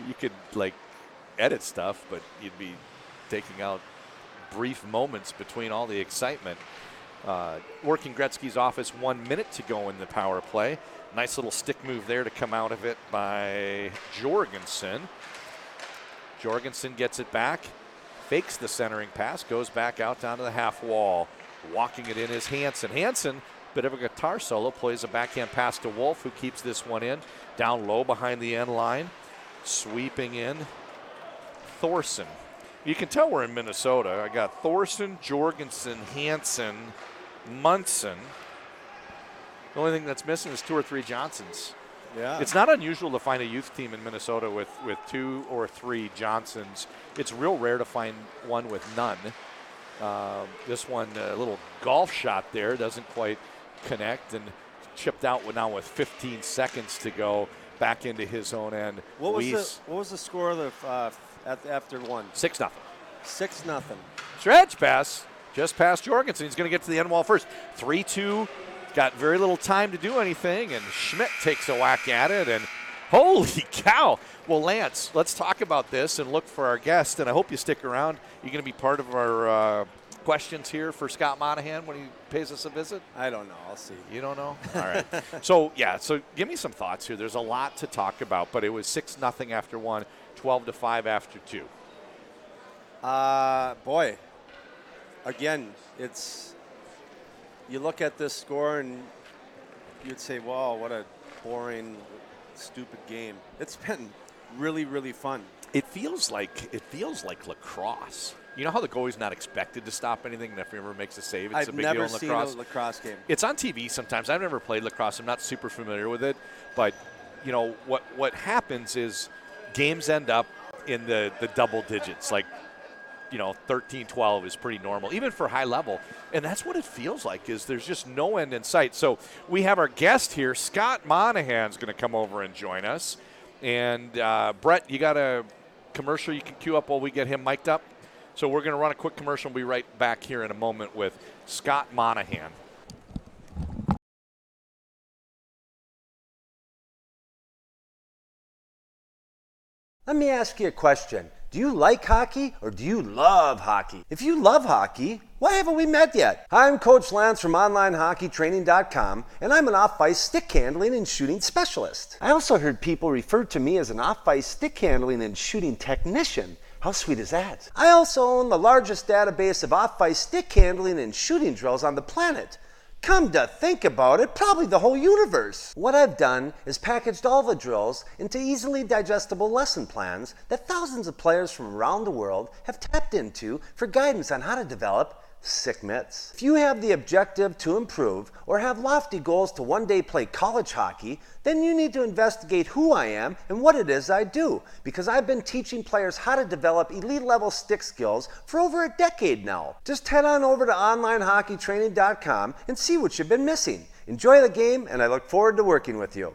You could, edit stuff, but you'd be taking out brief moments between all the excitement. Working Gretzky's office, 1 minute to go in the power play. Nice little stick move there to come out of it by Jorgensen. Jorgensen gets it back, fakes the centering pass, goes back out down to the half wall. Walking it in is Hansen. Hansen, bit of a guitar solo, plays a backhand pass to Wolf, who keeps this one in. Down low behind the end line. Sweeping in, Thorson. You can tell we're in Minnesota. I got Thorson, Jorgensen, Hansen, Munson. The only thing that's missing is 2 or 3 Johnsons. Yeah. It's not unusual to find a youth team in Minnesota with 2 or 3 Johnsons. It's real rare to find one with none. This one, a little golf shot there, doesn't quite connect, and chipped out now with 15 seconds to go. back into his own end. What was the score of the after one? 6-0. 6-0. Stretch pass just past Jorgensen. He's going to get to the end wall first. 3-2. Got very little time to do anything, and Schmidt takes a whack at it, and holy cow. Well, Lance, let's talk about this and look for our guest, and I hope you stick around. You're going to be part of our questions here for Scott Monahan when he pays us a visit? I don't know. I'll see. You don't know? All right. So give me some thoughts here. There's a lot to talk about, but it was 6-0 after 1, 12-5 after 2. Boy, again, you look at this score and you'd say, wow, what a boring, stupid game. It's been really, really fun. It feels like lacrosse. You know how the goalie's not expected to stop anything, and if he ever makes a save, it's a big deal in lacrosse? I've never seen a lacrosse game. It's on TV sometimes. I've never played lacrosse. I'm not super familiar with it. But, you know, what happens is games end up in the double digits. Like, you know, 13-12 is pretty normal, even for high level. And that's what it feels like, is there's just no end in sight. So we have our guest here. Scott Monahan's going to come over and join us. And, Brett, you got a commercial you can cue up while we get him mic'd up? So we're going to run a quick commercial and we'll be right back here in a moment with Scott Monahan. Let me ask you a question. Do you like hockey or do you love hockey? If you love hockey, why haven't we met yet? I'm Coach Lance from OnlineHockeyTraining.com, and I'm an off-ice stick handling and shooting specialist. I also heard people refer to me as an off-ice stick handling and shooting technician. How sweet is that? I also own the largest database of off-ice stick handling and shooting drills on the planet. Come to think about it, probably the whole universe. What I've done is packaged all the drills into easily digestible lesson plans that thousands of players from around the world have tapped into for guidance on how to develop sick mitts. If you have the objective to improve or have lofty goals to one day play college hockey, then you need to investigate who I am and what it is I do, because I've been teaching players how to develop elite level stick skills for over a decade now. Just head on over to OnlineHockeyTraining.com and see what you've been missing. Enjoy the game, and I look forward to working with you.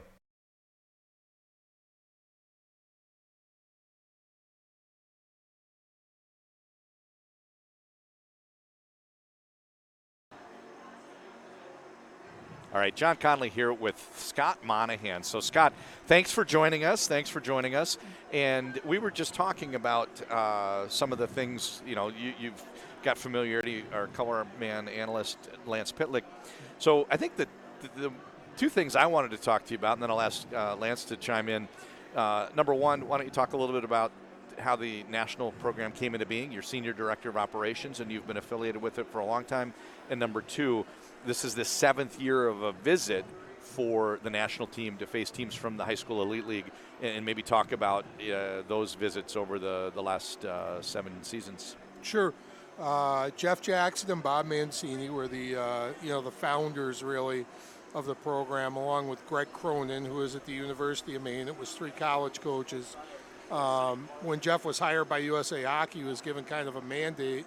All right, John Conley here with Scott Monahan. So, Scott, thanks for joining us. And we were just talking about some of the things, you know, you've got familiarity, our color man analyst, Lance Pitlick. So I think that the two things I wanted to talk to you about, and then I'll ask Lance to chime in. Number one, why don't you talk a little bit about how the national program came into being? You're Senior Director of Operations, and you've been affiliated with it for a long time. And number two, this is the 7th year of a visit for the national team to face teams from the high school elite league, and maybe talk about those visits over the last 7 seasons. Sure. Jeff Jackson and Bob Mancini were the founders really of the program, along with Greg Cronin, who is at the University of Maine. It was 3 college coaches. When Jeff was hired by USA Hockey, he was given kind of a mandate,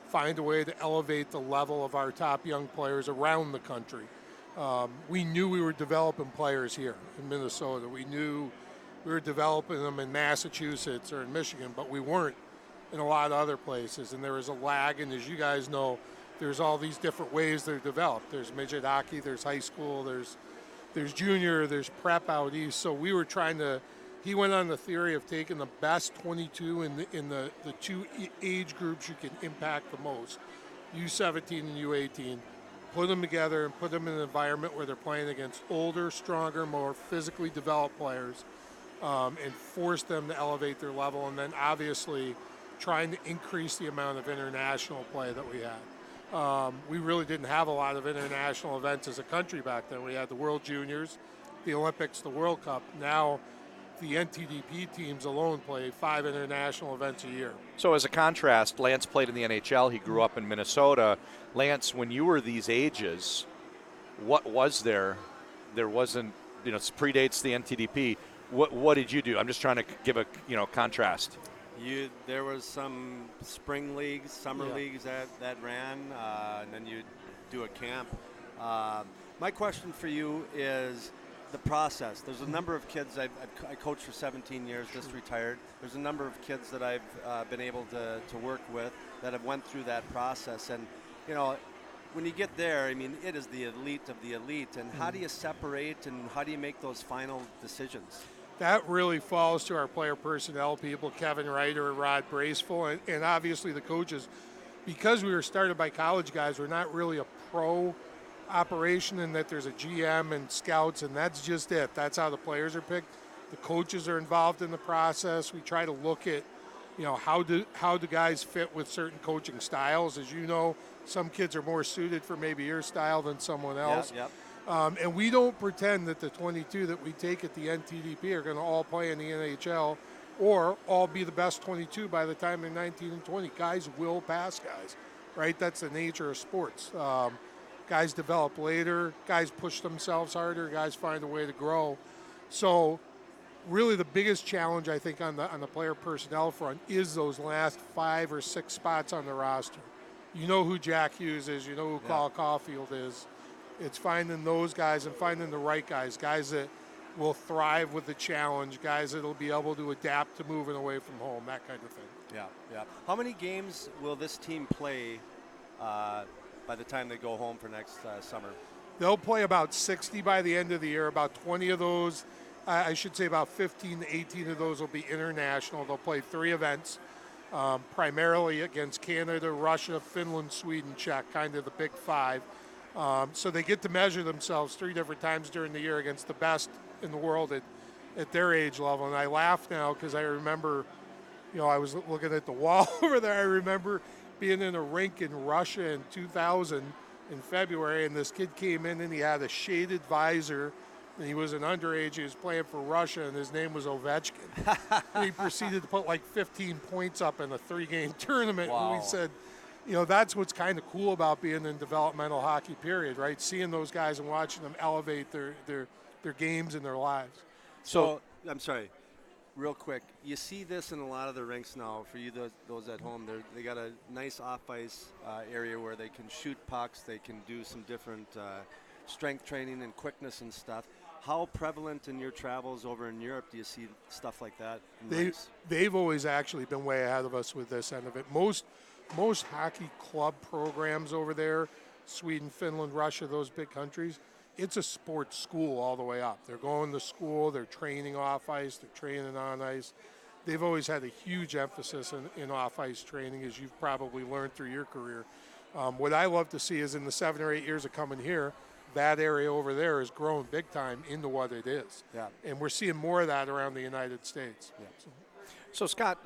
find a way to elevate the level of our top young players around the country. We knew we were developing players here in Minnesota. We knew we were developing them in Massachusetts or in Michigan, but we weren't in a lot of other places. And there was a lag, and as you guys know, there's all these different ways they're developed. There's midget hockey, there's high school, there's junior, there's prep out east. So we were trying to, he went on the theory of taking the best 22 in the 2 age groups you can impact the most, U17 and U18, put them together and put them in an environment where they're playing against older, stronger, more physically developed players, and force them to elevate their level, and then obviously trying to increase the amount of international play that we had. We really didn't have a lot of international events as a country back then. We had the World Juniors, the Olympics, the World Cup. Now the NTDP teams alone play 5 international events a year. So as a contrast, Lance played in the NHL. He grew up in Minnesota. Lance, when you were these ages, what was there? There wasn't, it predates the NTDP. What did you do? I'm just trying to give a, contrast. There was some spring leagues, summer leagues that ran, and then you do a camp. My question for you is, the process. There's a number of kids I coached for 17 years, just retired. There's a number of kids that I've been able to work with that have went through that process. And, you know, when you get there, I mean, it is the elite of the elite. And how do you separate and how do you make those final decisions? That really falls to our player personnel people, Kevin Ryder and Rod Braceful, and obviously the coaches. Because we were started by college guys, we're not really a pro operation in that there's a GM and scouts, and that's just it. That's how the players are picked. The coaches are involved in the process. We try to look at, you know, how do guys fit with certain coaching styles. As you know, some kids are more suited for maybe your style than someone else. Yep. And we don't pretend that the 22 that we take at the NTDP are going to all play in the NHL or all be the best 22 by the time they're 19 and 20. Guys will pass guys, right? That's the nature of sports. Guys develop later. Guys push themselves harder. Guys find a way to grow. So really the biggest challenge, I think, on the player personnel front is those last 5 or 6 spots on the roster. You know who Jack Hughes is. You know who Carl Caulfield is. It's finding those guys and finding the right guys that will thrive with the challenge, guys that will be able to adapt to moving away from home, that kind of thing. Yeah. How many games will this team play by the time they go home for next summer? They'll play about 60 by the end of the year. About 20 of those, I should say about 15 to 18 of those will be international. They'll play 3 events, primarily against Canada, Russia, Finland, Sweden, Czech, kind of the big 5. So they get to measure themselves 3 different times during the year against the best in the world at their age level. And I laugh now because I remember, you know, I was looking at the wall over there. I remember being in a rink in Russia in 2000 in February, and this kid came in and he had a shaded visor, and he was an underage. He was playing for Russia, and his name was Ovechkin. And he proceeded to put like 15 points up in a 3-game tournament. Wow. And we said, you know, that's what's kind of cool about being in developmental hockey, period, right? Seeing those guys and watching them elevate their games and their lives. So, I'm sorry, real quick. You see this in a lot of the rinks now. For you, those at home, they got a nice off-ice area where they can shoot pucks. They can do some different strength training and quickness and stuff. How prevalent in your travels over in Europe do you see stuff like that? They've always actually been way ahead of us with this end of it. Most hockey club programs over there, Sweden, Finland, Russia, those big countries, it's a sports school all the way up. They're going to school, they're training off ice, they're training on ice. They've always had a huge emphasis in off-ice training, as you've probably learned through your career. What I love to see is in the 7 or 8 years of coming here, that area over there has grown big time into what it is. Yeah. And we're seeing more of that around the United States. Yeah. So, Scott,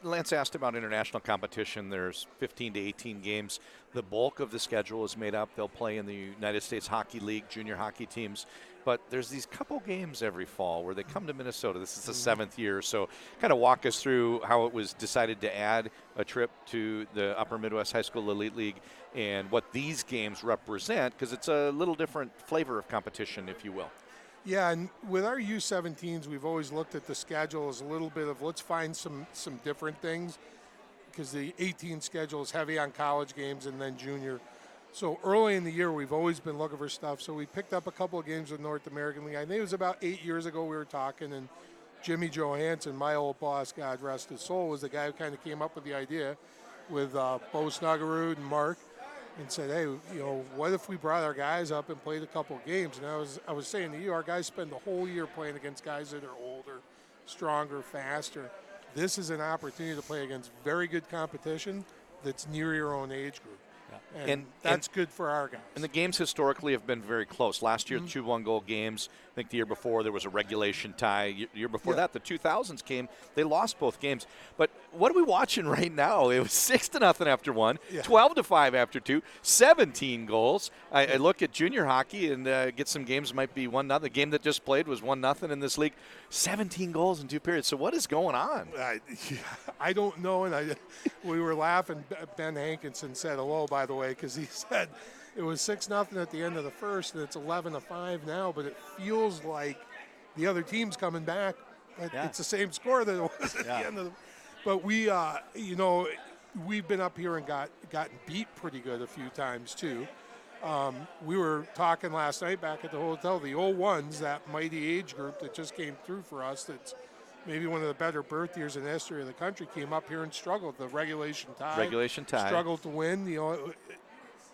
Lance asked about international competition. There's 15 to 18 games. The bulk of the schedule is made up. They'll play in the United States Hockey League, junior hockey teams. But there's these couple games every fall where they come to Minnesota. This is the 7th year. So kind of walk us through how it was decided to add a trip to the Upper Midwest High School Elite League and what these games represent, because it's a little different flavor of competition, if you will. Yeah, and with our U17s, we've always looked at the schedule as a little bit of let's find some different things, because the 18 schedule is heavy on college games and then junior. So early in the year, we've always been looking for stuff. So we picked up a couple of games with North American League. I think it was about 8 years ago we were talking, and Jimmy Johansson, my old boss, God rest his soul, was the guy who kind of came up with the idea with Bo Snuggerud and Mark, and said, hey, you know, what if we brought our guys up and played a couple of games? And I was saying to you, our guys spend the whole year playing against guys that are older, stronger, faster. This is an opportunity to play against very good competition that's near your own age group. Yeah. And that's good for our guys. And the games historically have been very close. Last year, 2 one-goal games. I think the year before there was a regulation tie. Year before that, the 2000s came. They lost both games. But what are we watching right now? It was 6-0 after 1, 12-5 after 2, 17 goals. I look at junior hockey and get some games might be 1-0. The game that just played was 1-0 in this league. 17 goals in 2 periods. So what is going on? I don't know. And we were laughing. Ben Hankinson said hello, by the way, because he said it was 6-0 at the end of the first, and it's 11-5 now. But it feels like the other team's coming back. It's the same score that it was at the end of the. But we, you know, we've been up here and gotten beat pretty good a few times too. We were talking last night back at the hotel, the 01s, that mighty age group that just came through for us, that's maybe one of the better birth years in the history of the country, came up here and struggled. The regulation tie. Struggled to win.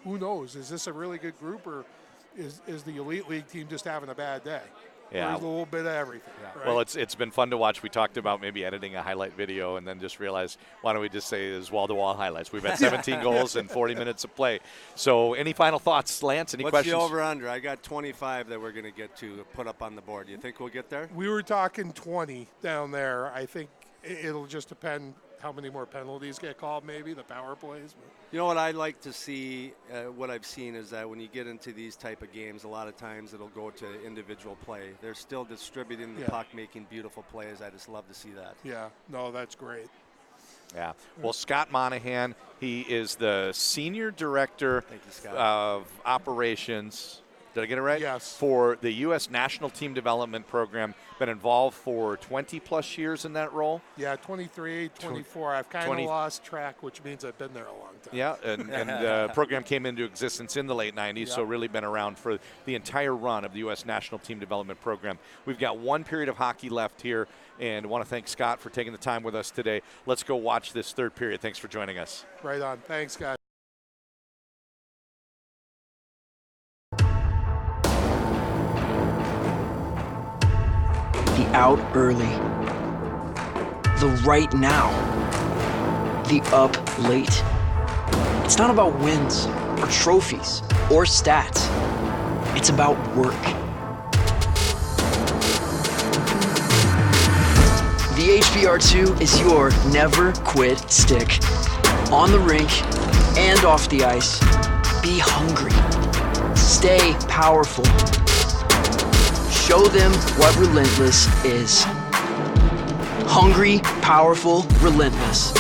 Who knows? Is this a really good group, or is the Elite League team just having a bad day? Yeah. There's a little bit of everything. Yeah. Right? Well, it's been fun to watch. We talked about maybe editing a highlight video and then just realized, why don't we just say it's wall-to-wall highlights. We've had 17 goals and 40 minutes of play. So any final thoughts, Lance? Any questions? What's the over-under? I got 25 that we're going to get to put up on the board. You think we'll get there? We were talking 20 down there. I think it'll just depend how many more penalties get called, maybe, the power plays. You know what I'd like to see, what I've seen is that when you get into these type of games, a lot of times it'll go to individual play. They're still distributing the puck, making beautiful plays. I just love to see that. Yeah, no, that's great. Yeah. Well, Scott Monahan, he is the Senior Director of Operations. Did I get it right? Yes. For the U.S. National Team Development Program. Been involved for 20-plus years in that role. Yeah, 23, 24. I've kind of lost track, which means I've been there a long time. Yeah, and the program came into existence in the late 90s, so really been around for the entire run of the U.S. National Team Development Program. We've got one period of hockey left here, and I want to thank Scott for taking the time with us today. Let's go watch this third period. Thanks for joining us. Right on. Thanks, guys. The out early, the right now, the up late. It's not about wins or trophies or stats. It's about work. The HBR2 is your never quit stick. On the rink and off the ice, be hungry. Stay powerful. Show them what relentless is. Hungry, powerful, relentless.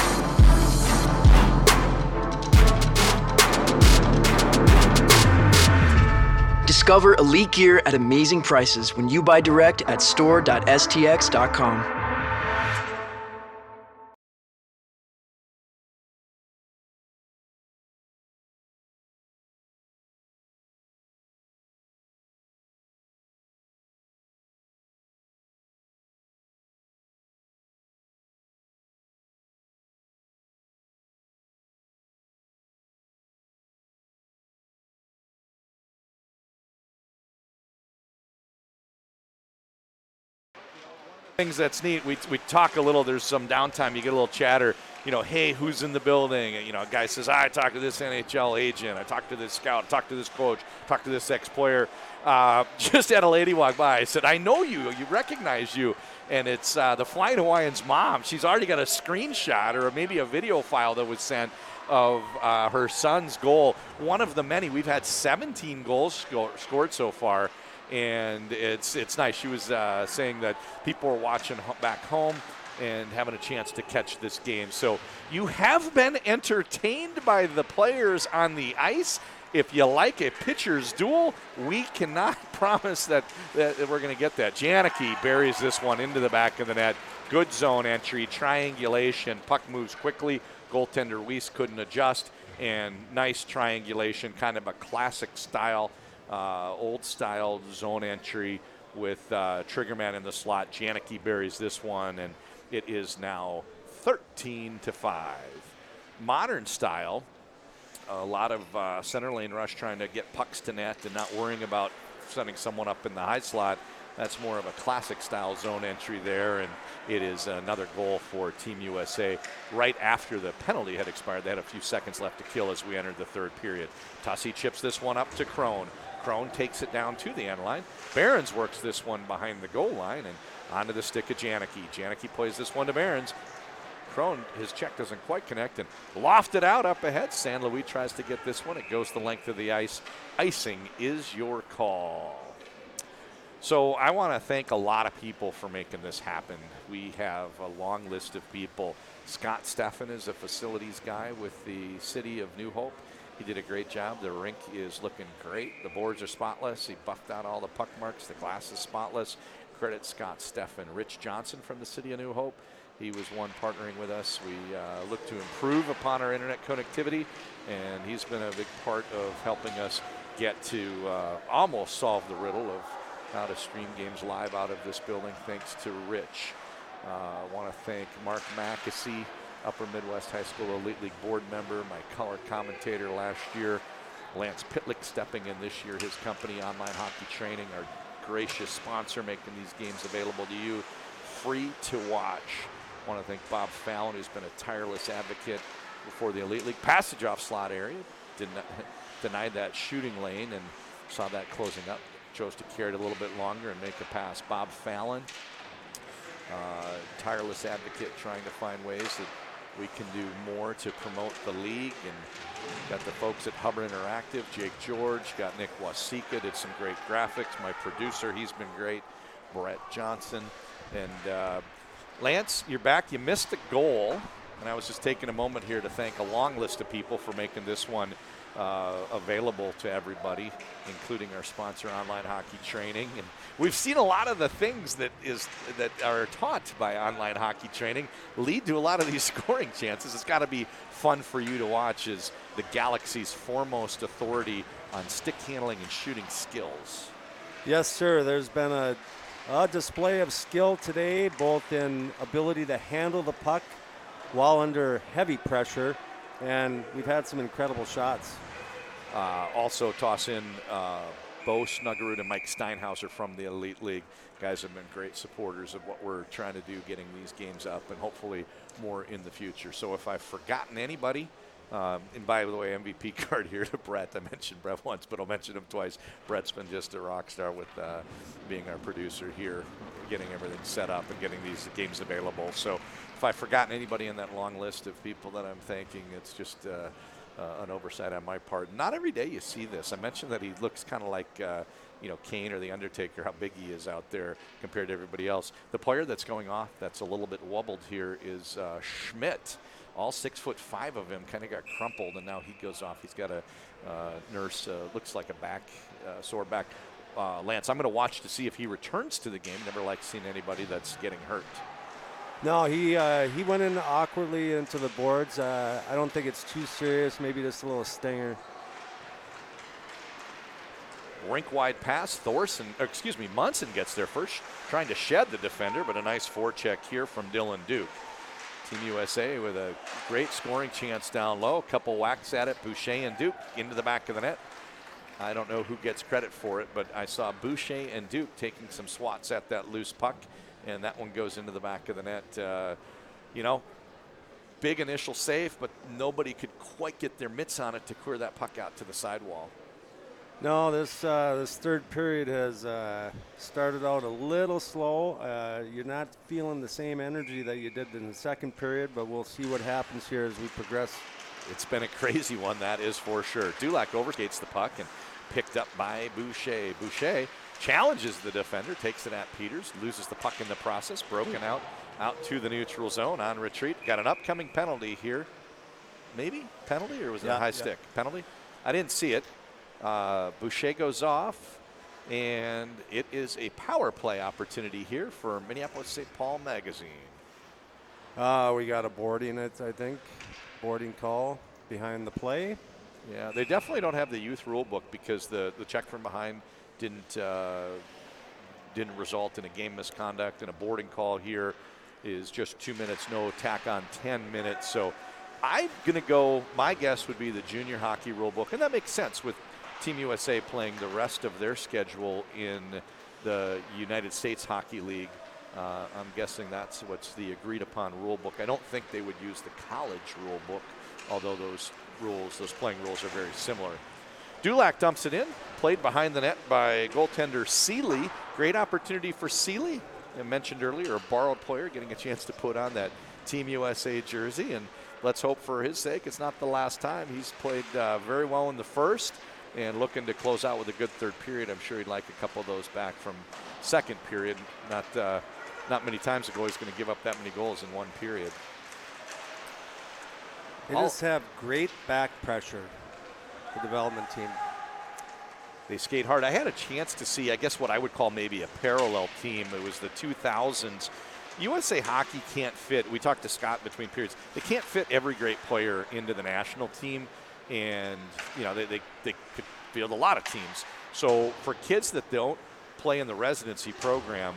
Discover elite gear at amazing prices when you buy direct at store.stx.com. Things that's neat, we talk a little, there's some downtime, you get a little chatter, hey, who's in the building? A guy says, I talked to this NHL agent, I talked to this scout, I talked to this coach, I talked to this ex-player. Just had a lady walk by. I said, I know you recognize you. And it's the Flying Hawaiian's mom. She's already got a screenshot or maybe a video file that was sent of her son's goal. One of the many. We've had 17 goals scored so far. And it's nice. She was saying that people are watching back home and having a chance to catch this game. So you have been entertained by the players on the ice. If you like a pitcher's duel, we cannot promise that we're going to get that. Janicki buries this one into the back of the net. Good zone entry, triangulation. Puck moves quickly. Goaltender Weiss couldn't adjust. And nice triangulation, kind of a classic style. Old-style zone entry with Triggerman in the slot. Janicki buries this one, and it is now 13-5. Modern style, a lot of center lane rush trying to get pucks to net and not worrying about sending someone up in the high slot. That's more of a classic-style zone entry there, and it is another goal for Team USA. Right after the penalty had expired, they had a few seconds left to kill as we entered the third period. Tussie chips this one up to Crone. Crone takes it down to the end line. Behrens works this one behind the goal line and onto the stick of Janicki. Janicki plays this one to Behrens. Crone, his check doesn't quite connect and lofted out up ahead. San Luis tries to get this one. It goes the length of the ice. Icing is your call. So I want to thank a lot of people for making this happen. We have a long list of people. Scott Steffen is a facilities guy with the city of New Hope. He did a great job. The rink is looking great. The boards are spotless. He buffed out all the puck marks. The glass is spotless. Credit Scott Steffen. Rich Johnson from the city of New Hope. He was one partnering with us. We look to improve upon our internet connectivity, and he's been a big part of helping us get to almost solve the riddle of how to stream games live out of this building, thanks to Rich. I want to thank Mark Mackesy, Upper Midwest High School Elite League board member, my color commentator last year. Lance Pitlick stepping in this year, his company, Online Hockey Training, our gracious sponsor, making these games available to you, free to watch. I want to thank Bob Fallon, who's been a tireless advocate for the Elite League passage off slot area. Denied that shooting lane and saw that closing up. Chose to carry it a little bit longer and make a pass. Bob Fallon, tireless advocate, trying to find ways that we can do more to promote the league. And got the folks at Hubbard Interactive, Jake George, got Nick Wasika, did some great graphics. My producer, he's been great, Brett Johnson. And Lance, you're back. You missed the goal. And I was just taking a moment here to thank a long list of people for making this one available to everybody, including our sponsor, Online Hockey Training. And we've seen a lot of the things that are taught by Online Hockey Training lead to a lot of these scoring chances. It's got to be fun for you to watch as the Galaxy's foremost authority on stick handling and shooting skills. Yes, sir. There's been a display of skill today, both in ability to handle the puck while under heavy pressure, and we've had some incredible shots. Also toss in Bo Snuggerud and Mike Steinhauser from the Elite League. Guys have been great supporters of what we're trying to do, getting these games up, and hopefully more in the future. So if I've forgotten anybody, and by the way, MVP card here to Brett. I mentioned Brett once, but I'll mention him twice. Brett's been just a rock star with being our producer here, getting everything set up and getting these games available. So if I've forgotten anybody in that long list of people that I'm thanking, it's just an oversight on my part. Not every day you see this. I mentioned that he looks kind of like Kane or The Undertaker, how big he is out there compared to everybody else. The player that's going off that's a little bit wobbled here is Schmidt. All 6'5" of him kind of got crumpled, and now he goes off. He's got a nurse, looks like a sore back. Lance, I'm going to watch to see if he returns to the game. Never like seeing anybody that's getting hurt. No, he went in awkwardly into the boards. I don't think it's too serious, maybe just a little stinger. Rink-wide pass, Munson gets there first, trying to shed the defender, but a nice forecheck here from Dylan Duke. Team USA with a great scoring chance down low. A couple whacks at it. Boucher and Duke into the back of the net. I don't know who gets credit for it, but I saw Boucher and Duke taking some swats at that loose puck, and that one goes into the back of the net. Big initial save, but nobody could quite get their mitts on it to clear that puck out to the sidewall. No, this third period has started out a little slow. You're not feeling the same energy that you did in the second period, but we'll see what happens here as we progress. It's been a crazy one, that is for sure. Dulac overskates the puck and picked up by Boucher. Boucher challenges the defender, takes it at Peters, loses the puck in the process, broken out to the neutral zone on retreat. Got an upcoming penalty here. Maybe penalty, or was it a high stick? Penalty? I didn't see it. Boucher goes off, and it is a power play opportunity here for Minneapolis St. Paul Magazine. We got a boarding, I think. Boarding call behind the play. Yeah, they definitely don't have the youth rule book because the check from behind didn't result in a game misconduct, and a boarding call here is just 2 minutes, no tack on 10 minutes. So I'm going to go, my guess would be the junior hockey rule book, and that makes sense with Team USA playing the rest of their schedule in the United States Hockey League. I'm guessing that's what's the agreed upon rule book. I don't think they would use the college rule book, although those playing rules are very similar. Dulac dumps it in, played behind the net by goaltender Seeley. Great opportunity for Seeley. I mentioned earlier, a borrowed player getting a chance to put on that Team USA jersey, and let's hope for his sake it's not the last time. He's played very well in the first and looking to close out with a good third period. I'm sure he'd like a couple of those back from second period. Not many times ago he's going to give up that many goals in one period. They just have great back pressure, the development team. They skate hard. I had a chance to see, I guess, what I would call maybe a parallel team. It was the 2000s. USA Hockey can't fit, we talked to Scott between periods, they can't fit every great player into the national team. And, they could field, a lot of teams. So for kids that don't play in the residency program,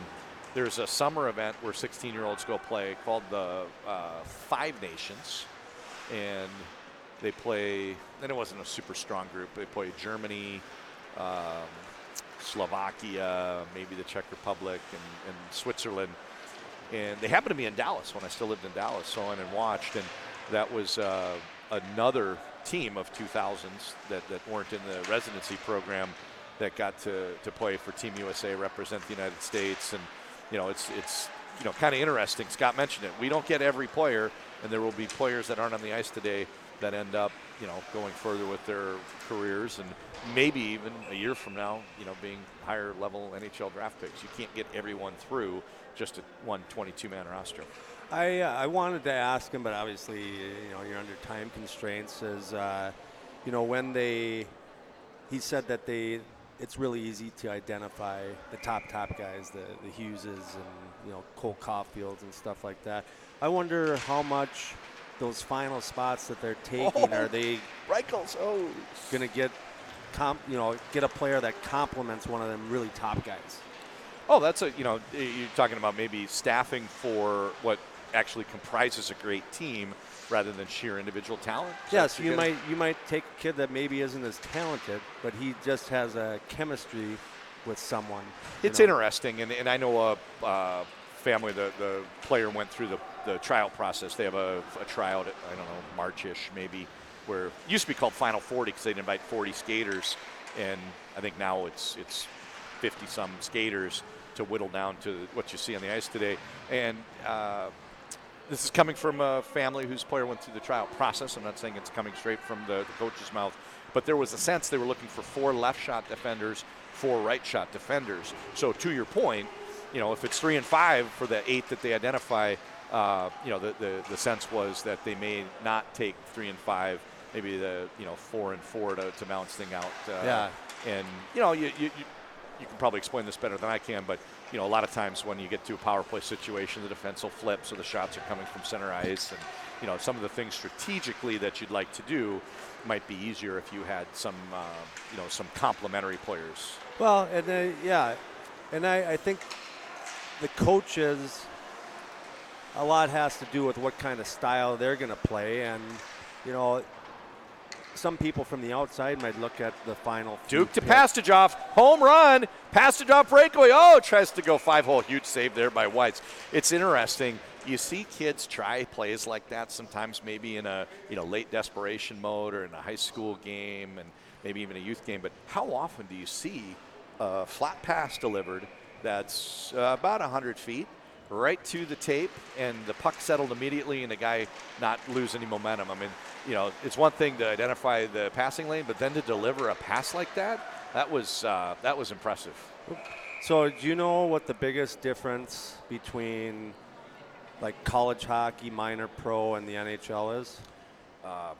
there's a summer event where 16-year-olds go play called the Five Nations, and they play, and it wasn't a super strong group. They play Germany, Slovakia, maybe the Czech Republic, and Switzerland. And they happened to be in Dallas when I still lived in Dallas, so I went and watched, and that was another team of 2000s that weren't in the residency program that got to play for Team USA, represent the United States. And it's kind of interesting. Scott mentioned it. We don't get every player, and there will be players that aren't on the ice today that end up going further with their careers, and maybe even a year from now being higher level NHL draft picks. You can't get everyone through just a 22-man roster. I wanted to ask him, but obviously you're under time constraints. When he said that it's really easy to identify the top guys, the Hugheses and Cole Caulfields and stuff like that. I wonder how much those final spots that they're taking, are they going to get a player that complements one of them really top guys? Oh, that's you're talking about maybe staffing for what actually comprises a great team rather than sheer individual talent. Yes, you might take a kid that maybe isn't as talented, but he just has a chemistry with someone. It's interesting, and I know a family, the player went through the tryout process. They have a tryout at, I don't know, March-ish maybe, where it used to be called Final 40 because they'd invite 40 skaters, and I think now it's 50-some skaters to whittle down to what you see on the ice today. And this is coming from a family whose player went through the tryout process. I'm not saying it's coming straight from the coach's mouth, but there was a sense they were looking for 4 left shot defenders, 4 right shot defenders. So to your point, if it's 3 and 5 for the 8 that they identify, the sense was that they may not take 3 and 5, maybe the 4 and 4 to balance thing out. And you can probably explain this better than I can, but a lot of times when you get to a power play situation, the defense will flip, so the shots are coming from center ice, and some of the things strategically that you'd like to do might be easier if you had some complementary players. Well, and I think the coaches, a lot has to do with what kind of style they're going to play, and some people from the outside might look at the final. Duke to Pastajoff, home run. Pastajoff breakaway. Oh, tries to go 5-hole. Huge save there by Weitz. It's interesting. You see kids try plays like that sometimes, maybe in a late desperation mode or in a high school game and maybe even a youth game. But how often do you see a flat pass delivered that's about 100 feet right to the tape and the puck settled immediately and the guy not lose any momentum? I mean, it's one thing to identify the passing lane, but then to deliver a pass like that was impressive. So do you know what the biggest difference between like college hockey, minor pro, and the NHL is? How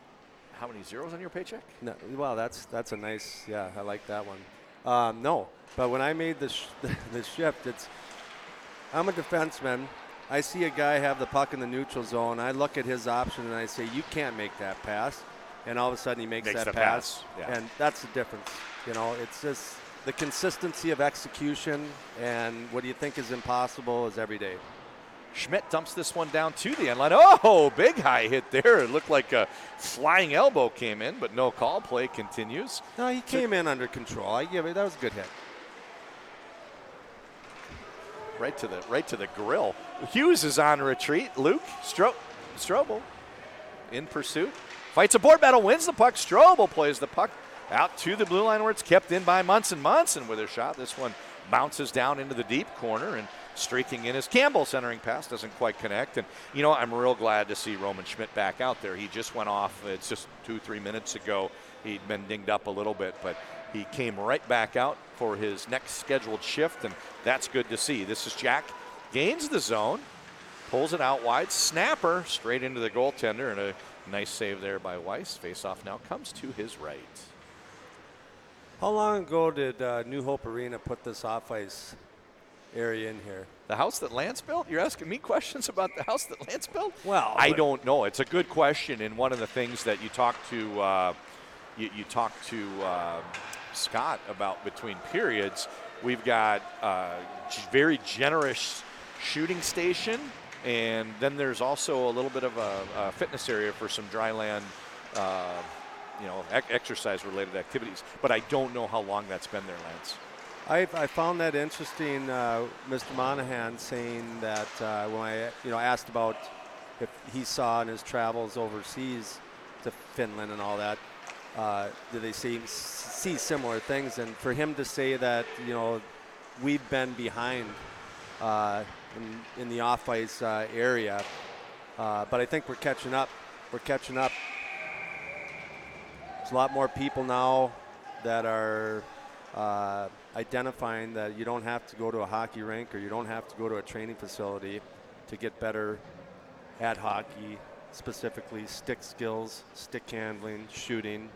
many zeros on your paycheck? No, well, that's a nice, I like that one. No, but when I made the shift, I'm a defenseman. I see a guy have the puck in the neutral zone. I look at his option and I say, you can't make that pass. And all of a sudden he makes that pass. Yeah. And that's the difference. It's just the consistency of execution, and what do you think is impossible is every day. Schmidt dumps this one down to the end line. Oh, big high hit there. It looked like a flying elbow came in, but no call. Play continues. No, he came in under control. I give it. That was a good hit. Right to the grill. Hughes is on retreat. Luke Strobel in pursuit. Fights a board battle, wins the puck. Strobel plays the puck out to the blue line where it's kept in by Munson. Munson with a shot. This one bounces down into the deep corner, and streaking in is Campbell. Centering pass doesn't quite connect. And, I'm real glad to see Roman Schmidt back out there. He just went off. It's just 2-3 minutes ago. He'd been dinged up a little bit, but he came right back out for his next scheduled shift, and that's good to see. This is Jack. Gains the zone, pulls it out wide. Snapper straight into the goaltender, and a nice save there by Weiss. Face-off now comes to his right. How long ago did New Hope Arena put this off-ice area in here? The house that Lance built? You're asking me questions about the house that Lance built? Well, I don't know. It's a good question, and one of the things that you talk to Scott about between periods. We've got very generous shooting station, and then there's also a little bit of a fitness area for some dry land, exercise-related activities. But I don't know how long that's been there, Lance. I found that interesting, Mr. Monahan saying that when I asked about if he saw in his travels overseas to Finland and all that, do they see similar things? And for him to say that, we've been behind in the off-ice area, but I think we're catching up. There's a lot more people now that are identifying that you don't have to go to a hockey rink or you don't have to go to a training facility to get better at hockey, specifically stick skills, stick handling, shooting.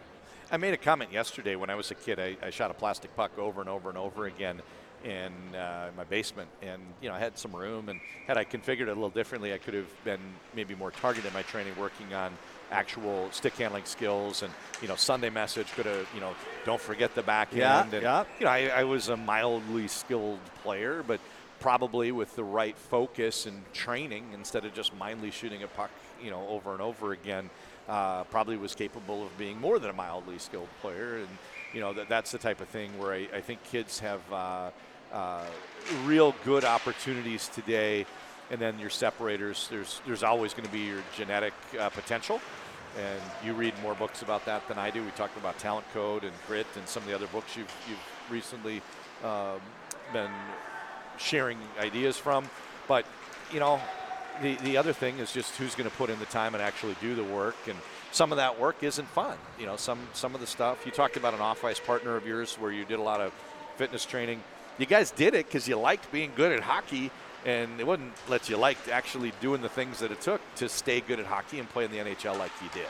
I made a comment yesterday when I was a kid. I shot a plastic puck over and over and over again in my basement, and I had some room, and had I configured it a little differently, I could have been maybe more targeted in my training, working on actual stick handling skills. And Sunday message could have don't forget the backhand. I was a mildly skilled player, but probably with the right focus and training, instead of just mindly shooting a puck over and over again, probably was capable of being more than a mildly skilled player. And that's the type of thing where I think kids have real good opportunities today. And then your separators, there's always going to be your genetic potential. And you read more books about that than I do. We talked about Talent Code and Grit and some of the other books you've recently been sharing ideas from. But, the other thing is just who's going to put in the time and actually do the work. And some of that work isn't fun. Some of the stuff. You talked about an off-ice partner of yours where you did a lot of fitness training. You guys did it because you liked being good at hockey, and it wouldn't let you like actually doing the things that it took to stay good at hockey and play in the NHL like you did.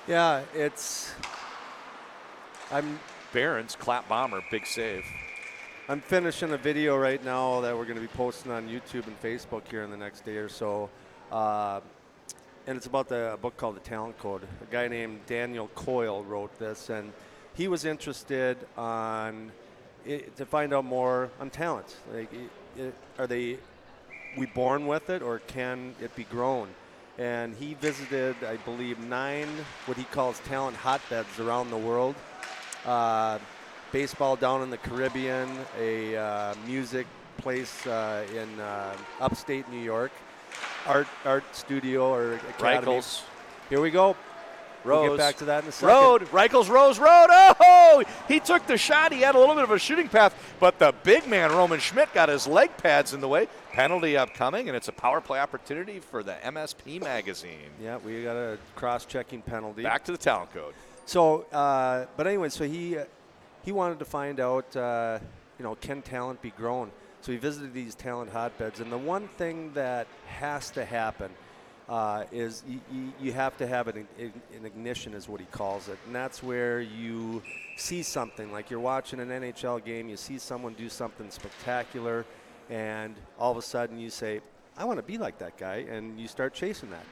Yeah, Barron's clap bomber, big save. I'm finishing a video right now that we're going to be posting on YouTube and Facebook here in the next day or so. And it's about a book called The Talent Code. A guy named Daniel Coyle wrote this, and he was interested to find out more on talent. Are we born with it, or can it be grown? And he visited, I believe, 9 what he calls talent hotbeds around the world. Baseball down in the Caribbean, a music place in upstate New York, art studio or academy. Reichels. Here we go. Rose. We'll get back to that in a second. Reichels, Rose. Oh, he took the shot. He had a little bit of a shooting path, but the big man, Roman Schmidt, got his leg pads in the way. Penalty upcoming, and it's a power play opportunity for the MSP magazine. Yeah, we got a cross-checking penalty. Back to the Talent Code. So, but anyway, so he wanted to find out, can talent be grown? So he visited these talent hotbeds, and the one thing that has to happen is you have to have an ignition, is what he calls it. And that's where you see something, like you're watching an NHL game, you see someone do something spectacular, and all of a sudden you say, I want to be like that guy, and you start chasing that.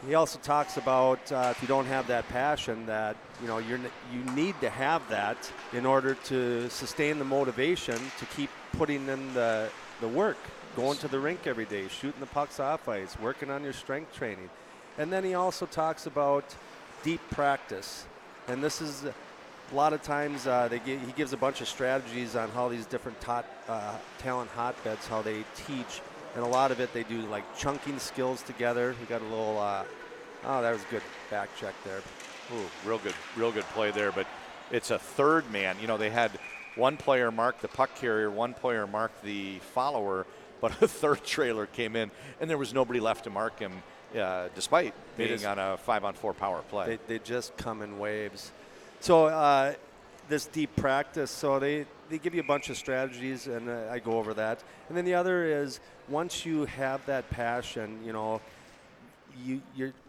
He also talks about if you don't have that passion, that you need to have that in order to sustain the motivation to keep putting in the work. Going to the rink every day, shooting the pucks off ice, working on your strength training. And then he also talks about deep practice. And this is a lot of times he gives a bunch of strategies on how these different talent hotbeds, how they teach. And a lot of it they do like chunking skills together. We got a little, that was a good back check there. Ooh, real good play there. But it's a third man. They had one player mark the puck carrier, one player mark the follower, but a third trailer came in, and there was nobody left to mark him, despite being on a 5-on-4 power play. They just come in waves. So this deep practice, so they give you a bunch of strategies, and I go over that. And then the other is, once you have that passion, you're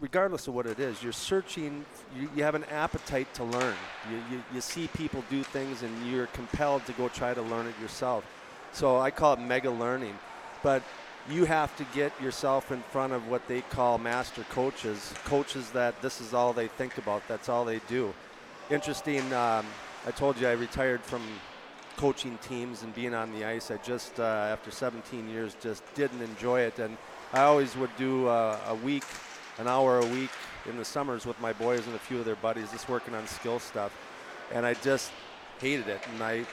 regardless of what it is, you're searching, you have an appetite to learn. You see people do things, and you're compelled to go try to learn it yourself. So I call it mega learning. But you have to get yourself in front of what they call master coaches that this is all they think about, that's all they do. Interesting, I told you I retired from coaching teams and being on the ice. I just, after 17 years, just didn't enjoy it. And I always would do an hour a week in the summers with my boys and a few of their buddies, just working on skill stuff. And I just hated it. And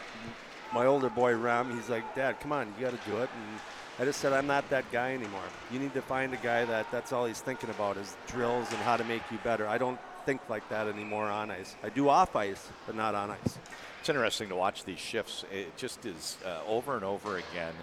my older boy, Rem, he's like, Dad, come on, you got to do it. And I just said, I'm not that guy anymore. You need to find a guy that's all he's thinking about is drills and how to make you better. I don't think like that anymore on ice. I do off ice, but not on ice. It's interesting to watch these shifts. It just is over and over again.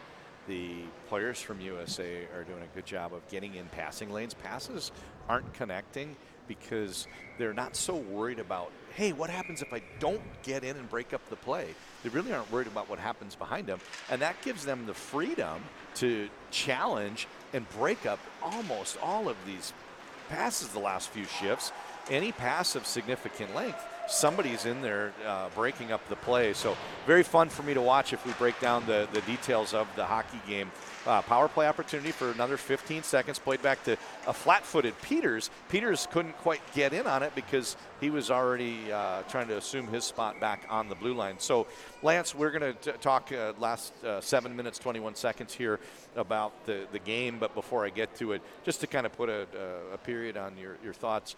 The players from USA are doing a good job of getting in passing lanes. Passes aren't connecting because they're not so worried about, hey, what happens if I don't get in and break up the play? They really aren't worried about what happens behind them. And that gives them the freedom to challenge and break up almost all of these passes the last few shifts. Any pass of significant length, somebody's in there breaking up the play. So very fun for me to watch if we break down the details of the hockey game. Power play opportunity for another 15 seconds, played back to a flat-footed Peters. Peters couldn't quite get in on it because he was already trying to assume his spot back on the blue line. So, Lance, we're going to talk last 7 minutes, 21 seconds here about the game, but before I get to it, just to kind of put a period on your thoughts,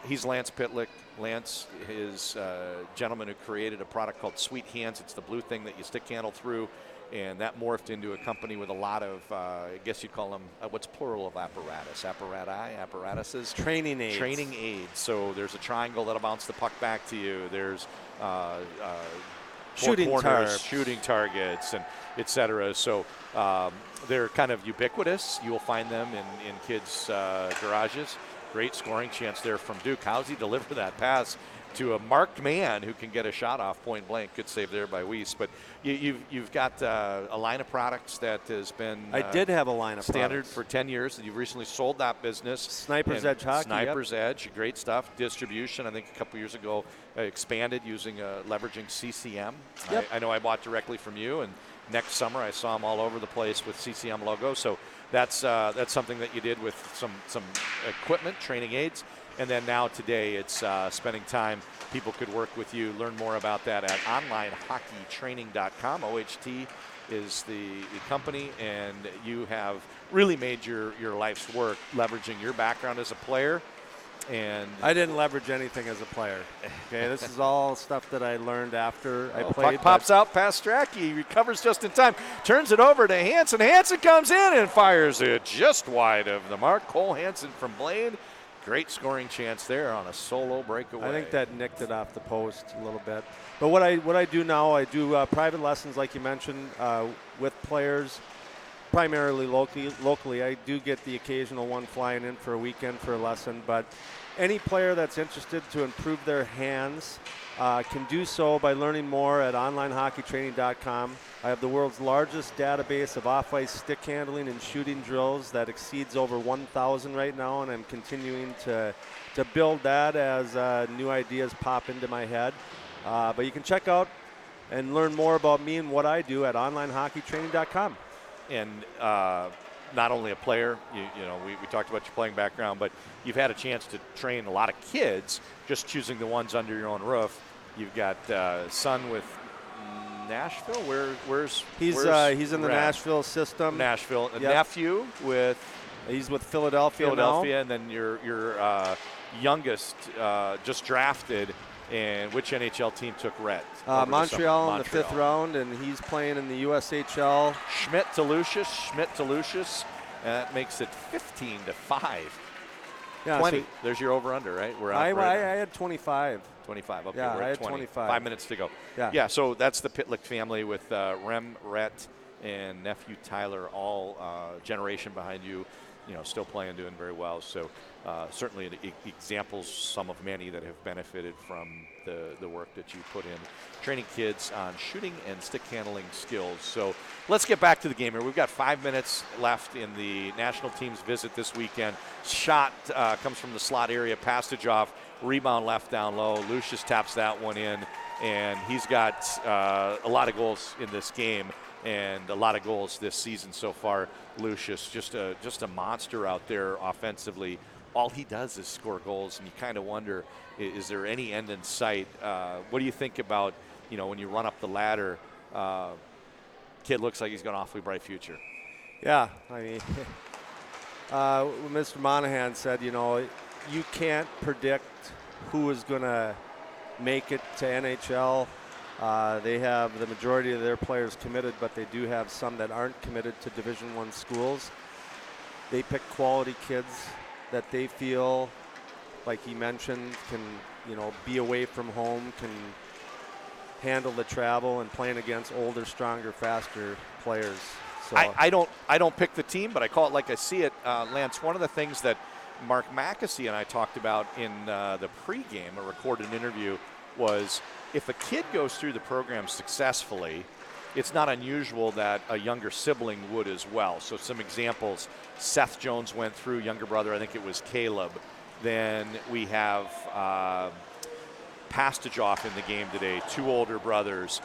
he's Lance Pitlick. Lance is a gentleman who created a product called Sweet Hands. It's the blue thing that you stick handle through, and that morphed into a company with a lot of, I guess you'd call them, what's plural of apparatus? Apparatuses? Training aids. Training aids. So there's a triangle that'll bounce the puck back to you. There's shooting targets, and et cetera. So they're kind of ubiquitous. You'll find them in kids' garages. Great scoring chance there from Duke. How's he deliver that pass to a marked man who can get a shot off point blank? Good save there by Weiss. But you've got a line of products that has been I did have a line of standard products for 10 years, and you've recently sold that business. Sniper's Edge Hockey. Sniper's Edge, great stuff. Distribution, I think a couple years ago, expanded using leveraging CCM. Yep. I know I bought directly from you, and next summer I saw them all over the place with CCM logo. So that's something that you did with some equipment, training aids. And then now today it's spending time. People could work with you, learn more about that at onlinehockeytraining.com. OHT is the company, and you have really made your life's work leveraging your background as a player. And I didn't leverage anything as a player. Okay, this is all stuff that I learned after I played. Puck pops out past Strachey. He recovers just in time. Turns it over to Hansen. Hansen comes in and fires it just wide of the mark. Cole Hansen from Blaine. Great scoring chance there on a solo breakaway. I think that nicked it off the post a little bit. But what I do now, I do private lessons, like you mentioned, with players, primarily locally. I do get the occasional one flying in for a weekend for a lesson, but any player that's interested to improve their hands can do so by learning more at onlinehockeytraining.com. I have the world's largest database of off-ice stick handling and shooting drills that exceeds over 1,000 right now, and I'm continuing to build that as new ideas pop into my head. But you can check out and learn more about me and what I do at onlinehockeytraining.com. And not only a player, you know, we talked about your playing background, but you've had a chance to train a lot of kids, just choosing the ones under your own roof. You've got son with Nashville. Where's he's in the Nashville system. Nashville. A Yep. Nephew with he's with Philadelphia now. And then your youngest just drafted. And which NHL team took Rhett? Montreal in the 5th round, and he's playing in the USHL. Schmidt to Lucius. That makes it 15-5. Yeah, 20. So There's your over-under, right? We're I had 25. 25. Okay, yeah, we're at I had 20. 25. 5 minutes to go. Yeah. So that's the Pitlick family with Rem, Rhett, and nephew Tyler, all generation behind you. You know, still playing, doing very well. So certainly examples, some of many that have benefited from the work that you put in training kids on shooting and stick handling skills. So let's get back to the game here. We've got 5 minutes left in the national team's visit this weekend. Shot comes from the slot area, passage off, rebound left down low. Lucius taps that one in, and he's got a lot of goals in this game and a lot of goals this season so far. Lucius, just a monster out there offensively. all he does is score goals, and you kind of wonder, is there any end in sight? What do you think about, when you run up the ladder, kid looks like he's got an awfully bright future? Yeah, I mean, Mr. Monahan said, you can't predict who is going to make it to NHL. They have the majority of their players committed, but they do have some that aren't committed to Division I schools. They pick quality kids that they feel, like he mentioned, can be away from home, can handle the travel, and playing against older, stronger, faster players. So I don't pick the team, but I call it like I see it. Lance, one of the things that Mark Mackesy and I talked about in the pregame, a recorded interview, was if a kid goes through the program successfully, it's not unusual that a younger sibling would as well. So some examples, Seth Jones went through, younger brother, I think it was Caleb. Then we have Pastajoff in the game today, 2 older brothers.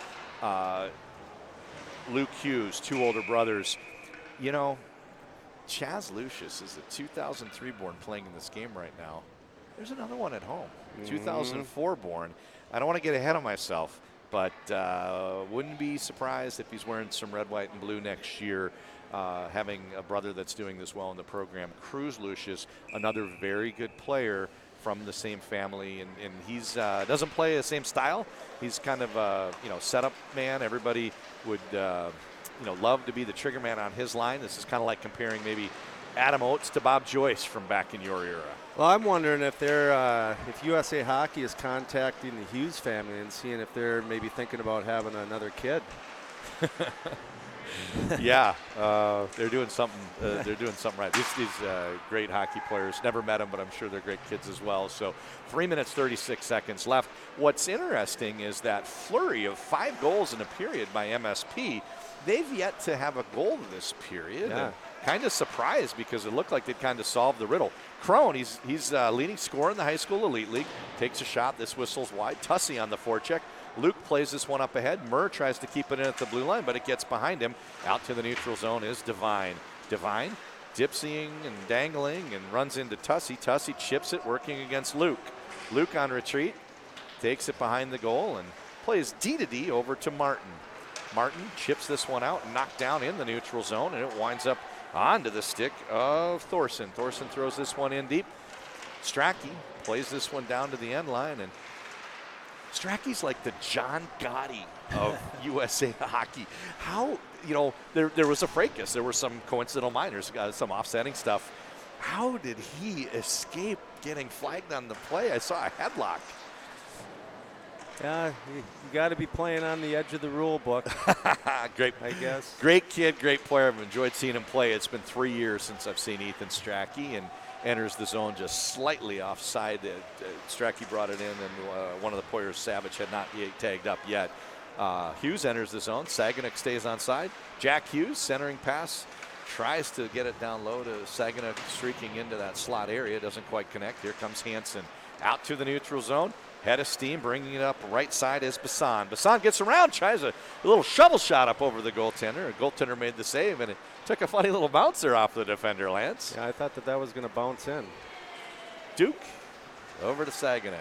Luke Hughes, 2 older brothers. Chaz Lucius is a 2003 born playing in this game right now. There's another one at home, 2004 born. I don't want to get ahead of myself, but wouldn't be surprised if he's wearing some red, white, and blue next year, having a brother that's doing this well in the program. Cruz Lucius, another very good player from the same family, and he's doesn't play the same style. He's kind of a setup man. Everybody would love to be the trigger man on his line. This is kind of like comparing maybe Adam Oates to Bob Joyce from back in your era. Well, I'm wondering if if USA Hockey is contacting the Hughes family and seeing if they're maybe thinking about having another kid. Yeah, they're doing something. They're doing something right. These great hockey players. Never met them, but I'm sure they're great kids as well. So 3 minutes 36 seconds left. What's interesting is that flurry of 5 goals in a period by MSP. They've yet to have a goal this period. Yeah. Kind of surprised because it looked like they'd kind of solved the riddle. Crone, he's leading scorer in the high school elite league. Takes a shot. This whistles wide. Tussey on the forecheck. Luke plays this one up ahead. Murr tries to keep it in at the blue line, but it gets behind him. Out to the neutral zone is Devine. Devine dipsying and dangling and runs into Tussey. Tussey chips it, working against Luke. Luke on retreat. Takes it behind the goal and plays D-to-D over to Martin. Martin chips this one out and knocked down in the neutral zone, and it winds up onto the stick of Thorson. Thorson throws this one in deep. Strachey plays this one down to the end line, and Strachey's like the John Gotti of USA Hockey. How, there was a fracas. There were some coincidental minors, some offsetting stuff. How did he escape getting flagged on the play? I saw a headlock. Yeah, you got to be playing on the edge of the rule book. Great, I guess. Great kid, great player. I've enjoyed seeing him play. It's been 3 years since I've seen Ethan Strachey, and enters the zone just slightly offside. Strachey brought it in, and one of the players, Savage, had not tagged up yet. Hughes enters the zone. Saginaw stays on side. Jack Hughes, centering pass, tries to get it down low to Saginaw, streaking into that slot area. Doesn't quite connect. Here comes Hansen out to the neutral zone. Head of steam, bringing it up right side is Bassan. Bassan gets around, tries a little shovel shot up over the goaltender. The goaltender made the save, and it took a funny little bouncer off the defender, Lance. Yeah, I thought that was going to bounce in. Duke over to Saginaw.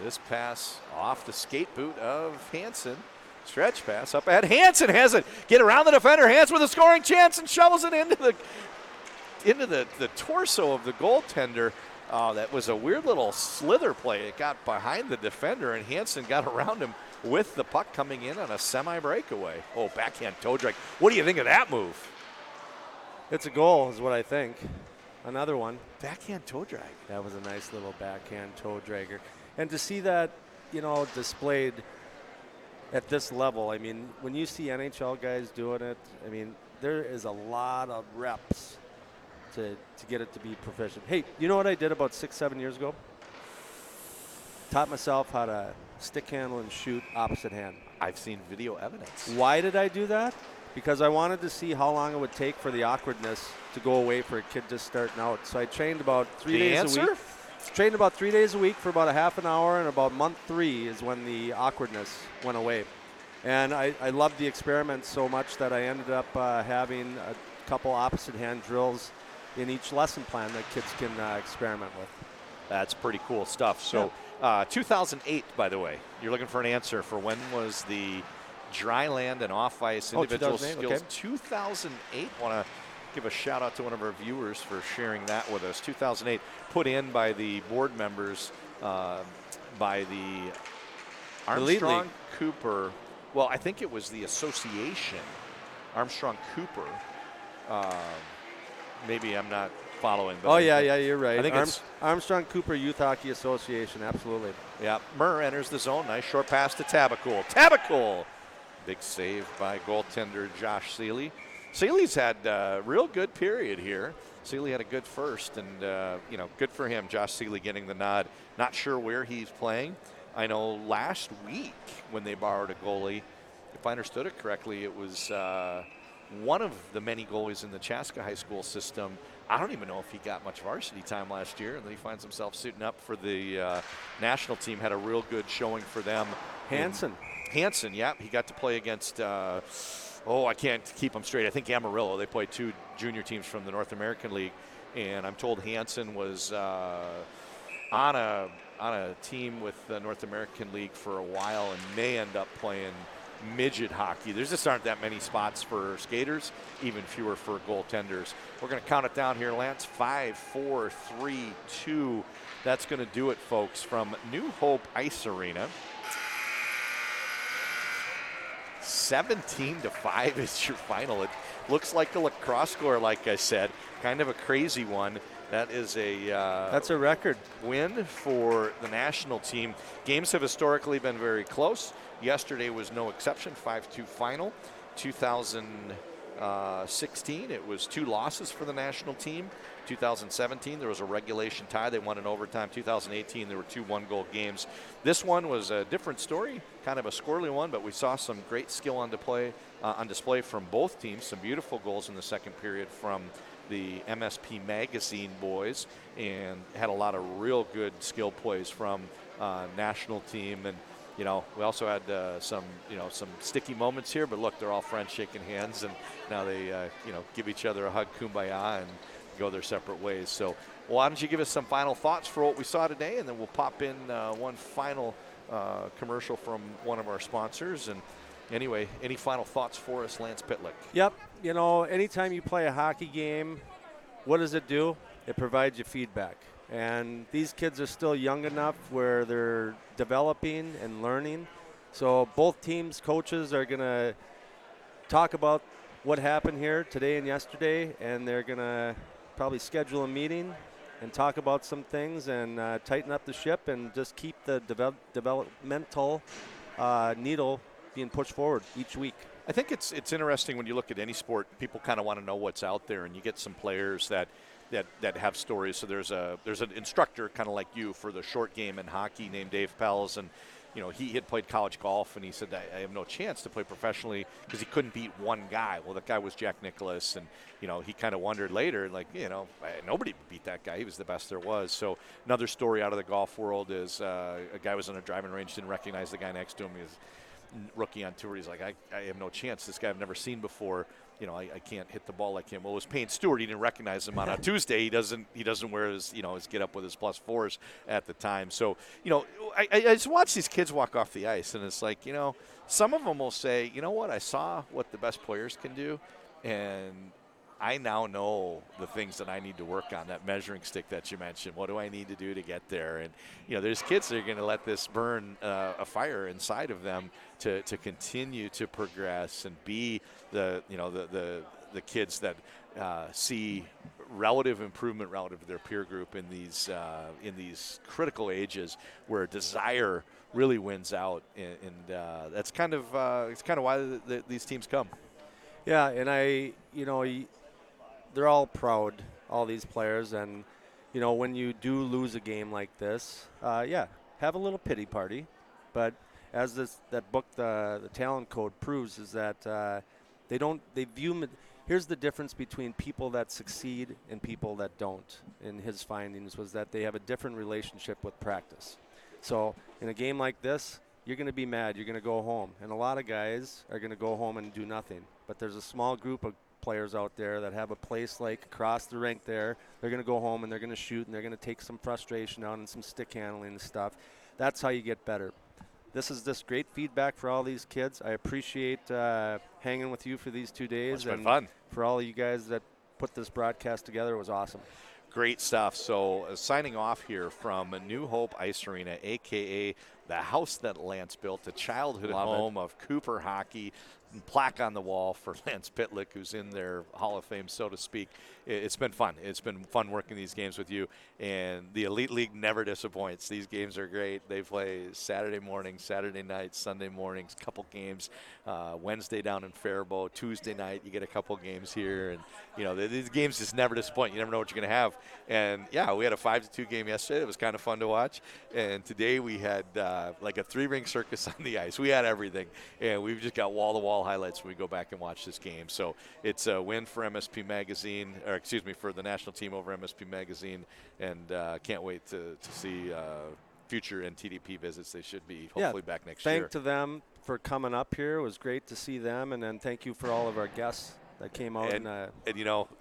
This pass off the skate boot of Hansen. Stretch pass up ahead. Hansen has it. Get around the defender. Hansen with a scoring chance and shovels it into the torso of the goaltender. Oh, that was a weird little slither play. It got behind the defender, and Hansen got around him with the puck coming in on a semi-breakaway. Oh, backhand toe drag. What do you think of that move? It's a goal is what I think. Another one. Backhand toe drag. That was a nice little backhand toe dragger. And to see that, displayed at this level, I mean, when you see NHL guys doing it, I mean, there is a lot of reps to get it to be proficient. Hey, you know what I did about 6-7 years ago? Taught myself how to stick handle and shoot opposite hand. I've seen video evidence. Why did I do that? Because I wanted to see how long it would take for the awkwardness to go away for a kid just starting out. So I trained about 3 days a week. Trained about 3 days a week for about a half an hour, and about month 3 is when the awkwardness went away. And I loved the experiment so much that I ended up having a couple opposite hand drills in each lesson plan that kids can experiment with. That's pretty cool stuff. So 2008, by the way, you're looking for an answer for when was the dry land and off-ice individual skills. Okay. 2008, want to give a shout out to one of our viewers for sharing that with us. 2008, put in by the board members, by the Armstrong Cooper. Well, I think it was the association, Armstrong Cooper. Maybe I'm not following. But yeah, you're right. I think it's Armstrong Cooper Youth Hockey Association, absolutely. Yeah, Murr enters the zone. Nice short pass to Tabacool. Tabacool! Big save by goaltender Josh Seeley. Seeley's had a real good period here. Seeley had a good first, and good for him. Josh Seeley getting the nod. Not sure where he's playing. I know last week when they borrowed a goalie, if I understood it correctly, it was one of the many goalies in the Chaska High School system. I don't even know if he got much varsity time last year, and then he finds himself suiting up for the national team. Had a real good showing for them. Hansen, yeah. He got to play against, I can't keep them straight. I think Amarillo. They played 2 junior teams from the North American League, and I'm told Hansen was on a team with the North American League for a while and may end up playing midget hockey. There just aren't that many spots for skaters, even fewer for goaltenders. We're going to count it down here, Lance. 5, 4, 3, 2. That's going to do it, folks, from New Hope Ice Arena. 17-5 is your final. It looks like a lacrosse score, like I said. Kind of a crazy one. That is that's a record win for the national team. Games have historically been very close. Yesterday was no exception, 5-2 final. 2016, it was 2 losses for the national team. 2017, there was a regulation tie. They won in overtime. 2018, there were 2 one-goal games. This one was a different story, kind of a squirrely one, but we saw some great skill on display from both teams. Some beautiful goals in the second period from the MSP Magazine boys, and had a lot of real good skill plays from national team. And we also had some sticky moments here, but look, they're all friends shaking hands, and now they give each other a hug, kumbaya, and go their separate ways. So why don't you give us some final thoughts for what we saw today, and then we'll pop in one final commercial from one of our sponsors. And anyway, any final thoughts for us, Lance Pitlick? Yep. Anytime you play a hockey game, what does it do? It provides you feedback. And these kids are still young enough where they're developing and learning. So both teams' coaches are going to talk about what happened here today and yesterday, and they're going to probably schedule a meeting and talk about some things and tighten up the ship and just keep the developmental needle being pushed forward each week. I think it's interesting when you look at any sport, people kind of want to know what's out there, and you get some players that have stories. So there's an instructor kind of like you for the short game in hockey named Dave Pels, and he had played college golf, and he said, I have no chance to play professionally because he couldn't beat one guy. Well, that guy was Jack Nicklaus, and he kind of wondered later, nobody beat that guy. He was the best there was. So another story out of the golf world is a guy was on a driving range, didn't recognize the guy next to him. He was rookie on tour. He's like, I have no chance. This guy I've never seen before. I can't hit the ball like him. Well, it was Payne Stewart. He didn't recognize him on a Tuesday. He doesn't wear his his get up with his +4s at the time. So I just watch these kids walk off the ice, and it's like some of them will say, I saw what the best players can do, and I now know the things that I need to work on, that measuring stick that you mentioned. What do I need to do to get there? And, there's kids that are going to let this burn a fire inside of them to continue to progress and be the kids that see relative improvement relative to their peer group in these critical ages where desire really wins out. And that's kind of why these teams come. Yeah, and they're all proud, all these players, and when you do lose a game like this, have a little pity party. But as that book, the Talent Code, proves, is that here's the difference between people that succeed and people that don't. In his findings was that they have a different relationship with practice. So in a game like this, you're going to be mad. You're going to go home, and a lot of guys are going to go home and do nothing. But there's a small group of players out there that have a place like across the rink there. They're going to go home and they're going to shoot and they're going to take some frustration out and some stick handling and stuff. That's how you get better. This is just great feedback for all these kids. I appreciate hanging with you for these 2 days. It's been fun. For all of you guys that put this broadcast together, it was awesome. Great stuff. So signing off here from New Hope Ice Arena, a.k.a. the house that Lance built, the childhood home of Cooper hockey, plaque on the wall for Lance Pitlick, who's in their Hall of Fame, so to speak. It's been fun. It's been fun working these games with you, and the Elite League never disappoints. These games are great. They play Saturday mornings, Saturday nights, Sunday mornings, couple games, Wednesday down in Faribault, Tuesday night you get a couple games here, and these games just never disappoint. You never know what you're going to have. And yeah, we had a 5-2 game yesterday. It was kind of fun to watch, and today we had like a 3-ring circus on the ice. We had everything, and we've just got wall-to-wall highlights when we go back and watch this game. So it's a win for MSP Magazine, or excuse me, for the national team over MSP Magazine, and can't wait to see future NTDP visits. They should be hopefully back next year. Thank to them for coming up here. It was great to see them, and then thank you for all of our guests that came out. And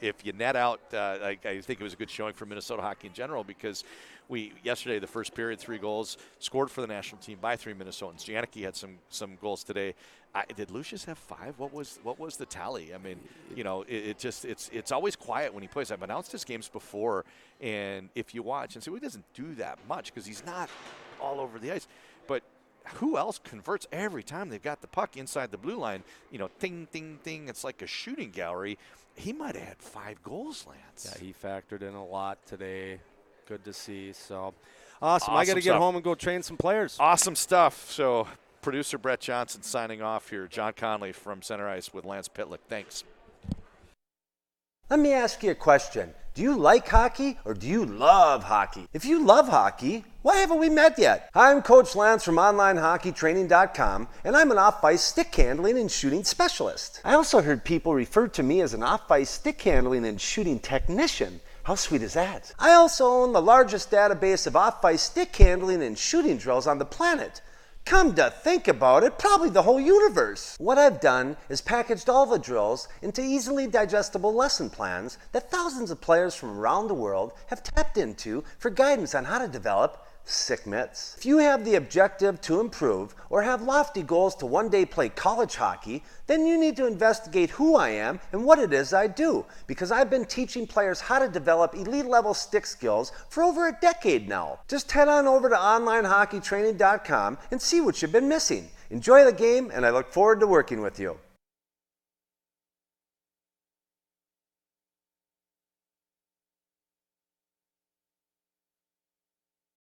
if you net out, I think it was a good showing for Minnesota hockey in general, because yesterday, the first period, 3 goals, scored for the national team by 3 Minnesotans. Janicki had some goals today. Did Lucius have 5? What was the tally? I mean, it's always quiet when he plays. I've announced his games before, and if you watch and say, well, he doesn't do that much because he's not all over the ice. But who else converts every time they've got the puck inside the blue line? Ting, ting, ting. It's like a shooting gallery. He might have had 5 goals, Lance. Yeah, he factored in a lot today. Good to see. So awesome. I got to get home and go train some players. Awesome stuff. So producer Brett Johnson signing off here. John Conley from Center Ice with Lance Pitlick. Thanks. Let me ask you a question. Do you like hockey or do you love hockey? If you love hockey, why haven't we met yet? I'm Coach Lance from OnlineHockeyTraining.com, and I'm an off-ice stick handling and shooting specialist. I also heard people refer to me as an off-ice stick handling and shooting technician. How sweet is that? I also own the largest database of off-ice stick handling and shooting drills on the planet. Come to think about it, probably the whole universe. What I've done is packaged all the drills into easily digestible lesson plans that thousands of players from around the world have tapped into for guidance on how to develop sick mitts. If you have the objective to improve or have lofty goals to one day play college hockey, then you need to investigate who I am and what it is I do, because I've been teaching players how to develop elite level stick skills for over a decade now. Just head on over to OnlineHockeyTraining.com and see what you've been missing. Enjoy the game, and I look forward to working with you.